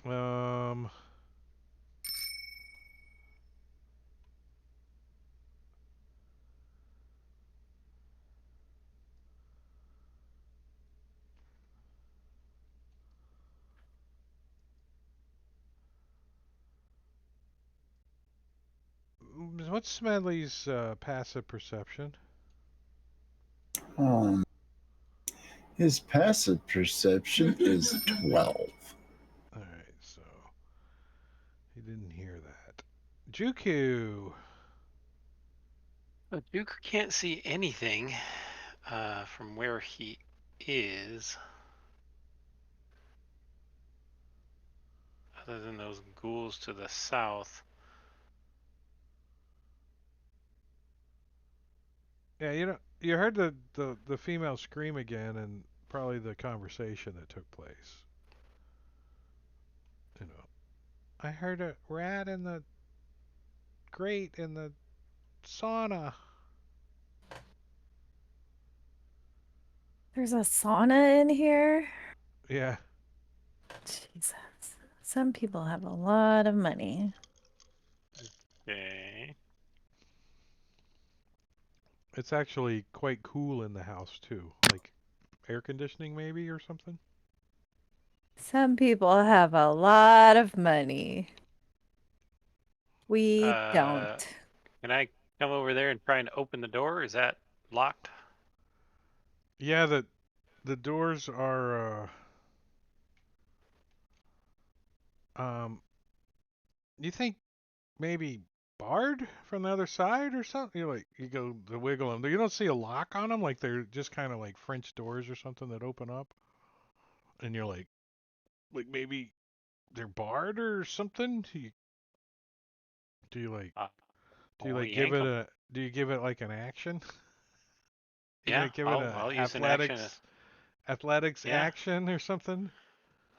Um, what's Smedley's passive perception? Um, his passive perception is 12. Alright, so he didn't hear that. Juku! Duke can't see anything from where he is, other than those ghouls to the south. Yeah, you heard the female scream again and probably the conversation that took place. I heard a rat in the grate in the sauna. There's a sauna in here. Yeah, Jesus. Some people have a lot of money. Okay. it's actually quite cool in the house too. Like air conditioning maybe or something. Some people have a lot of money. We don't. Uh, can I come over there and try and open the door? Is that locked? Yeah, the doors are you think maybe barred from the other side or something? You go to wiggle them. You don't see a lock on them, like they're just kind of like French doors or something that open up, and you're like maybe they're barred or something. Do you like Uh, do you I'll like give yank it them. a do you give it like an action? You Yeah, like give it I'll a use an action. athletics Yeah, action or something?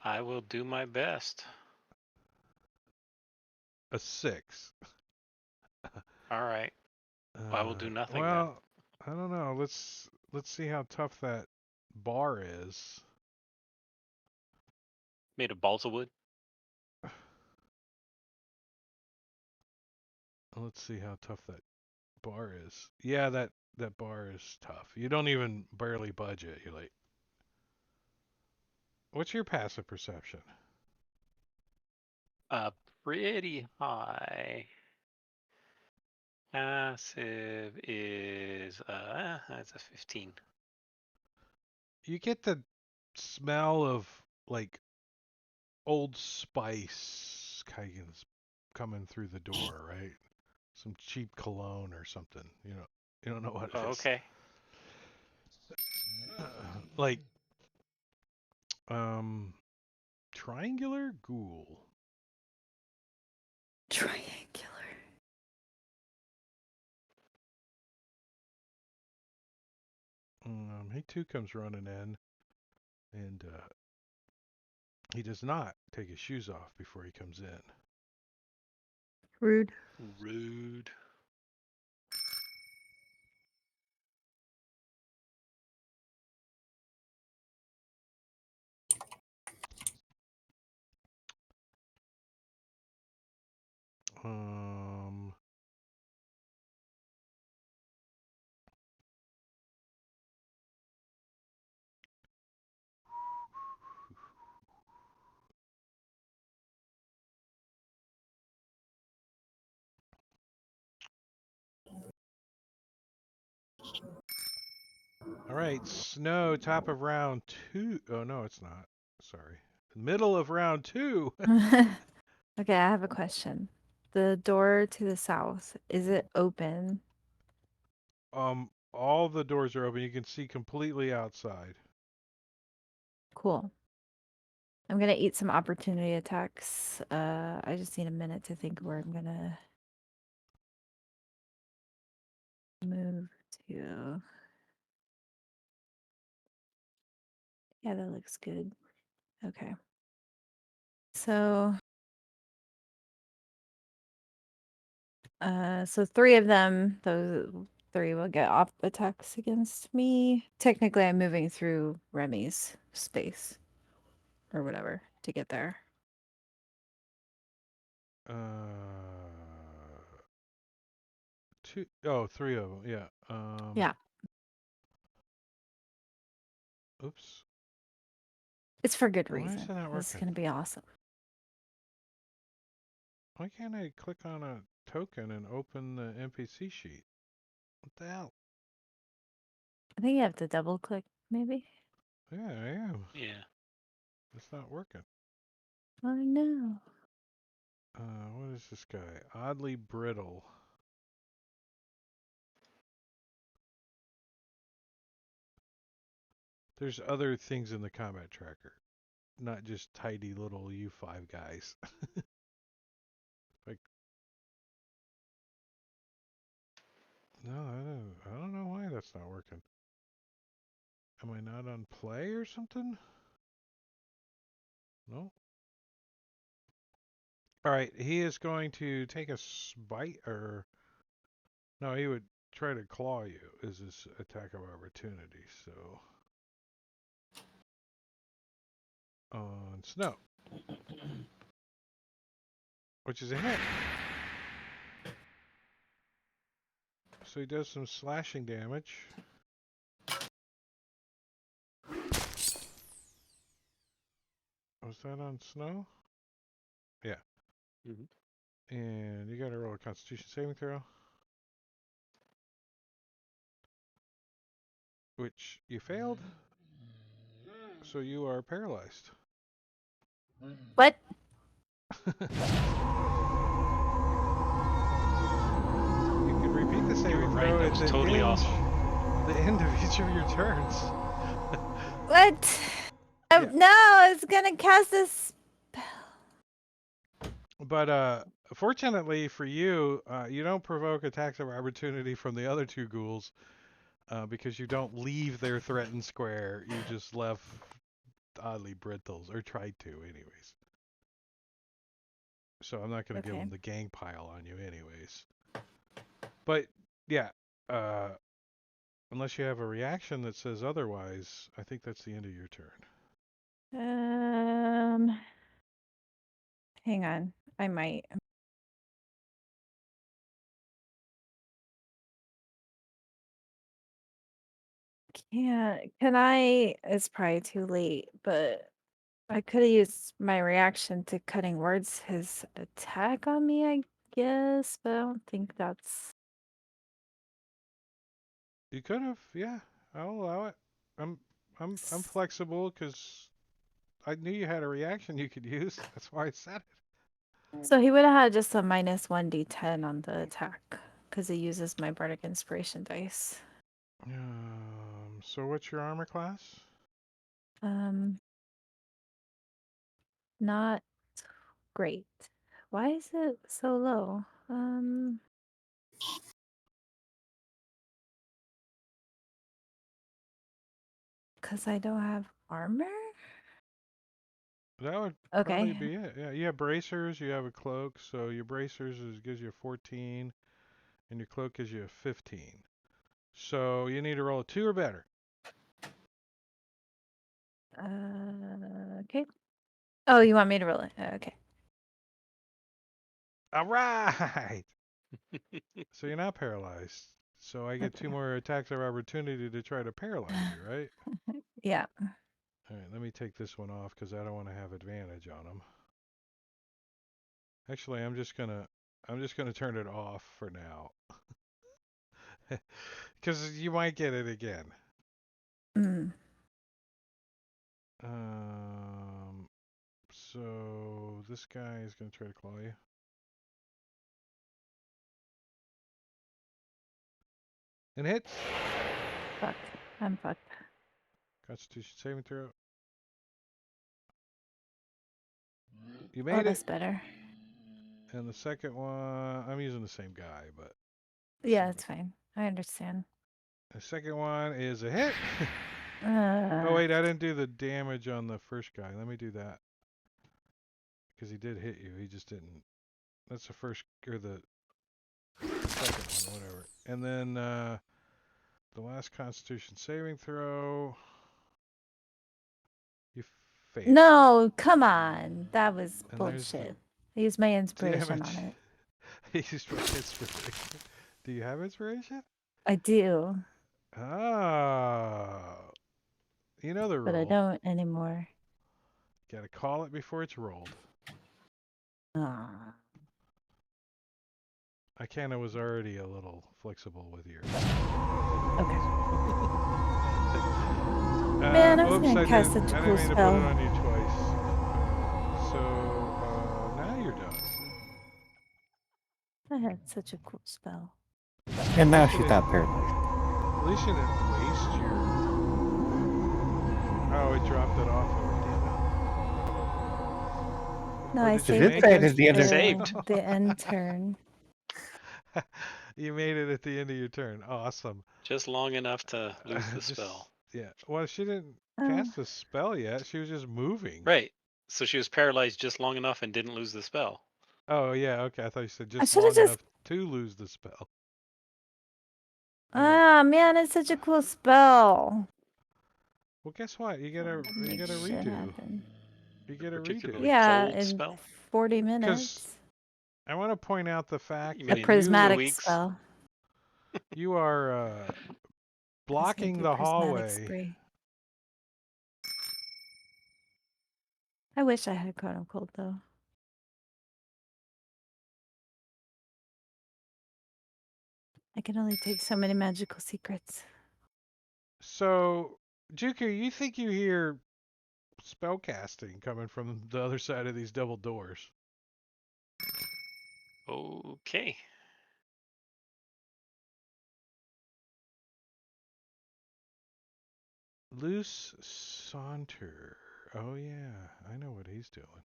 I will do my best. A 6. All right. I will do nothing then. Well, I don't know. Let's see how tough that bar is. Made of balsa wood. Let's see how tough that bar is. Yeah, that bar is tough. You don't even barely budge it. You're like, what's your passive perception? Uh, Pretty high. Passive is that's a 15. You get the smell of like Old Spice kind of coming through the door, right? Some cheap cologne or something. You don't know what it Oh, is. okay. Like um triangular ghoul. Triangular. He too comes running in, and he does not take his shoes off before he comes in. Rude. Rude. Um, all right, Snow, top of round 2. Oh, no, it's not. Sorry. Middle of round 2. Okay, I have a question. The door to the south, is it open? All the doors are open. You can see completely outside. Cool. I'm gonna eat some opportunity attacks. I just need a minute to think where I'm gonna move to. Yeah, that looks good. Okay. So 3 of them, those 3 will get op attacks against me. Technically, I'm moving through Remy's space or whatever to get there. Uh, two, oh, 3 of them. Yeah. Yeah, Oops. it's for good Why is reason. it not It's working? gonna be awesome. Why can't I click on a token and open the NPC sheet? What the hell? I think you have to double click, maybe. Yeah, I am. Yeah. It's not working. I know. What is this guy? Oddly brittle. There's other things in the combat tracker, not just tidy little U5 guys. Like, no, I don't know why that's not working. Am I not on play or something? No. All right, he is going to take a bite, or no, he would try to claw you. Is his attack of opportunity? So on Snow, which is a hit. So he does some slashing damage. Was that on Snow? Yeah. Mhm. And you got to roll a Constitution saving throw, which you failed. So you are paralyzed. What? You can repeat the You saving were right. throw That at was the totally end, awesome. the end of each of your turns. What? Yeah. No, I was gonna cast this. But fortunately for you, you don't provoke attacks of opportunity from the other two ghouls because you don't leave their threatened square. You just left oddly brittles, or tried to, anyways. So I'm not going to give Okay. them the gang pile on you, anyways. But yeah, unless you have a reaction that says otherwise, I think that's the end of your turn. Hang on. I might. Can I? It's probably too late, but I could have used my reaction to cutting words his attack on me, I guess, but I don't think that's. You could have, yeah. I'll allow it. I'm flexible because I knew you had a reaction you could use. That's why I said it. So he would have had just a minus 1d10 on the attack because he uses my bardic inspiration dice. So what's your armor class? Not great. Why is it so low? Because I don't have armor? That would probably Okay. be it. Yeah, you have bracers, you have a cloak, so your bracers gives you a 14, and your cloak gives you a 15. So you need to roll a 2 or better. Okay. Oh, you want me to roll it? Okay. All right. So you're not paralyzed. So I get 2 Okay. more attacks of opportunity to try to paralyze you, right? Yeah. All right, let me take this one off because I don't want to have advantage on him. Actually, I'm just gonna turn it off for now. Because you might get it again. Mm. So this guy is going to try to claw you. And hits. Fuck. I'm fucked. Constitution saving throw. You Oh, made it. that's better. And the second one, I'm using the same guy, but. Yeah, So it's fine. I understand. the second one is a hit. Oh, Uh, wait, I didn't do the damage on the first guy. Let me do that. Because he did hit you. He just didn't. That's the first, or the second one, whatever. And then the last Constitution saving throw. You fail. no, come on. That was And there's the bullshit. I used my inspiration on damage. it. He used my inspiration. Do you have inspiration? I do, Oh. You know the but I rule. don't anymore. Gotta call it before it's rolled. Aw. I kinda was already a little flexible with your. Okay. Man, I was Oops, gonna cast such a I cool didn't mean to put it spell. on you twice. Now you're done. I had such a cool spell. And now Least you she's not didn't- paralyzed. At least you didn't waste your. Oh, it dropped it off over. No, Or I did you saved make it it? just The end for of- Saved. the end turn. You made it at the end of your turn. Awesome. Just long enough to lose the Just- spell. Yeah. Well, she didn't Oh, cast a spell yet. She was just moving. Right. So she was paralyzed just long enough and didn't lose the spell. Oh yeah, okay. I thought you said I just should have long just. enough to lose the spell. Ah, man, it's such a cool spell. Well, guess what? You get a Make shit redo. happen. You get a redo. Particularly Yeah, cold in spell. 40 Because minutes. I want to point out the You fact A mean that in 2 prismatic weeks? spell. you are blocking Sneaky the prismatic hallway. spray. I wish I had Cone of Cold though. I can only take so many magical secrets. So, Juku, you think you hear spell casting coming from the other side of these double doors? Okay. Loose Saunter. Oh yeah, I know what he's doing.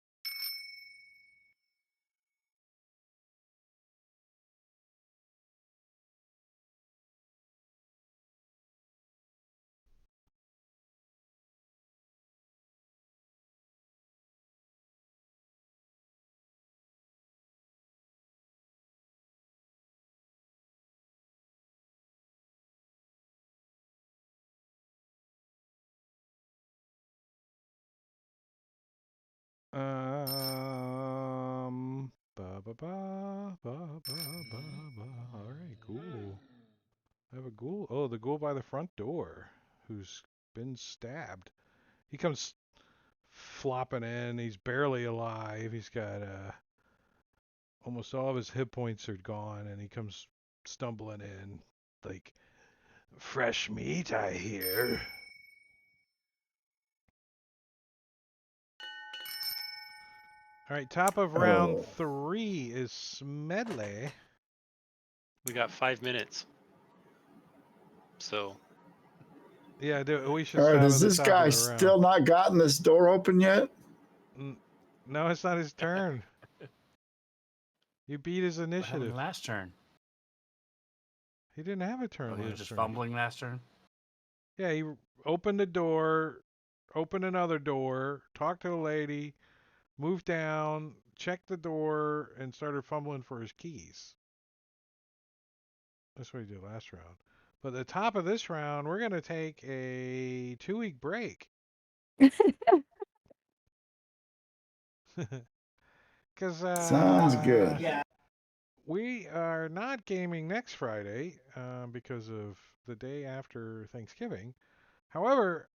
Ba ba ba ba ba ba ba. All right, ghoul. I have a ghoul. Oh, the ghoul by the front door, who's been stabbed. He comes flopping in. He's barely alive. He's got almost all of his hit points are gone, and he comes stumbling in like fresh meat, I hear. All right, top of round Oh. 3 is Smedley. We got 5 minutes. So Yeah, we should All right, stop has at the this top of guy the round. still not gotten this door open yet? No, it's not his turn. You beat his What happened initiative. last turn? He didn't have a Oh, turn he was last just turn. fumbling last turn. Yeah, he opened the door, opened another door, talked to the lady, moved down, checked the door, and started fumbling for his keys. That's what he did last round. But at the top of this round, we're going to take a 2-week break. Because Sounds good. Yeah. we are not gaming next Friday because of the day after Thanksgiving. However,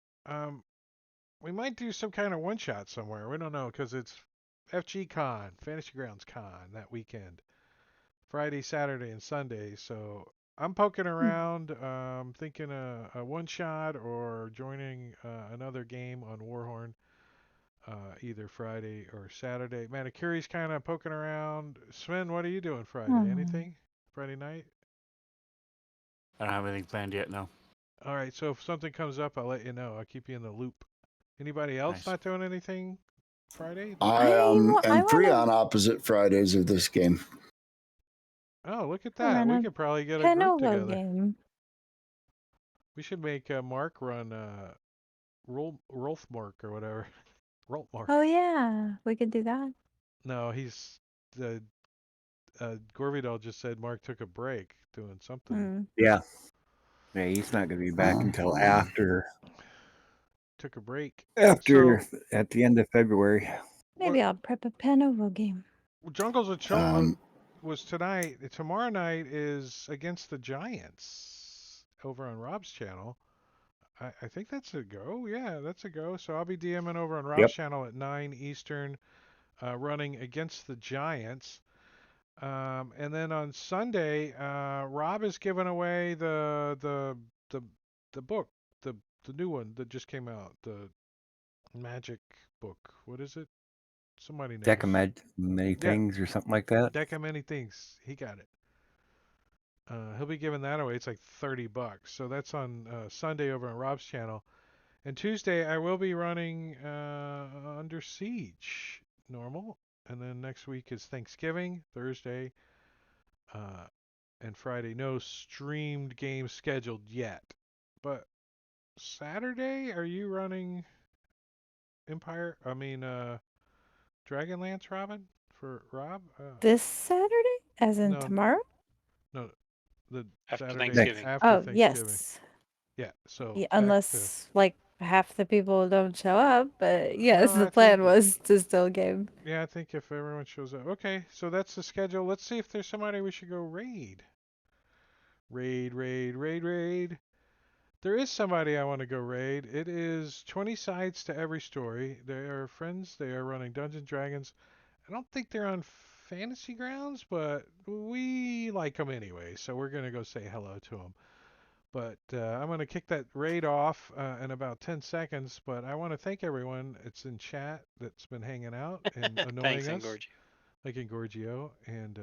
we might do some kind of one-shot somewhere. We don't know because it's FG Con, Fantasy Grounds Con that weekend. Friday, Saturday, and Sunday. So I'm poking around, thinking a one-shot or joining another game on Warhorn either Friday or Saturday. Manicuri's kind of poking around. Sven, what are you doing Friday? Hmm. Anything? Friday night? I don't have anything planned yet. No. All right, so if something comes up, I'll let you know. I'll keep you in the loop. Anybody else Nice. not doing anything Friday? I I am free want on opposite Fridays of this game. Oh, look at to that. run We a could probably get a group Panovo together. game. We should make Mark run Rolfmark or whatever. Rolfmark. Oh yeah, we could do that. No, he's the Gorvidal just said Mark took a break doing something. Hmm. Yeah. Yeah, he's not going to be back until after Took a break. after So at the end of February. Maybe what I'll prep a Panovo game. Jungles of Chult Um, was tonight. Tomorrow night is against the Giants over on Rob's channel. I think that's a go. Yeah, that's a go. So I'll be DMing over on Rob's Yep. channel at 9 Eastern, running against the Giants. And then on Sunday, Rob is giving away the the book, the the new one that just came out, the Magic book. What is it? Somebody knows. Deck of many Yeah, things or something like that. Deck of Many Things. He got it. He'll be giving that away. It's like $30. So that's on Sunday over on Rob's channel. And Tuesday I will be running Under Siege normal. And then next week is Thanksgiving, Thursday. And Friday. No streamed games scheduled yet. But Saturday, are you running Empire? I mean, Dragonlance, Robin? for Rob? This Saturday, as in No, tomorrow? no, the After Saturday Thanksgiving. after Oh, Thanksgiving. yes. Yeah. So Yeah, back to. unless like half the people don't show up, but yes, No, the I think. plan was to still game. Yeah, I think if everyone shows up. Okay, so that's the schedule. Let's see if there's somebody we should go raid. Raid. There is somebody I want to go raid. It is 20 sides to every story. They are friends. They are running Dungeons and Dragons. I don't think they're on Fantasy Grounds, but we like them anyway, so we're going to go say hello to them. But I'm going to kick that raid off in about 10 seconds, but I want to thank everyone. It's in chat that's been hanging out and Thanks, annoying us, Engorgio. like Engorgio. And,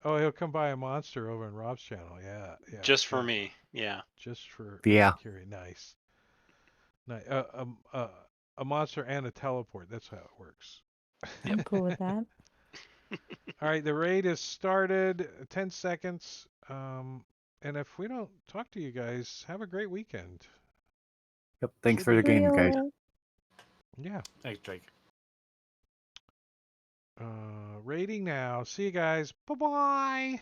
oh, he'll come by a monster over in Rob's channel. Yeah. Just for me. Yeah. Just for Yeah. Curie. Nice. A monster and a teleport. That's how it works. I'm cool with that. All right, the raid is started. 10 seconds. And if we don't talk to you guys, have a great weekend. Yep. Thanks Should for the be game, guys. Real. Yeah. Thanks, Drake. Raiding now. See you guys. Bye bye.